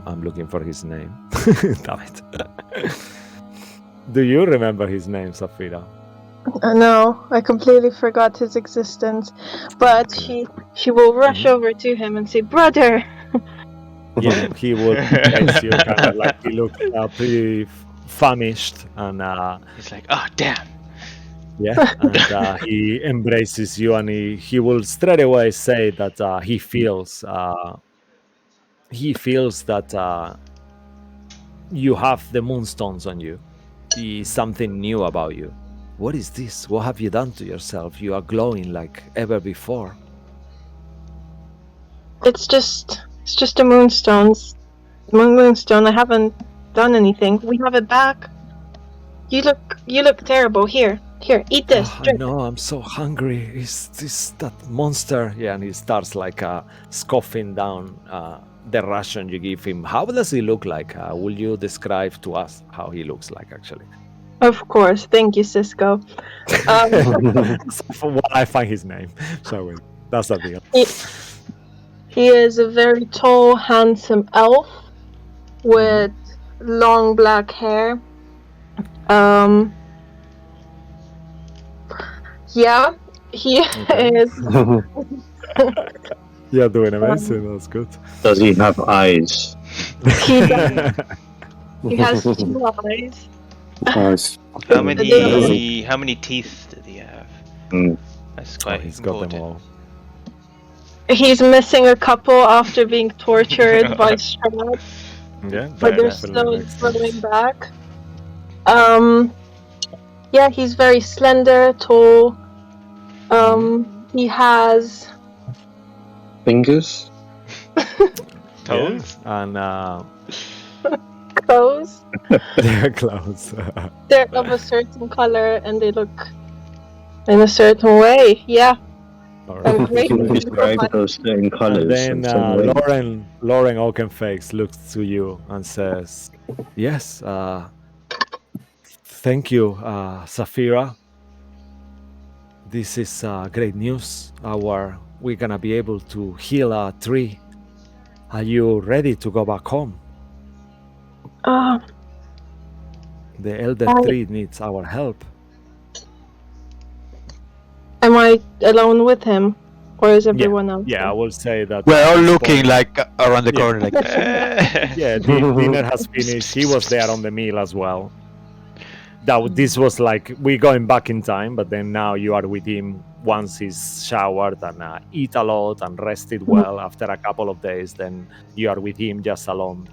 I'm looking for his name. Damn it. Do you remember his name, Safira? No, I completely forgot his existence. But Okay. she will rush Mhm. over to him and say, "Brother!" Yeah, he will embrace you, kind of like he looks pretty famished, and He's like, oh damn. yeah, and he embraces you, and he will straight away say that he feels that you have the moonstones on you. Something new about you. What is this? What have you done to yourself? You are glowing like ever before. It's just the moonstones. Moonstone. I haven't done anything. We have it back. You look terrible. Here, eat this. Oh, I Drink. know, I'm so hungry. Is this that monster? Yeah, and he starts like scoffing down the ration you give him. How does he look like? Will you describe to us how he looks like, actually? Of course. Thank you, Cisco. For what I find his name, shall we? That's a deal. He is a very tall, handsome elf with long black hair. Yeah, he Okay. is. You're doing amazing. That's good. Does he have eyes? He does. He has 2 eyes. Nice. How many teeth did he have? Mm. That's Oh, quite he's got important. them all. He's missing a couple after being tortured by Strahd, Yeah, but they're definitely still makes sense. growing back. Yeah, he's very slender, tall. He has Fingers? Toes? Yeah, and toes. they're close. They're of a certain color and they look in a certain way. Yeah. All I'm right. great. Can you describe those certain And colors then in some way? Lauren Oakenface looks to you and says, "Yes, thank you, Safira. This is great news. We're gonna be able to heal our tree. Are you ready to go back home? The elder tree needs our help." Am I alone with him? Or is everyone else? Yeah, I will say that We're at all this looking point- like around the Yeah. corner, like Yeah, dinner has finished. He was there on the meal as well. This was like we're going back in time, but then now you are with him once he's showered and eat a lot and rested well after a couple of days. Then you are with him just alone,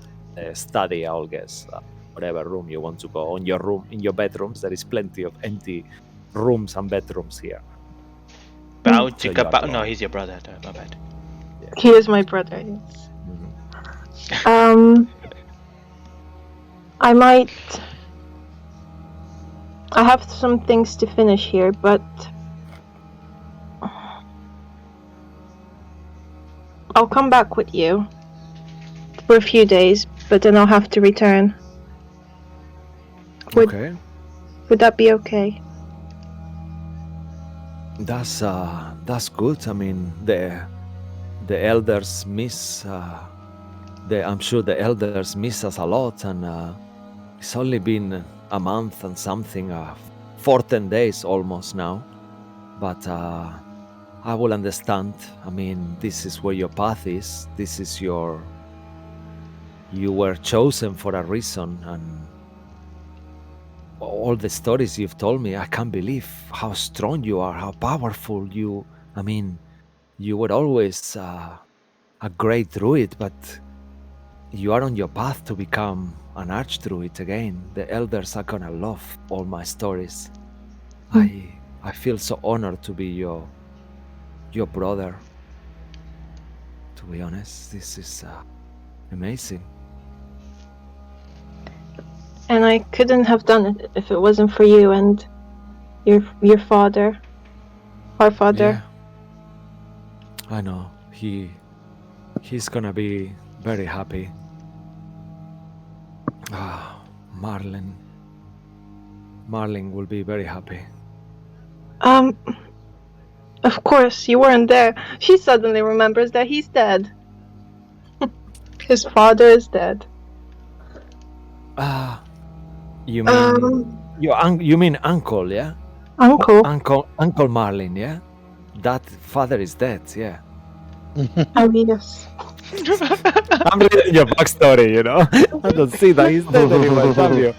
study, I guess, whatever room you want to go. In your bedrooms, there is plenty of empty rooms and bedrooms here. Bao So you Chika are Bao. alone. No, he's your brother. My bad. He is my brother, yes. Mhm. I have some things to finish here, but I'll come back with you for a few days, but then I'll have to return. Okay. Would that be okay? That's good. I mean, the elders miss. I'm sure the elders miss us a lot, and it's only been a month and something, 14 days almost now. But I will understand. I mean, this is where your path is. This is you were chosen for a reason, and all the stories you've told me, I can't believe how strong you are, how powerful you. I mean, you were always a great druid, but you are on your path to become an archdruid again. The elders are gonna love all my stories. I feel so honored to be your brother, to be honest. This is amazing. And I couldn't have done it if it wasn't for you and your father, our father. Yeah. I know. He's gonna be very happy. Marlin will be very happy. Of course, you weren't there. She suddenly remembers that he's dead. His father is dead. You mean you mean uncle, yeah? Uncle. Uncle Marlin, yeah? That father is dead, yeah. Yes. I'm reading your backstory, you know. I don't see that he's dead anyway, damn you.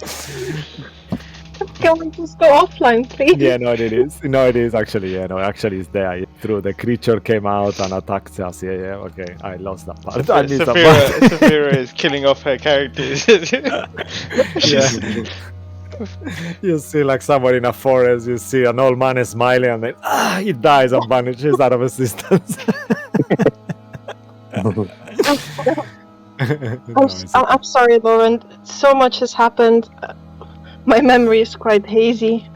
Can we just go offline, please? Yeah, no, it is. No, it is actually. Yeah, no, actually, it's there. Yeah, true. The creature came out and attacked us. Yeah. Okay, I lost that part. I missed that part. Saphira is killing off her characters. Yeah. You see, like someone in a forest. You see an old man is smiling, and then he dies and vanishes out of existence. I'm sorry, Lauren. So much has happened. My memory is quite hazy.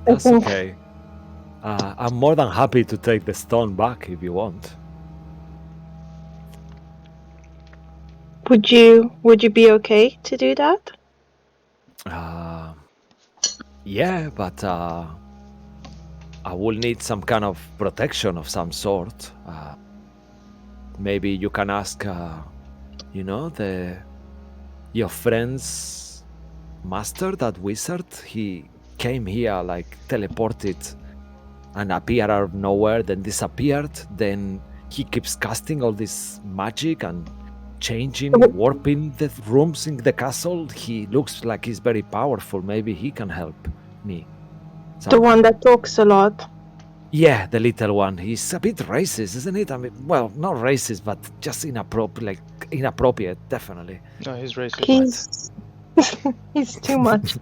That's okay. I'm more than happy to take the stone back if you want. Would you be okay to do that? Yeah, but I will need some kind of protection of some sort. Maybe you can ask, your friend's master, that wizard. He came here, like teleported and appeared out of nowhere, then disappeared. Then he keeps casting all this magic and changing, warping the rooms in the castle. He looks like he's very powerful. Maybe he can help me. The one that talks a lot. Yeah, the little one. He's a bit racist, isn't it? I mean, well, not racist, but just inappropriate, definitely. No, he's racist. He's too much.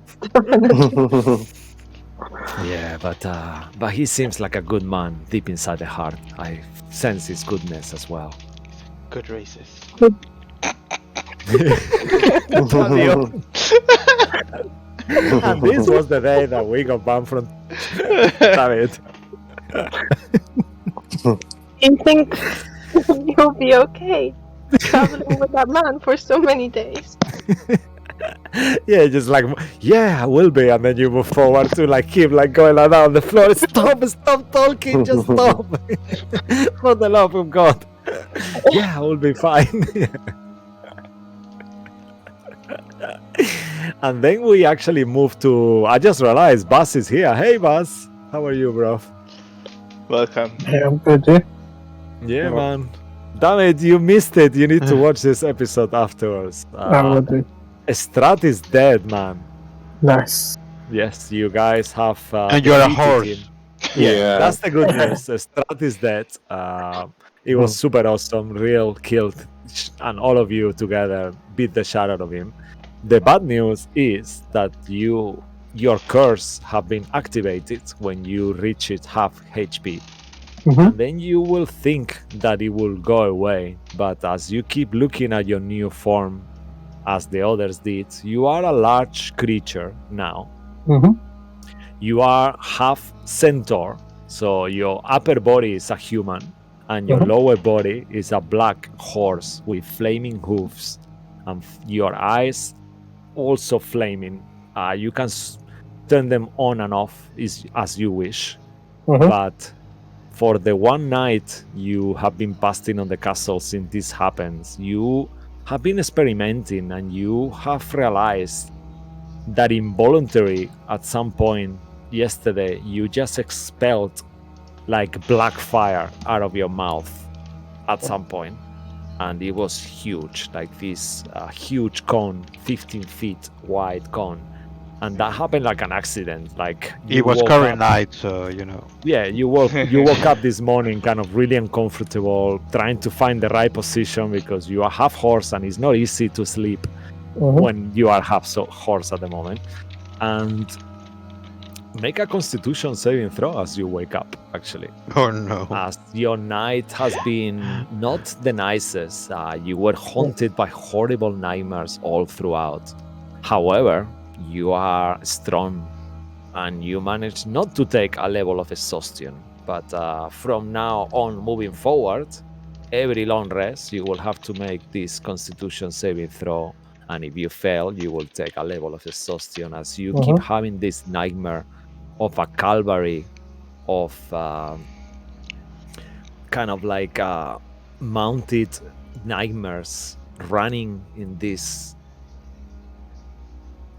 Yeah, but he seems like a good man deep inside the heart. I sense his goodness as well. Good racist. And this was the day that we got banned from. Damn it. You think you'll be okay traveling with that man for so many days? Yeah, just like, yeah, I will be, and then you move forward to like him, like going like that on the floor. Stop talking, just stop. For the love of God. Yeah, I will be fine. And then we actually moved to. I just realized Buzz is here. Hey, Buzz, how are you, bro? Welcome. Yeah, I'm good, yeah. Yeah, man. Damn it, you missed it. You need to watch this episode afterwards. I will do. Strahd is dead, man. Nice. Yes, you guys have. And you're a defeated horse. him. Yeah, that's the good news. Strahd is dead. It was super awesome. Real killed, and all of you together beat the shit out of him. The bad news is that your curse have been activated when you reach it half HP. And then you will think that it will go away, but as you keep looking at your new form, as the others did, you are a large creature now. You are half centaur, so your upper body is a human, and your lower body is a black horse with flaming hooves, and your eyes also flaming. You can turn them on and off as you wish, but for the one night you have been passing on the castle since this happens, you have been experimenting, and you have realized that involuntary at some point yesterday you just expelled like black fire out of your mouth at some point, and it was huge, like this huge cone, 15 feet wide cone. And that happened like an accident. Like It was curry night, so you know. Yeah, you woke up this morning kind of really uncomfortable, trying to find the right position because you are half horse and it's not easy to sleep when you are half horse at the moment. And make a Constitution saving throw as you wake up, actually. Oh no. As Your night has been not the nicest. You were haunted by horrible nightmares all throughout. However, you are strong and you managed not to take a level of exhaustion. But from now on, moving forward, every long rest, you will have to make this Constitution saving throw. And if you fail, you will take a level of exhaustion as you keep having this nightmare of a Calvary of kind of like mounted nightmares running in this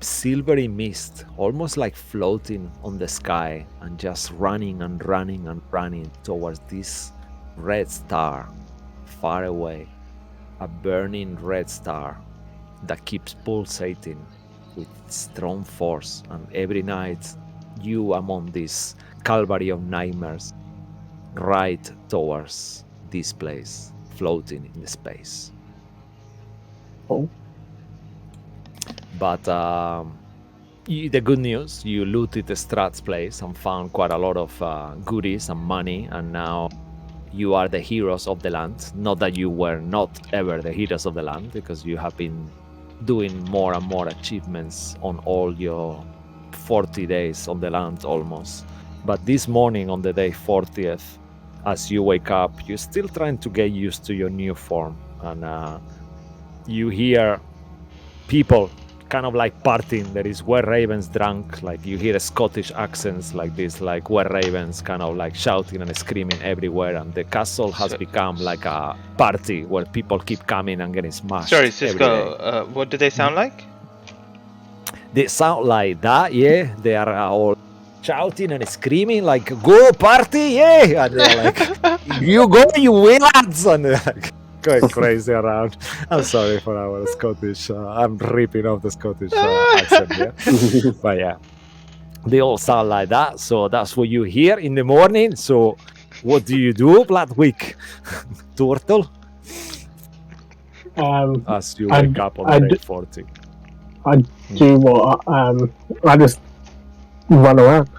silvery mist, almost like floating on the sky and just running and running and running towards this red star far away, a burning red star that keeps pulsating with strong force. And every night you among this calvary of nightmares right towards this place floating in the space. Oh. But the good news, you looted the Strahd's place and found quite a lot of goodies and money, and now you are the heroes of the land. Not that you were not ever the heroes of the land, because you have been doing more and more achievements on all your 40 days on the land almost. But this morning on the day 40th, as you wake up, you're still trying to get used to your new form, and you hear people kind of like partying. There is were ravens drunk, like you hear Scottish accents like this, like were ravens kind of like shouting and screaming everywhere, and the castle has become like a party where people keep coming and getting smashed. Sorry, Cisco, what do they sound like? They sound like that, yeah. They are all shouting and screaming like, go party, yeah, and they're like, you go, you win, lads, and they're like going crazy around. I'm sorry for our Scottish. I'm ripping off the Scottish accent, yeah. But yeah, they all sound like that. So that's what you hear in the morning. So what do you do, Bloodwick? Turtle? As you wake up on day 40. I do what? I just run around.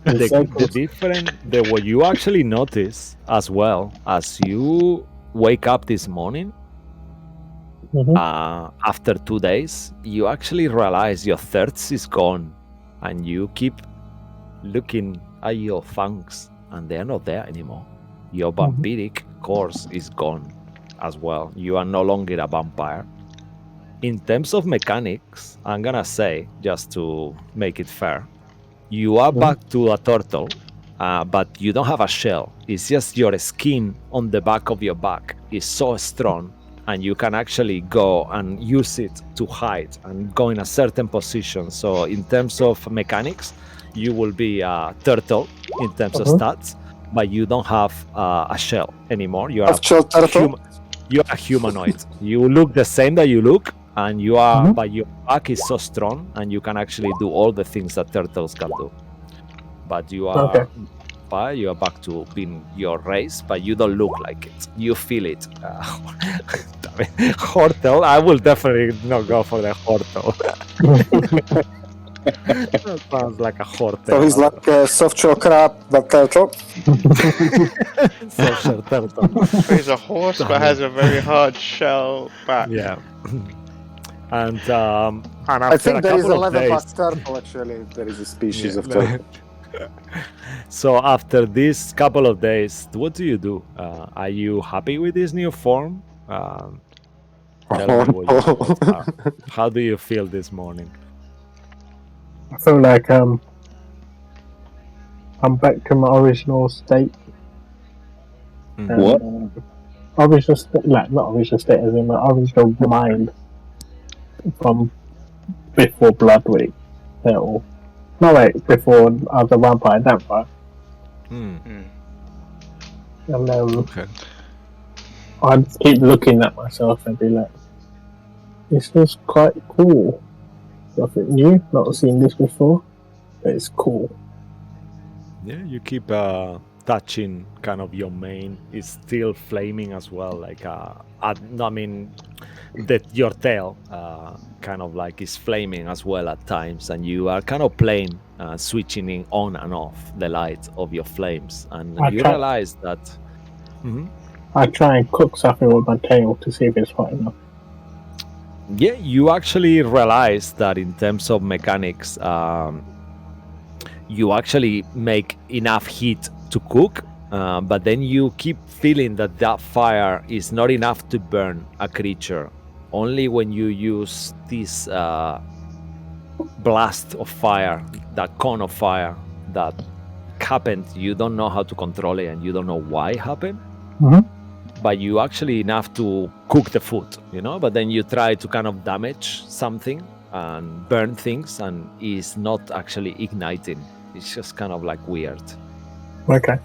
What you actually notice as well as you wake up this morning, after 2 days, you actually realize your thirst is gone, and you keep looking at your fangs, and they're not there anymore. Your vampiric course is gone as well. You are no longer a vampire. In terms of mechanics, I'm gonna say, just to make it fair, you are back to a turtle, but you don't have a shell. It's just your skin on the back of your back is so strong, and you can actually go and use it to hide and go in a certain position. So in terms of mechanics, you will be a turtle in terms of stats, but you don't have a shell anymore. You are you are humanoid. You look the same that you look, and you are, but your back is so strong, and you can actually do all the things that turtles can do. But you are, you are back to being your race, but you don't look like it. You feel it. Hortel, I will definitely not go for the Hortel. That sounds like a Hortel. So he's like a soft shell crab, but turtle. Soft shell turtle. He's a horse, but has a very hard shell back. Yeah. And I think there is a leatherback days, turtle, actually. There is a species of turtle. So after this couple of days, what do you do? Are you happy with this new form? Tell me what how do you feel this morning? I feel like I'm back to my original state. What? Original state, like not original state, as in my original mind from before Bloodwick. No, wait, before I was a vampire, vampire. And I just keep looking at myself and be like, this was quite cool. Nothing new, not seen this before, but it's cool. Yeah, you keep touching kind of your mane. It's still flaming as well. Like, I mean, that your tail kind of like is flaming as well at times, and you are kind of playing switching in on and off the light of your flames, and I you try- realize that. Mhm. I try and cook something with my tail to see if it's hot enough. Yeah, you actually realize that in terms of mechanics, you actually make enough heat to cook, but then you keep feeling that that fire is not enough to burn a creature. Only when you use this blast of fire, that cone of fire that happened, you don't know how to control it and you don't know why it happened. Mhm. But you actually enough to cook the food, but then you try to kind of damage something and burn things, and it's not actually igniting. It's just kind of like weird. Okay.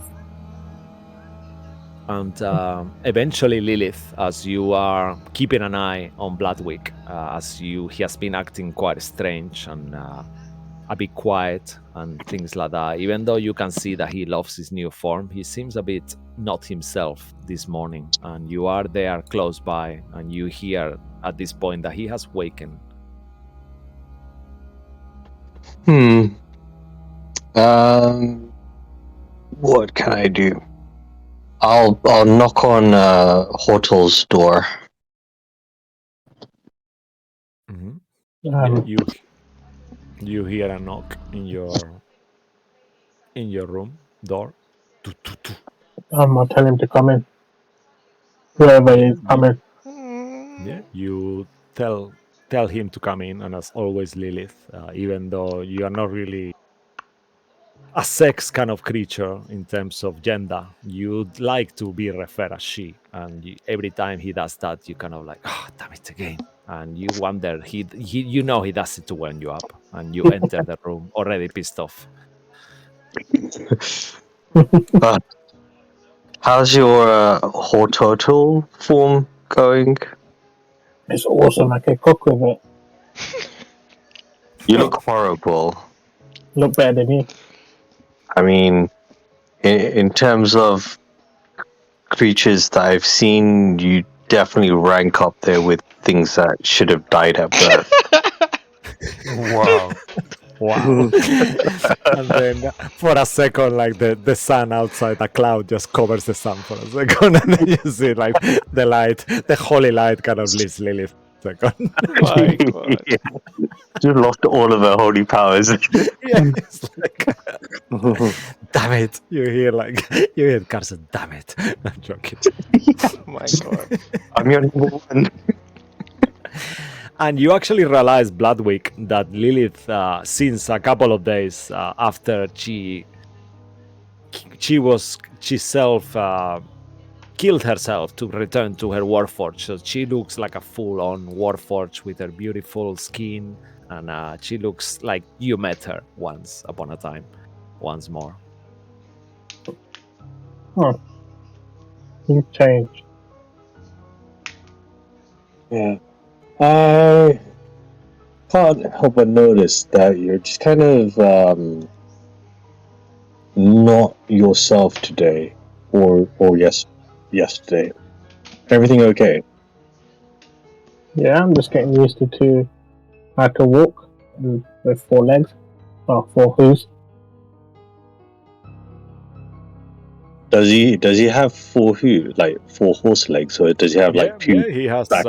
And eventually Lilith, as you are keeping an eye on Bloodwick, he has been acting quite strange and a bit quiet and things like that. Even though you can see that he loves his new form, he seems a bit not himself this morning. And you are there close by, and you hear at this point that he has wakened. What can I do? I'll knock on Hortal's door. Mm-hmm. You hear a knock in your room door. I'll tell him to come in. Whoever is coming. Yeah, you tell him to come in, and as always, Lilith, even though you are not really a sex kind of creature in terms of gender, you'd like to be referred as she, and every time he does that, you kind of like, oh, damn it again, and you wonder, he he does it to wind you up, and you enter the room already pissed off. How's your Hortotal form going? It's awesome. I can cook with it. You look horrible. Look better than you. I mean, in terms of creatures that I've seen, you definitely rank up there with things that should have died at birth. Wow. Wow. And then for a second, like the sun outside, a cloud just covers the sun for a second, and then you see like the light, the holy light kind of leaves Lilith for a second. My God. Yeah. You lost all of her holy powers. Yeah, it's like, damn it. You hear Carson, damn it. I'm joking. My God. I'm your number one. And you actually realize, Bloodwick, that Lilith, since a couple of days after she killed herself to return to her Warforge, so she looks like a full-on Warforge with her beautiful skin, and she looks like you met her once upon a time, once more. Oh. You've changed. Yeah. I can't help but notice that you're just kind of not yourself today, or yesterday. Everything okay? Yeah, I'm just getting used to how to walk with 4 legs. Or 4 hooves. Does he have 4 horse legs, or does he have like 2? Yeah, he has legs?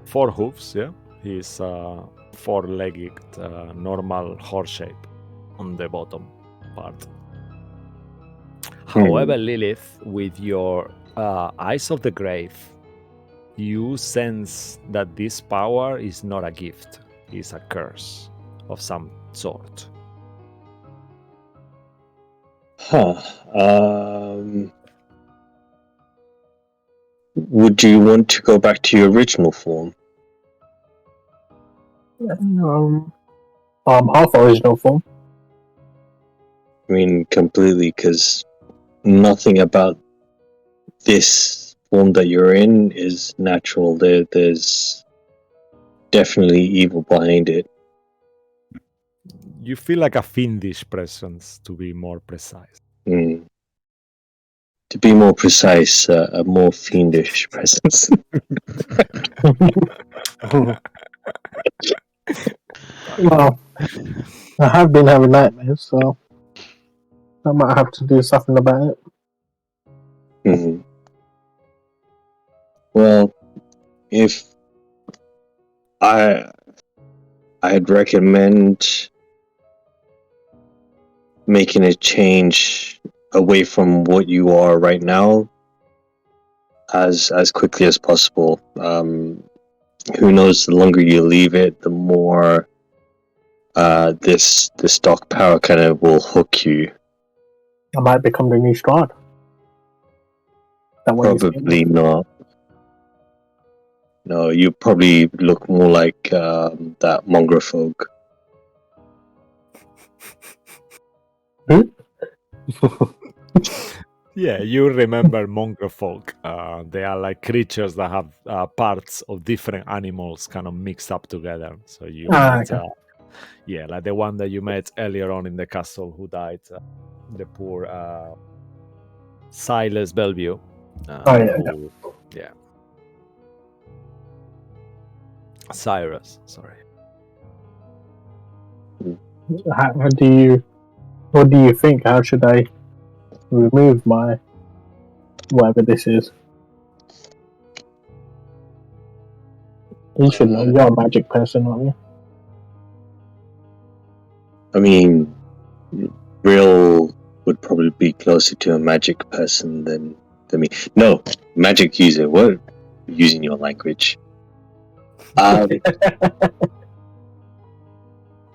four hoofs. Yeah, he's 4-legged normal horse shape on the bottom part. However, Lilith, with your eyes of the grave, you sense that this power is not a gift; it's a curse of some sort. Huh. Would you want to go back to your original form? Half original form. I mean, completely, because nothing about this form that you're in is natural. There's definitely evil behind it. You feel like a fiendish presence, to be more precise. To be more precise, a more fiendish presence. Well, I have been having nightmares, so I might have to do something about it. Mhm. Well, if I'd recommend making a change away from what you are right now as quickly as possible. Who knows? The longer you leave it, the more this dark power kind of will hook you. I might become the new Strahd. That what you Probably saying? not. No, you probably look more like that mongrel folk. Yeah, you remember mongrel folk. They are like creatures that have parts of different animals kind of mixed up together. So you met, Okay. yeah, like the one that you met earlier on in the castle who died, the poor Silas Bellevue. Oh yeah. Yeah. Cyrus, sorry. How do you? What do you think? How should I remove my whatever this is? You should know. You're a magic person, aren't you? I mean, real would probably be closer to a magic person than me. No, magic user. What? Using your language.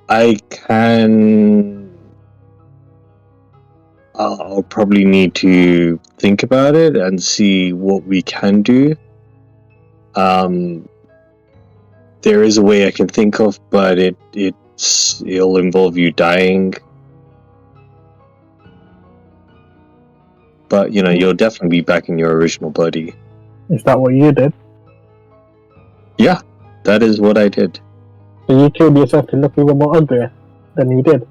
I can. I'll probably need to think about it and see what we can do. There is a way I can think of, but it'll involve you dying. But you'll definitely be back in your original body. Is that what you did? Yeah, that is what I did. So you killed yourself to look even more uglier than you did.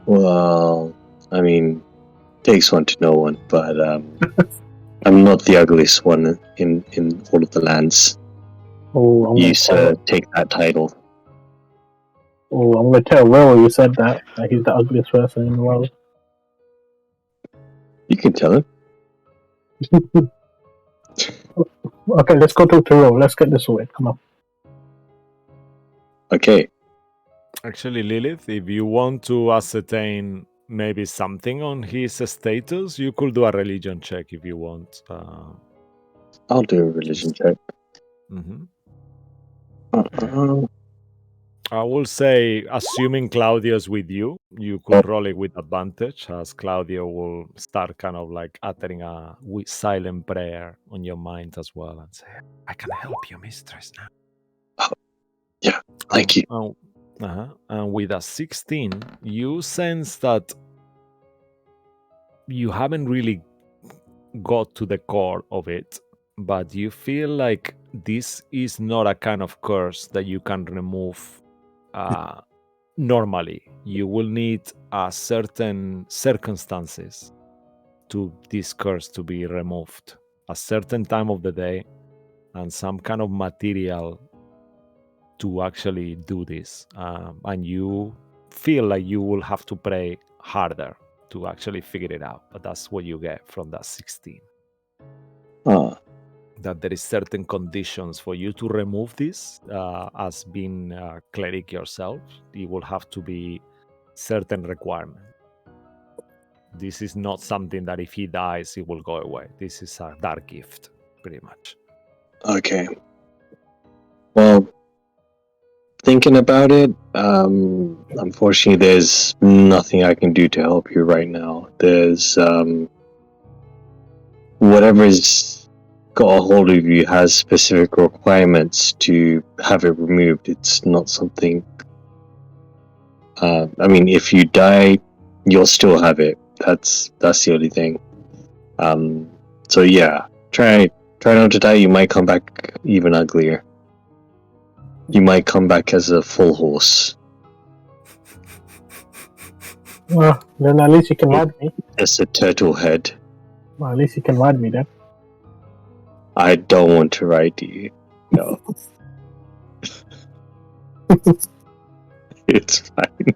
Well, I mean, takes one to know one, but I'm not the ugliest one in all of the lands. Oh, You take that title. I'm gonna tell Will you said that he's the ugliest person in the world. You can tell him. Okay, let's go to Will. Let's get this away. Come on. Okay. Actually, Lilith, if you want to ascertain maybe something on his status, you could do a religion check if you want. I'll do a religion check. Mm-hmm. Uh-uh. I will say, assuming Claudio's with you, you could roll it with advantage, as Claudio will start kind of like uttering a silent prayer on your mind as well and say, I can help you, mistress, now. Oh, yeah, thank you. And with a 16, you sense that you haven't really got to the core of it, but you feel like this is not a kind of curse that you can remove normally. You will need a certain circumstances to this curse to be removed, a certain time of the day and some kind of material to actually do this, and you feel like you will have to pray harder to actually figure it out, but that's what you get from that 16. That there is certain conditions for you to remove this, as being a cleric yourself. It will have to be certain requirement. This is not something that if he dies it will go away. This is a dark gift, pretty much. Okay. Well, thinking about it, unfortunately there's nothing I can do to help you right now. There's whatever's got a hold of you has specific requirements to have it removed. It's not something I mean, if you die you'll still have it. That's the only thing. So yeah, try not to die. You might come back even uglier. You might come back as a full horse. Well, then at least you can ride me. As a turtle head. Well, at least you can ride me then. I don't want to ride you. No. It's fine.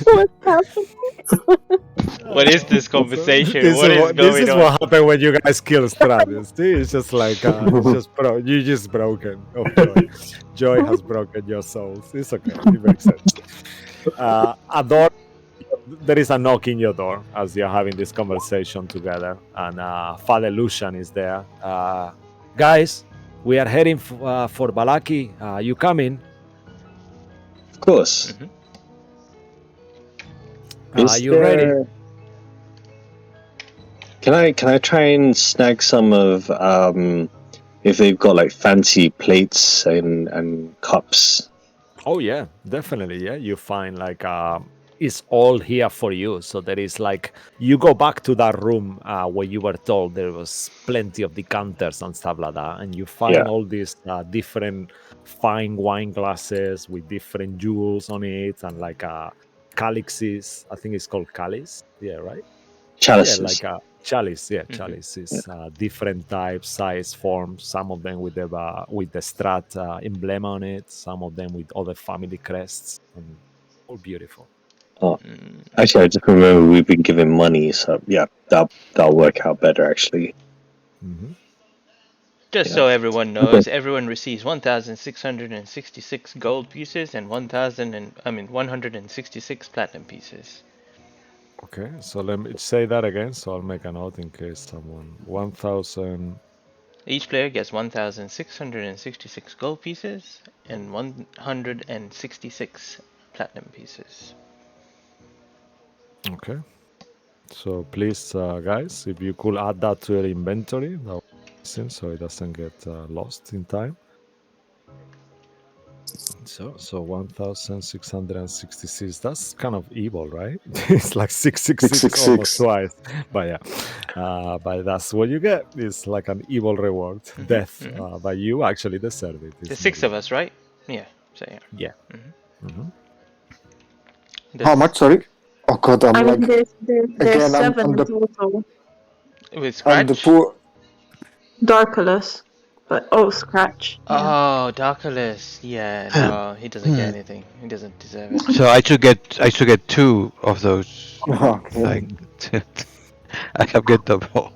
What's happening? What is this conversation? This What is is this going is on? what happened when you guys kill Strahd. See, it's just like it's just you just broken of joy. Joy has broken your souls. It's okay. It makes sense. Adore, there is a knock in your door as you're having this conversation together, and Father Lucian is there. Guys, we are heading for Balaki. You coming? Of course. Mhm. Is You ready? there? Can I try and snag some of if they've got like fancy plates and cups? Oh yeah, definitely. Yeah, you find like it's all here for you. So there is like you go back to that room where you were told there was plenty of decanters and stuff like that, and you find Yeah. all these different fine wine glasses with different jewels on it, and like calyxes. I think it's called calice. Yeah, right. Yeah, Chalices. like a chalice. Yeah, Mhm. chalice Yeah. is different types, size, forms. Some of them with the Strahd emblem on it. Some of them with other family crests. And all beautiful. Mm. Actually, I just remember we've been given money, so yeah, that'll work out better actually. Hmm. Just Yeah. so everyone Okay. knows, everyone receives 1,666 gold pieces and 166 platinum pieces. Okay, so let me say that again. So I'll make a note in case someone 1,000. Each player gets 1,666 gold pieces and 166 platinum pieces. Okay. So please, guys, if you could add that to your inventory, that would be awesome, so it doesn't get lost in time. So 1,666. That's kind of evil, right? It's like 666 almost 666. twice. But yeah, but that's what you get. It's like an evil reward, death. But you actually deserve it. There's It's 6 not of evil. us, right? Yeah, so yeah. Yeah. Mhm. Hmm. How much? Sorry. Oh God, I'm I mean, like there's again. 7 I'm in the total. With I'm the Scratch? poor. Darkulus. But, Scratch. Yeah. Oh, Darkulus. Yeah, no, he doesn't get anything. He doesn't deserve it. So I should get two of those. Okay. Like, I have get double.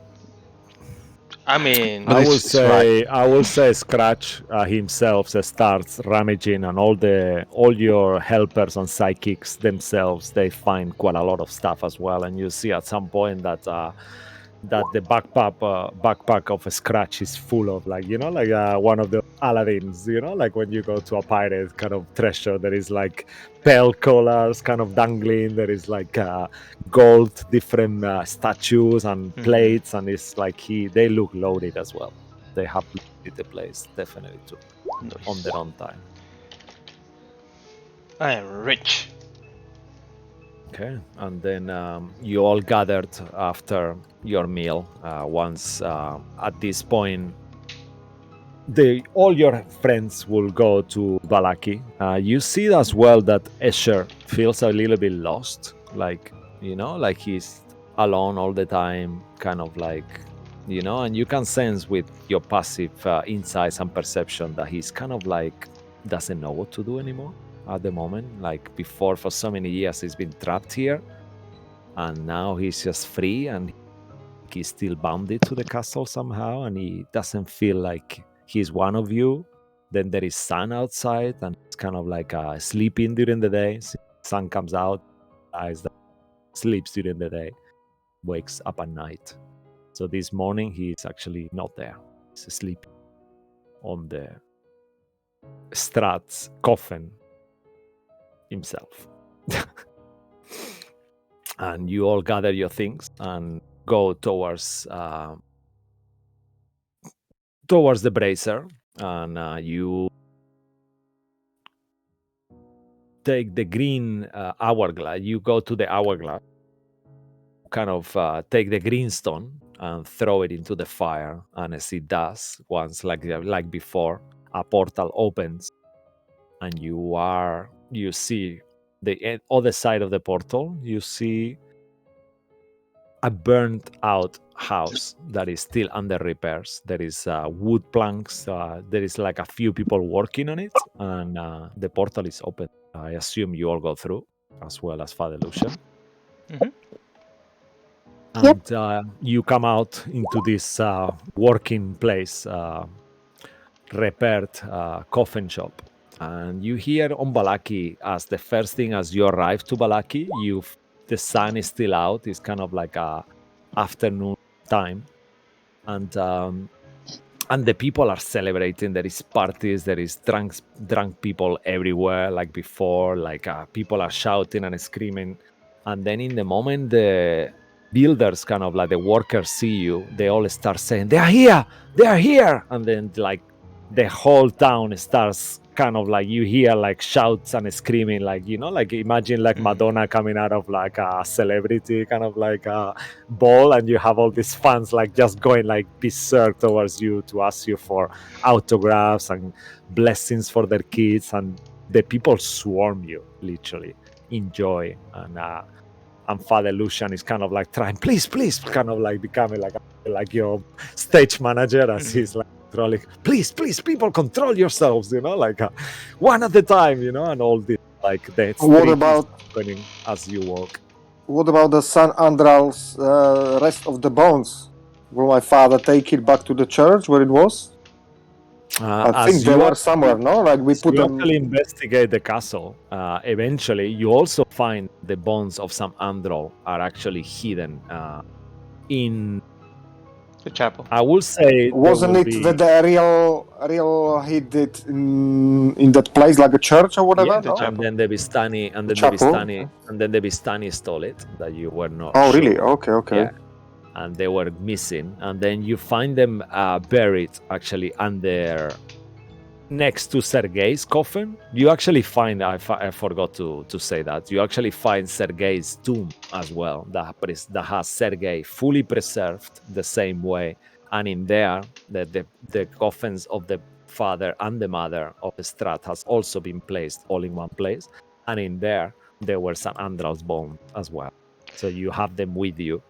I mean, But it's fine. I will say Scratch himself starts rummaging, and all your helpers and psychics themselves, they find quite a lot of stuff as well. And you see at some point that the backpack of a Scratch is full of, like, like one of the Aladdin's, like when you go to a pirate kind of treasure, there is like bell collars kind of dangling, there is like gold different statues and plates, and it's like they look loaded as well. They have loaded the place definitely too on nice. their own time. I am rich. Okay, and then you all gathered after your meal. Once at this point, all your friends will go to Balaki. You see as well that Escher feels a little bit lost, like like he's alone all the time, kind of like and you can sense with your passive insights and perception that he's kind of like doesn't know what to do anymore at the moment. Like before, for so many years, he's been trapped here, and now he's just free, and he's still bounded to the castle somehow, and he doesn't feel like he's one of you. Then there is sun outside, and it's kind of like sleeping during the day. Sun comes out, eyes sleeps during the day, wakes up at night. So this morning he's actually not there. He's asleep on the Strahd's coffin himself. And you all gather your things and go towards the brazier, and you take the green hourglass. You go to the hourglass, kind of take the green stone and throw it into the fire, and as it does, once like before, a portal opens, and you see the other side of the portal. You see a burnt out house that is still under repairs. There is wood planks. There is like a few people working on it, and the portal is open. I assume you all go through, as well as Father Lucian. Mhm. And you come out into this working place, repaired coffin shop. And you hear on Balaki, as the first thing as you arrive to Balaki, the sun is still out. It's kind of like a afternoon time, and the people are celebrating. There is parties. There is drunk people everywhere, like before. Like people are shouting and screaming. And then in the moment the builders, kind of like the workers, see you, they all start saying, "They are here! They are here!" And then like the whole town starts kind of like, you hear like shouts and screaming, like, like imagine like Madonna coming out of like a celebrity kind of like a ball, and you have all these fans like just going like berserk towards you to ask you for autographs and blessings for their kids, and the people swarm you literally in joy. And Father Lucian is kind of like trying, please, kind of like becoming like your stage manager, as he's like controlling, please, people, control yourselves, like one at a time, and all this, like the What about happening as you walk. What about the San Andral's rest of the bones? Will my father take it back to the church where it was? I think they were somewhere, no? Like we put them. Actually investigate the castle. Eventually, you also find the bones of some Andral are actually hidden in the chapel. I will say, wasn't it that the real he did in that place, like a church or whatever? Yeah, no? And then the Vistani, and then the Vistani stole it. That you were not. Oh, sure. really? Okay. Yeah. And they were missing, and then you find them buried actually under, next to Sergei's coffin. You actually find, I forgot to say that, you actually find Sergei's tomb as well, that has Sergei fully preserved the same way. And in there, the coffins of the father and the mother of Strahd has also been placed all in one place. And in there were St. Andral's bones as well. So you have them with you.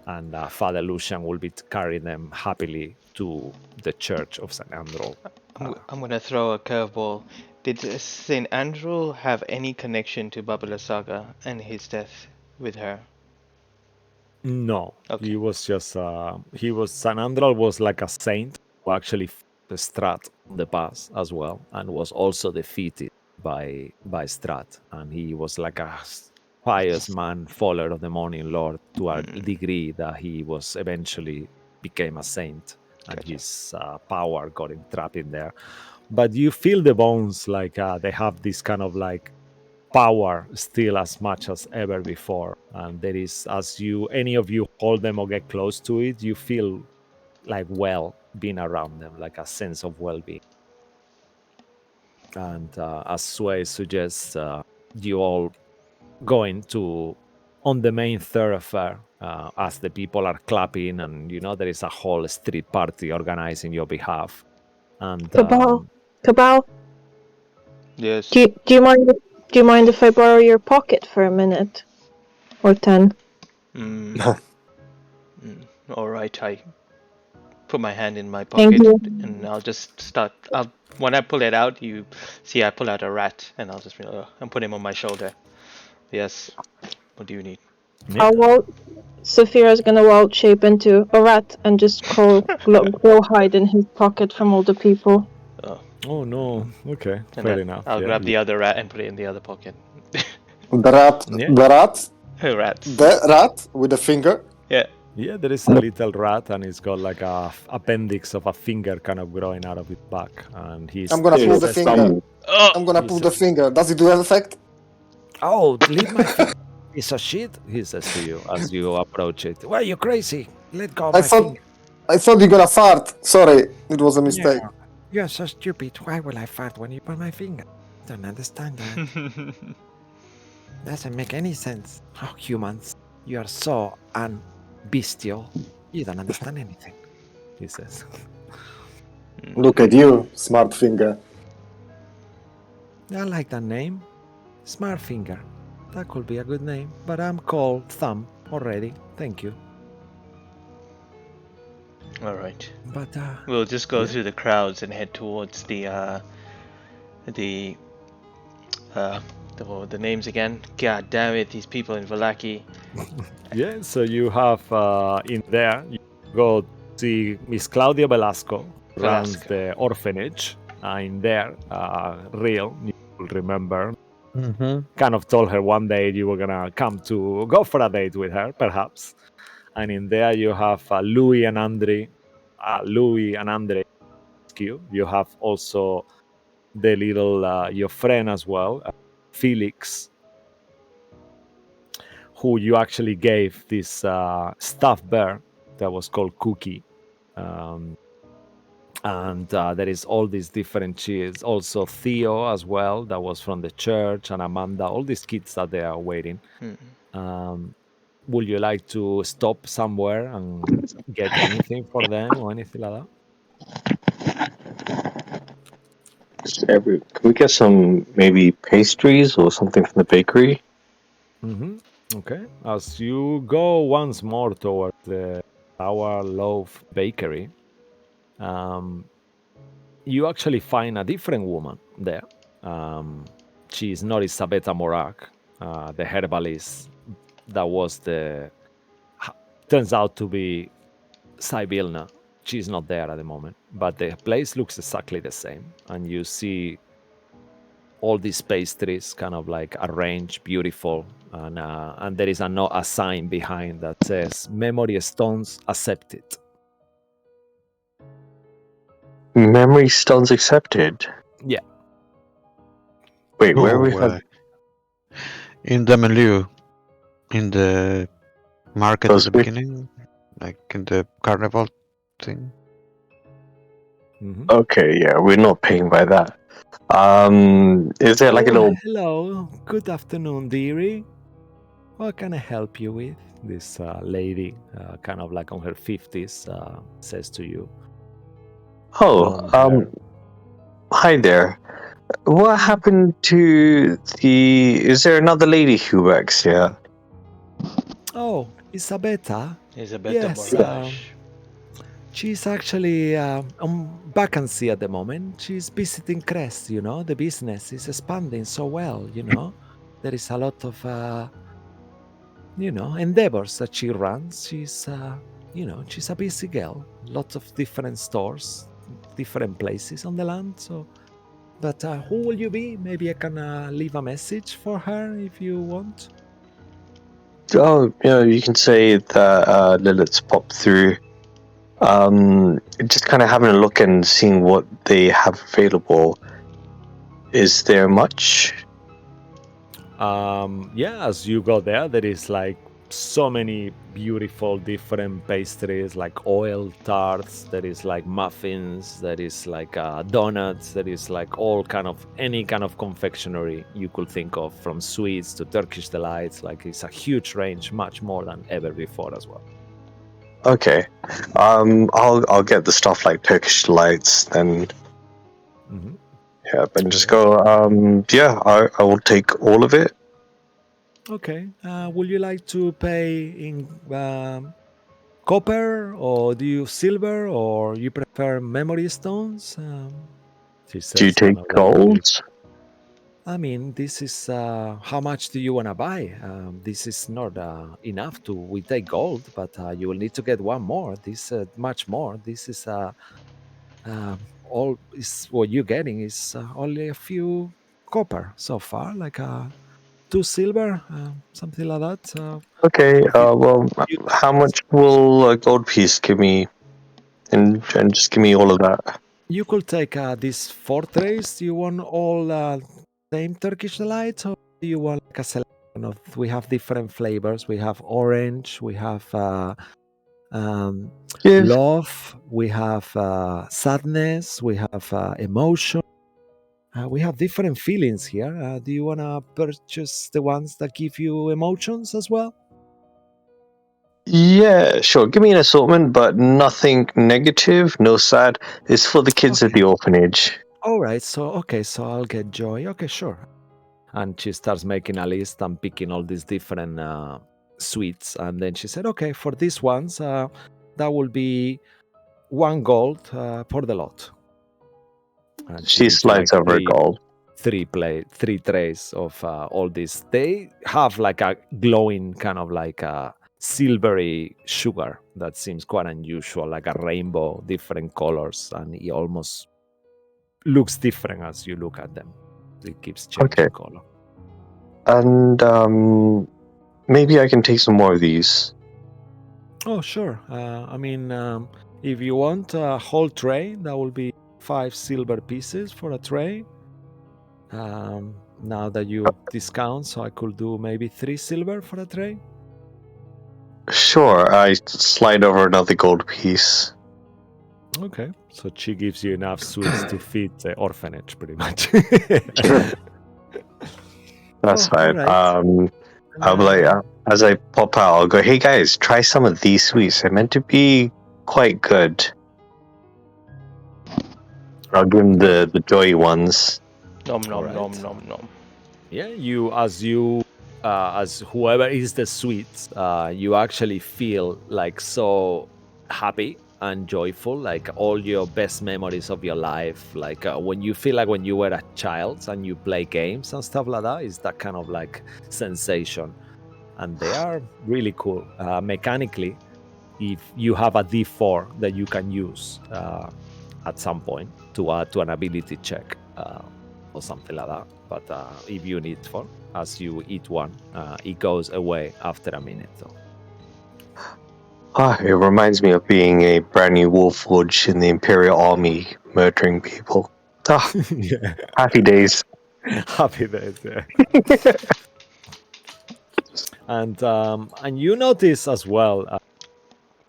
And Father Lucian will be carrying them happily to the church of St. Andrew. I'm gonna throw a curveball. Did Saint Andrew have any connection to Babala Saga and his death with her? No, Okay. he was just St. Andrew was like a saint who actually Strahd in the past as well, and was also defeated by Strahd, and he was like a pious man, follower of the Morning Lord, to a degree that he was eventually became a saint, and his power got him trapped in there. But you feel the bones like they have this kind of like power still as much as ever before, and there is, as any of you hold them or get close to it, you feel like being around them, like a sense of well-being. And as Sway suggests, you all going to on the main thoroughfare as the people are clapping, and there is a whole street party organized in your behalf. And Cabal. Yes. Do you mind if I borrow your pocket for a minute or 10? All right. I put my hand in my pocket and I'll just start. When I pull it out, you see I pull out a rat, and I'll just and put him on my shoulder. Yes. What do you need? Saphira's gonna wild shape into a rat and just go hide in his pocket from all the people. Oh no. Okay. And fair enough. I'll grab the other rat and put it in the other pocket. The rat. Rats. The rat with the finger. Yeah, there is a little rat, and he's got like a appendix of a finger kind of growing out of his back, and he's. I'm gonna pull the finger. I'm gonna pull the finger. Does it do an effect? Oh, leave my finger. Piece of shit, he says to you as you approach it. Well, you're crazy. Let go of my finger. I thought you were gonna fart. Sorry, it was a mistake. Yeah. You're so stupid. Why will I fart when you put my finger? Don't understand that. Doesn't make any sense. Oh, humans, you are so unbestial. You don't understand anything, he says. Look at you, smart finger. I like that name. Smart finger. That could be a good name, but I'm called Thumb already. Thank you. All right. But We'll just go yeah. through the crowds and head towards the names again. God damn it, these people in Valaki. Yeah, so you have in there, you go see Miss Claudia Velasco, who runs Velasco. the orphanage. In there, real, you will remember, Mm-hmm. kind of told her one day you were gonna come to go for a date with her, perhaps. And in there, you have Louis and Andre. You have also the little your friend as well, Felix, who you actually gave this stuffed bear that was called Cookie. And there is all these different cheers. Also Theo as well, that was from the church, and Amanda, all these kids that they are waiting. Would you like to stop somewhere and get anything for them or anything like that? Can we get some maybe pastries or something from the bakery? Okay. As you go once more towards the Sour Loaf Bakery, you actually find a different woman there. She is not Isabetta Morak, the herbalist that was turns out to be Sibilna. She's not there at the moment, but the place looks exactly the same. And you see all these pastries kind of like arranged, beautiful. And there is a sign behind that says Memory Stones Accepted. Memory stones accepted. Yeah. Wait, where we Oh, in the menu, in the market at the beginning, like in the carnival thing. Okay, yeah, we're not paying by that. Is there like a little? Hello, good afternoon, dearie. What can I help you with? This lady, kind of like on her 50s, says to you. Oh, hi there. What happened to the? Is there another lady who works here? Oh, Isabetta? Isabetta Yes, Morash. she's actually on vacancy at the moment. She's visiting Crest, you know. The business is expanding so well, you know. There is a lot of, endeavors that she runs. She's, she's a busy girl. Lots of different stores, different places on the land. So, but who will you be? Maybe I can leave a message for her if you want. Oh, you can say that Lilith's popped through. Just kind of having a look and seeing what they have available. Is there much? As you go there is like so many beautiful different pastries, like oil tarts, there is like muffins, there is like donuts, there is like any kind of confectionery you could think of, from sweets to Turkish delights. Like it's a huge range, much more than ever before as well. Okay, I'll get the stuff like Turkish delights then. Yeah, but just go. I will take all of it. Okay. Would you like to pay in copper, or do you silver, or you prefer memory stones? She says, Do you take gold? I mean, this is how much do you want to buy? This is not enough to. We take gold, but you will need to get one more. This much more. This is all. Is what you're getting is only a few copper so far, like 2 silver, something like that. Okay. Well, how much will a gold piece give me? And just give me all of that. You could take these 4 trays. Do you want all same Turkish delights, or do you want like a selection of? We have different flavors. We have orange. We have love. We have sadness. We have emotion. We have different feelings here. Do you want to purchase the ones that give you emotions as well? Yeah, sure. Give me an assortment, but nothing negative, no sad. It's for the kids at the orphanage. All right. So I'll get joy. Okay, sure. And she starts making a list and picking all these different sweets. And then she said, okay, for these ones, that will be 1 gold for the lot. And She gives you, slides like, over gold. three trays of all this. They have like a glowing kind of like a silvery sugar that seems quite unusual, like a rainbow, different colors, and it almost looks different as you look at them. It keeps changing Okay. color. And maybe I can take some more of these. Oh, sure. I mean, if you want a whole tray, that will be 5 silver pieces for a tray. Now that you discount, so I could do maybe 3 silver for a tray. Sure, I slide over another gold piece. Okay, so she gives you enough sweets to feed the orphanage, pretty much. That's fine. Alright. I'll be like, as I pop out, I'll go, hey guys, try some of these sweets. They're meant to be quite good. I'll give them the joy ones. Nom nom Alright. nom nom nom. Yeah, as whoever is the sweets, you actually feel like so happy and joyful, like all your best memories of your life, like when you feel like when you were a child and you play games and stuff like that, is that kind of like sensation. And they are really cool. Mechanically, if you have a D4 that you can use at some point to add to an ability check or something like that. But if you need for, as you eat one, it goes away after a minute. So. It reminds me of being a brand new Warforged in the Imperial Army, murdering people. Yeah. Happy days. Happy days, yeah. And you notice as well,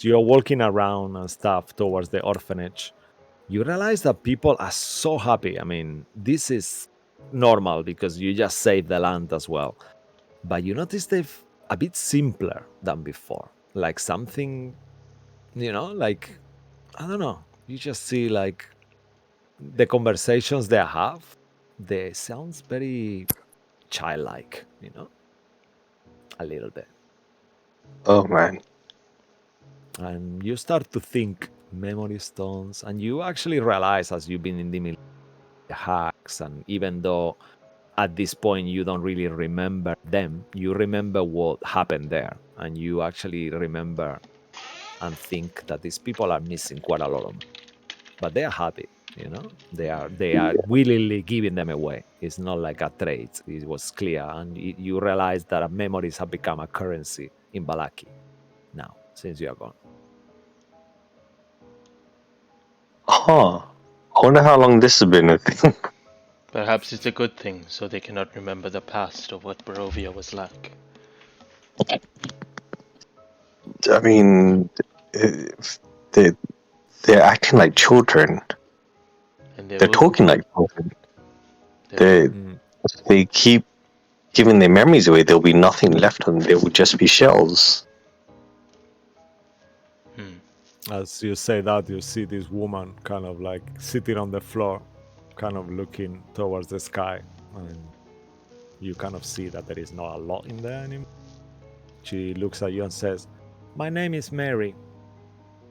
you're walking around and stuff towards the orphanage, you realize that people are so happy. I mean, this is normal because you just saved the land as well. But you notice they've a bit simpler than before. Like something, like, I don't know. You just see like the conversations they have, they sounds very childlike, a little bit. Oh man. And you start to think memory stones, and you actually realize as you've been in the hacks, and even though at this point you don't really remember them, you remember what happened there, and you actually remember and think that these people are missing quite a lot of them. But they are happy, they are willingly giving them away. It's not like a trade. It was clear, and you realize that memories have become a currency in Balaki now since you are gone. I wonder how long this has been a thing. Perhaps it's a good thing, so they cannot remember the past of what Barovia was like. I mean, they're acting like children. And They're talking like children. They keep giving their memories away. There'll be nothing left of them. They will just be shells. As you say that, you see this woman kind of like sitting on the floor, kind of looking towards the sky, and you kind of see that there is not a lot in there anymore. She looks at you and says, "My name is Mary,"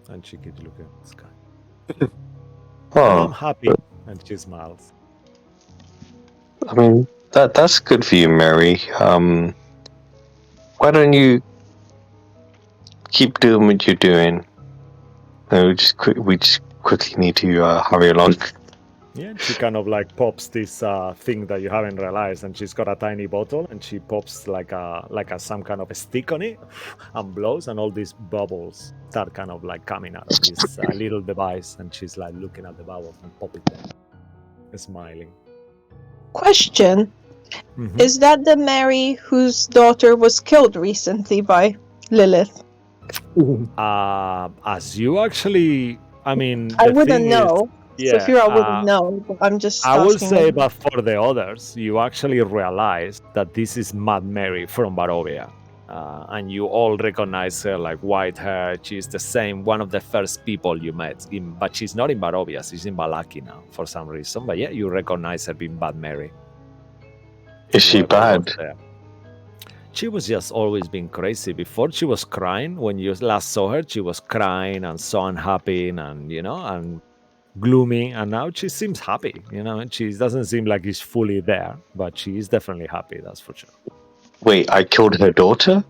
and she keeps looking at the sky. And I'm happy, and she smiles. I mean, that's good for you, Mary. Why don't you keep doing what you're doing? We just quickly need to hurry along. Yeah, she kind of like pops this thing that you haven't realized, and she's got a tiny bottle, and she pops like some kind of a stick on it, and blows, and all these bubbles start kind of like coming out of this little device, and she's like looking at the bubbles and popping them, smiling. Question: Is that the Mary whose daughter was killed recently by Lilith? As you actually, I mean, I wouldn't know. Saphira wouldn't know, but I'm just I will asking say, him. but for the others, you actually realize that this is Mad Mary from Barovia. And you all recognize her, like white hair. She's the same, one of the first people you met, but she's not in Barovia, she's in Balaki now for some reason. But yeah, you recognize her being Bad Mary. Is she bad? She was just always been crazy. Before she was crying. When you last saw her, she was crying and so unhappy and and gloomy. And now she seems happy. And she doesn't seem like she's fully there, but she is definitely happy. That's for sure. Wait, I killed her daughter?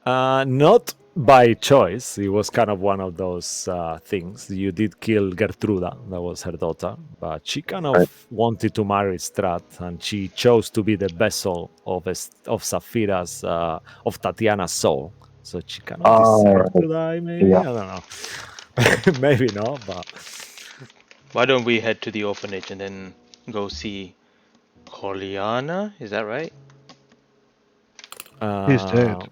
Not by choice. It was kind of one of those things. You did kill Gertruda, that was her daughter, but she kind of wanted to marry Strahd, and she chose to be the vessel of Saphira's, of Tatiana's soul. So she kind of deserved to die, maybe? yeah. I don't know. Maybe not, but... Why don't we head to the orphanage and then go see Juliana? Is that right? He's dead.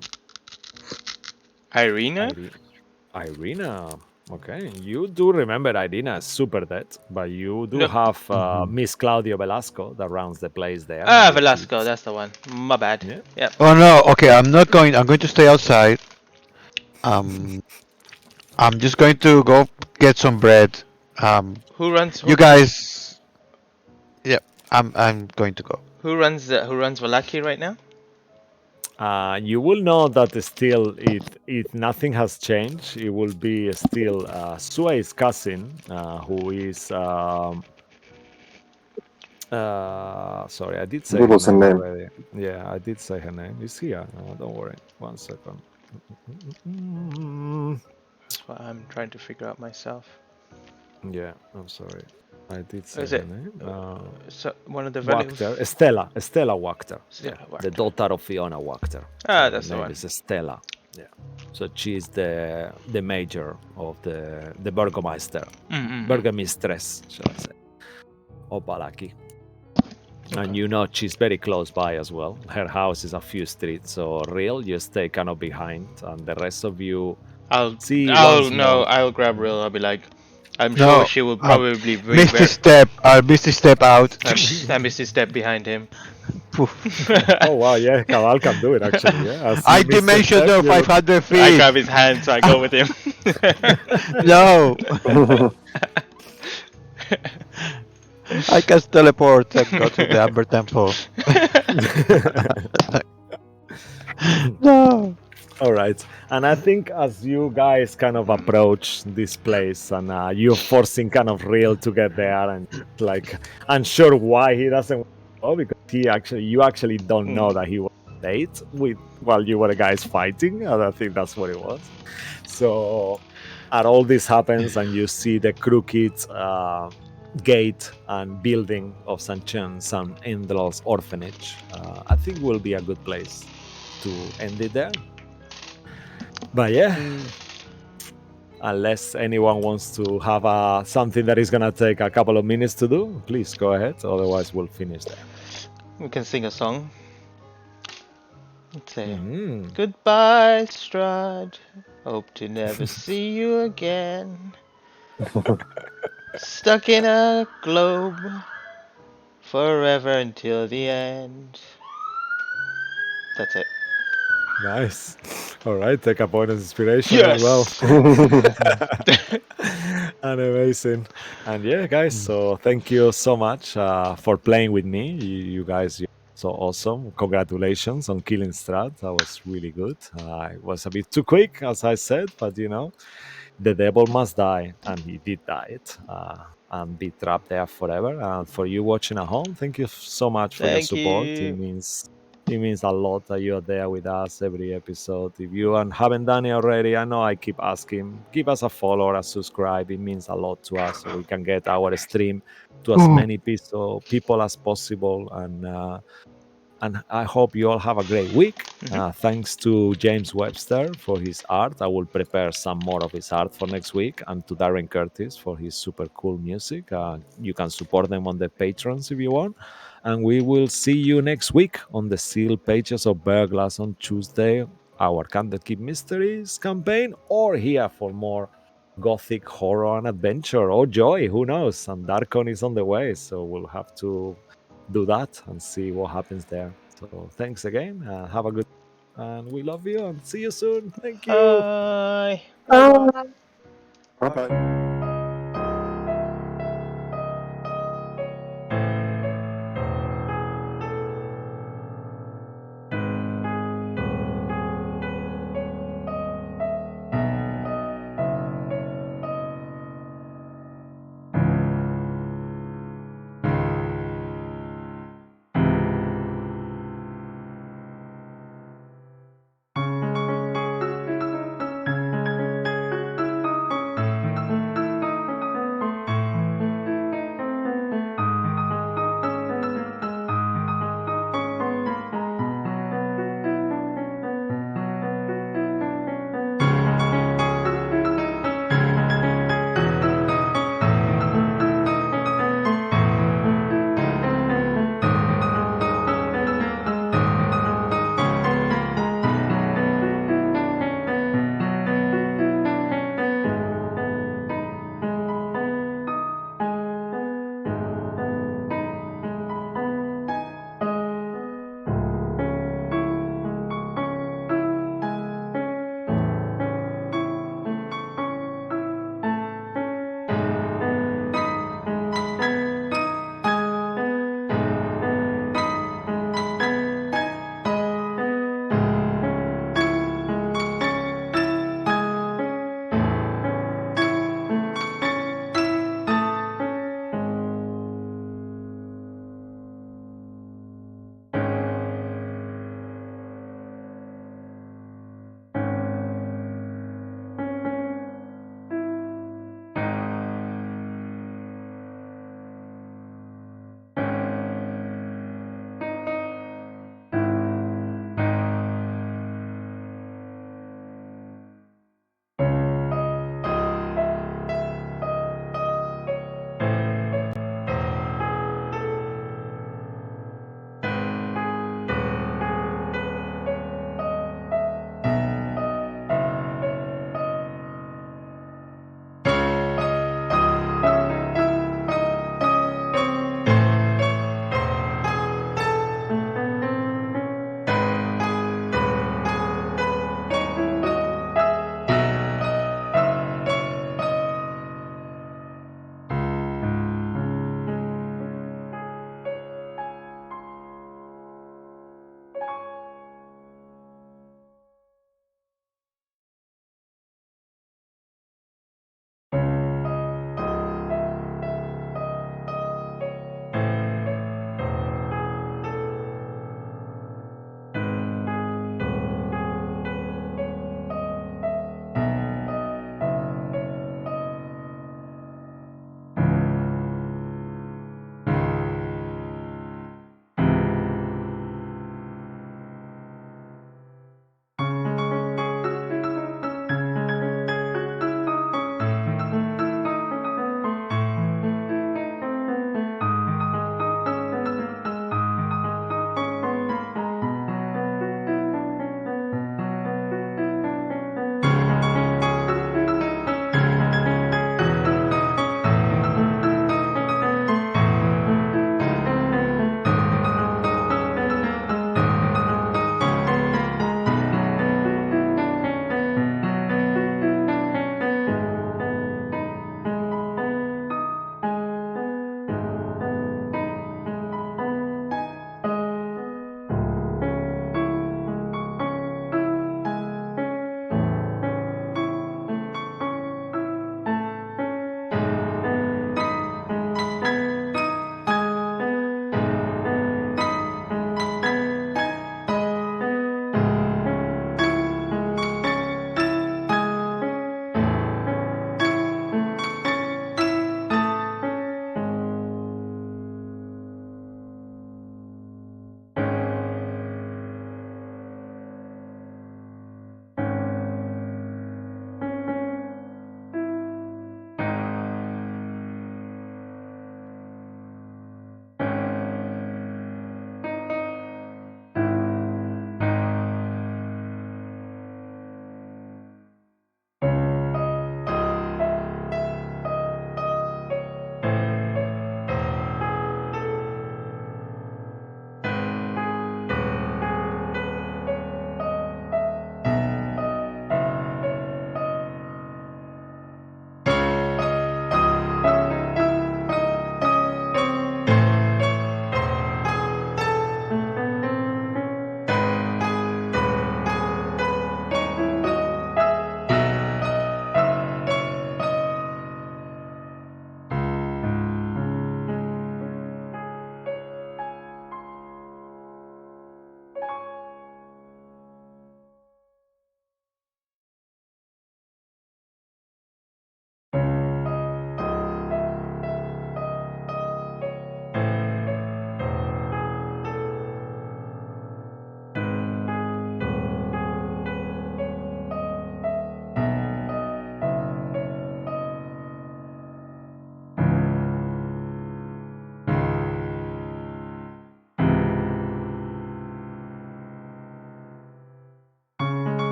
Irina? Irina. Okay, you do remember Irina is super dead, but you do have Miss Claudia Velasco that runs the place there. Ah, Velasco, that's the one. My bad. Yeah. Yep. Oh no, okay, I'm not going. I'm going to stay outside. I'm just going to go get some bread. Who runs? You guys. Yeah, I'm going to go. Who runs Valaki right now? You will know that still, if nothing has changed, it will be still Sue's cousin, who is. Sorry, I did say What was her name? already. Yeah, I did say her name. It's here. Don't worry. 1 second. That's what I'm trying to figure out myself. Yeah, I'm sorry. I did say Is her it name. so one of the Wachter. Stella Wachter. Stella Yeah, Wachter. the daughter of Fiona Wachter. Ah, So that's the her name one. is Stella. Yeah. So she's the major of the Burgomeister. Burgomistress, shall I say. Of Valaki. Okay. And she's very close by as well. Her house is a few streets, so Real, you stay kind of behind, and the rest of you I'll once more. I'll grab Real. I'll be like, I'm No, sure she will probably be Misty very. step. Misty step out. I missed his step behind him. Oh wow, yeah, Cabal can do it actually. Yeah, I dimension no 500 feet. I grab his hand, so I go with him. No. I can teleport and go to the Amber Temple. No. All right, and I think as you guys kind of approach this place, and you're forcing kind of Real to get there, and like unsure why he doesn't go, because you actually don't know that he was late while you were guys fighting, and I think that's what it was. So, all this happens, and you see the crooked gate and building of St. Endel's orphanage. I think will be a good place to end it there. But yeah, unless anyone wants to have something that is gonna take a couple of minutes to do, please go ahead. Otherwise, we'll finish there. We can sing a song. Let's say, goodbye, Strahd. Hope to never see you again. Stuck in a globe forever until the end. That's it. Nice. All right, take a point of inspiration as well. And amazing. And yeah, guys, so thank you so much for playing with me. You guys, you're so awesome. Congratulations on killing Strahd. That was really good. It was a bit too quick, as I said, but the devil must die, and he did die and be trapped there forever. And for you watching at home, thank you so much for your support. It means a lot that you're there with us every episode. If you haven't done it already, I know I keep asking, give us a follow or a subscribe. It means a lot to us, so we can get our stream to as many people as possible. And I hope you all have a great week. Thanks to James Webster for his art. I will prepare some more of his art for next week. And to Darren Curtis for his super cool music. You can support them on the Patrons if you want. And we will see you next week on the sealed pages of Burglass on Tuesday, our Candlekeep Mysteries campaign, or here for more gothic horror and adventure, or joy, who knows. And Darkon is on the way, so we'll have to do that and see what happens there. So thanks again. Have a good and we love you and see you soon. Thank you. Bye. Bye. Bye bye.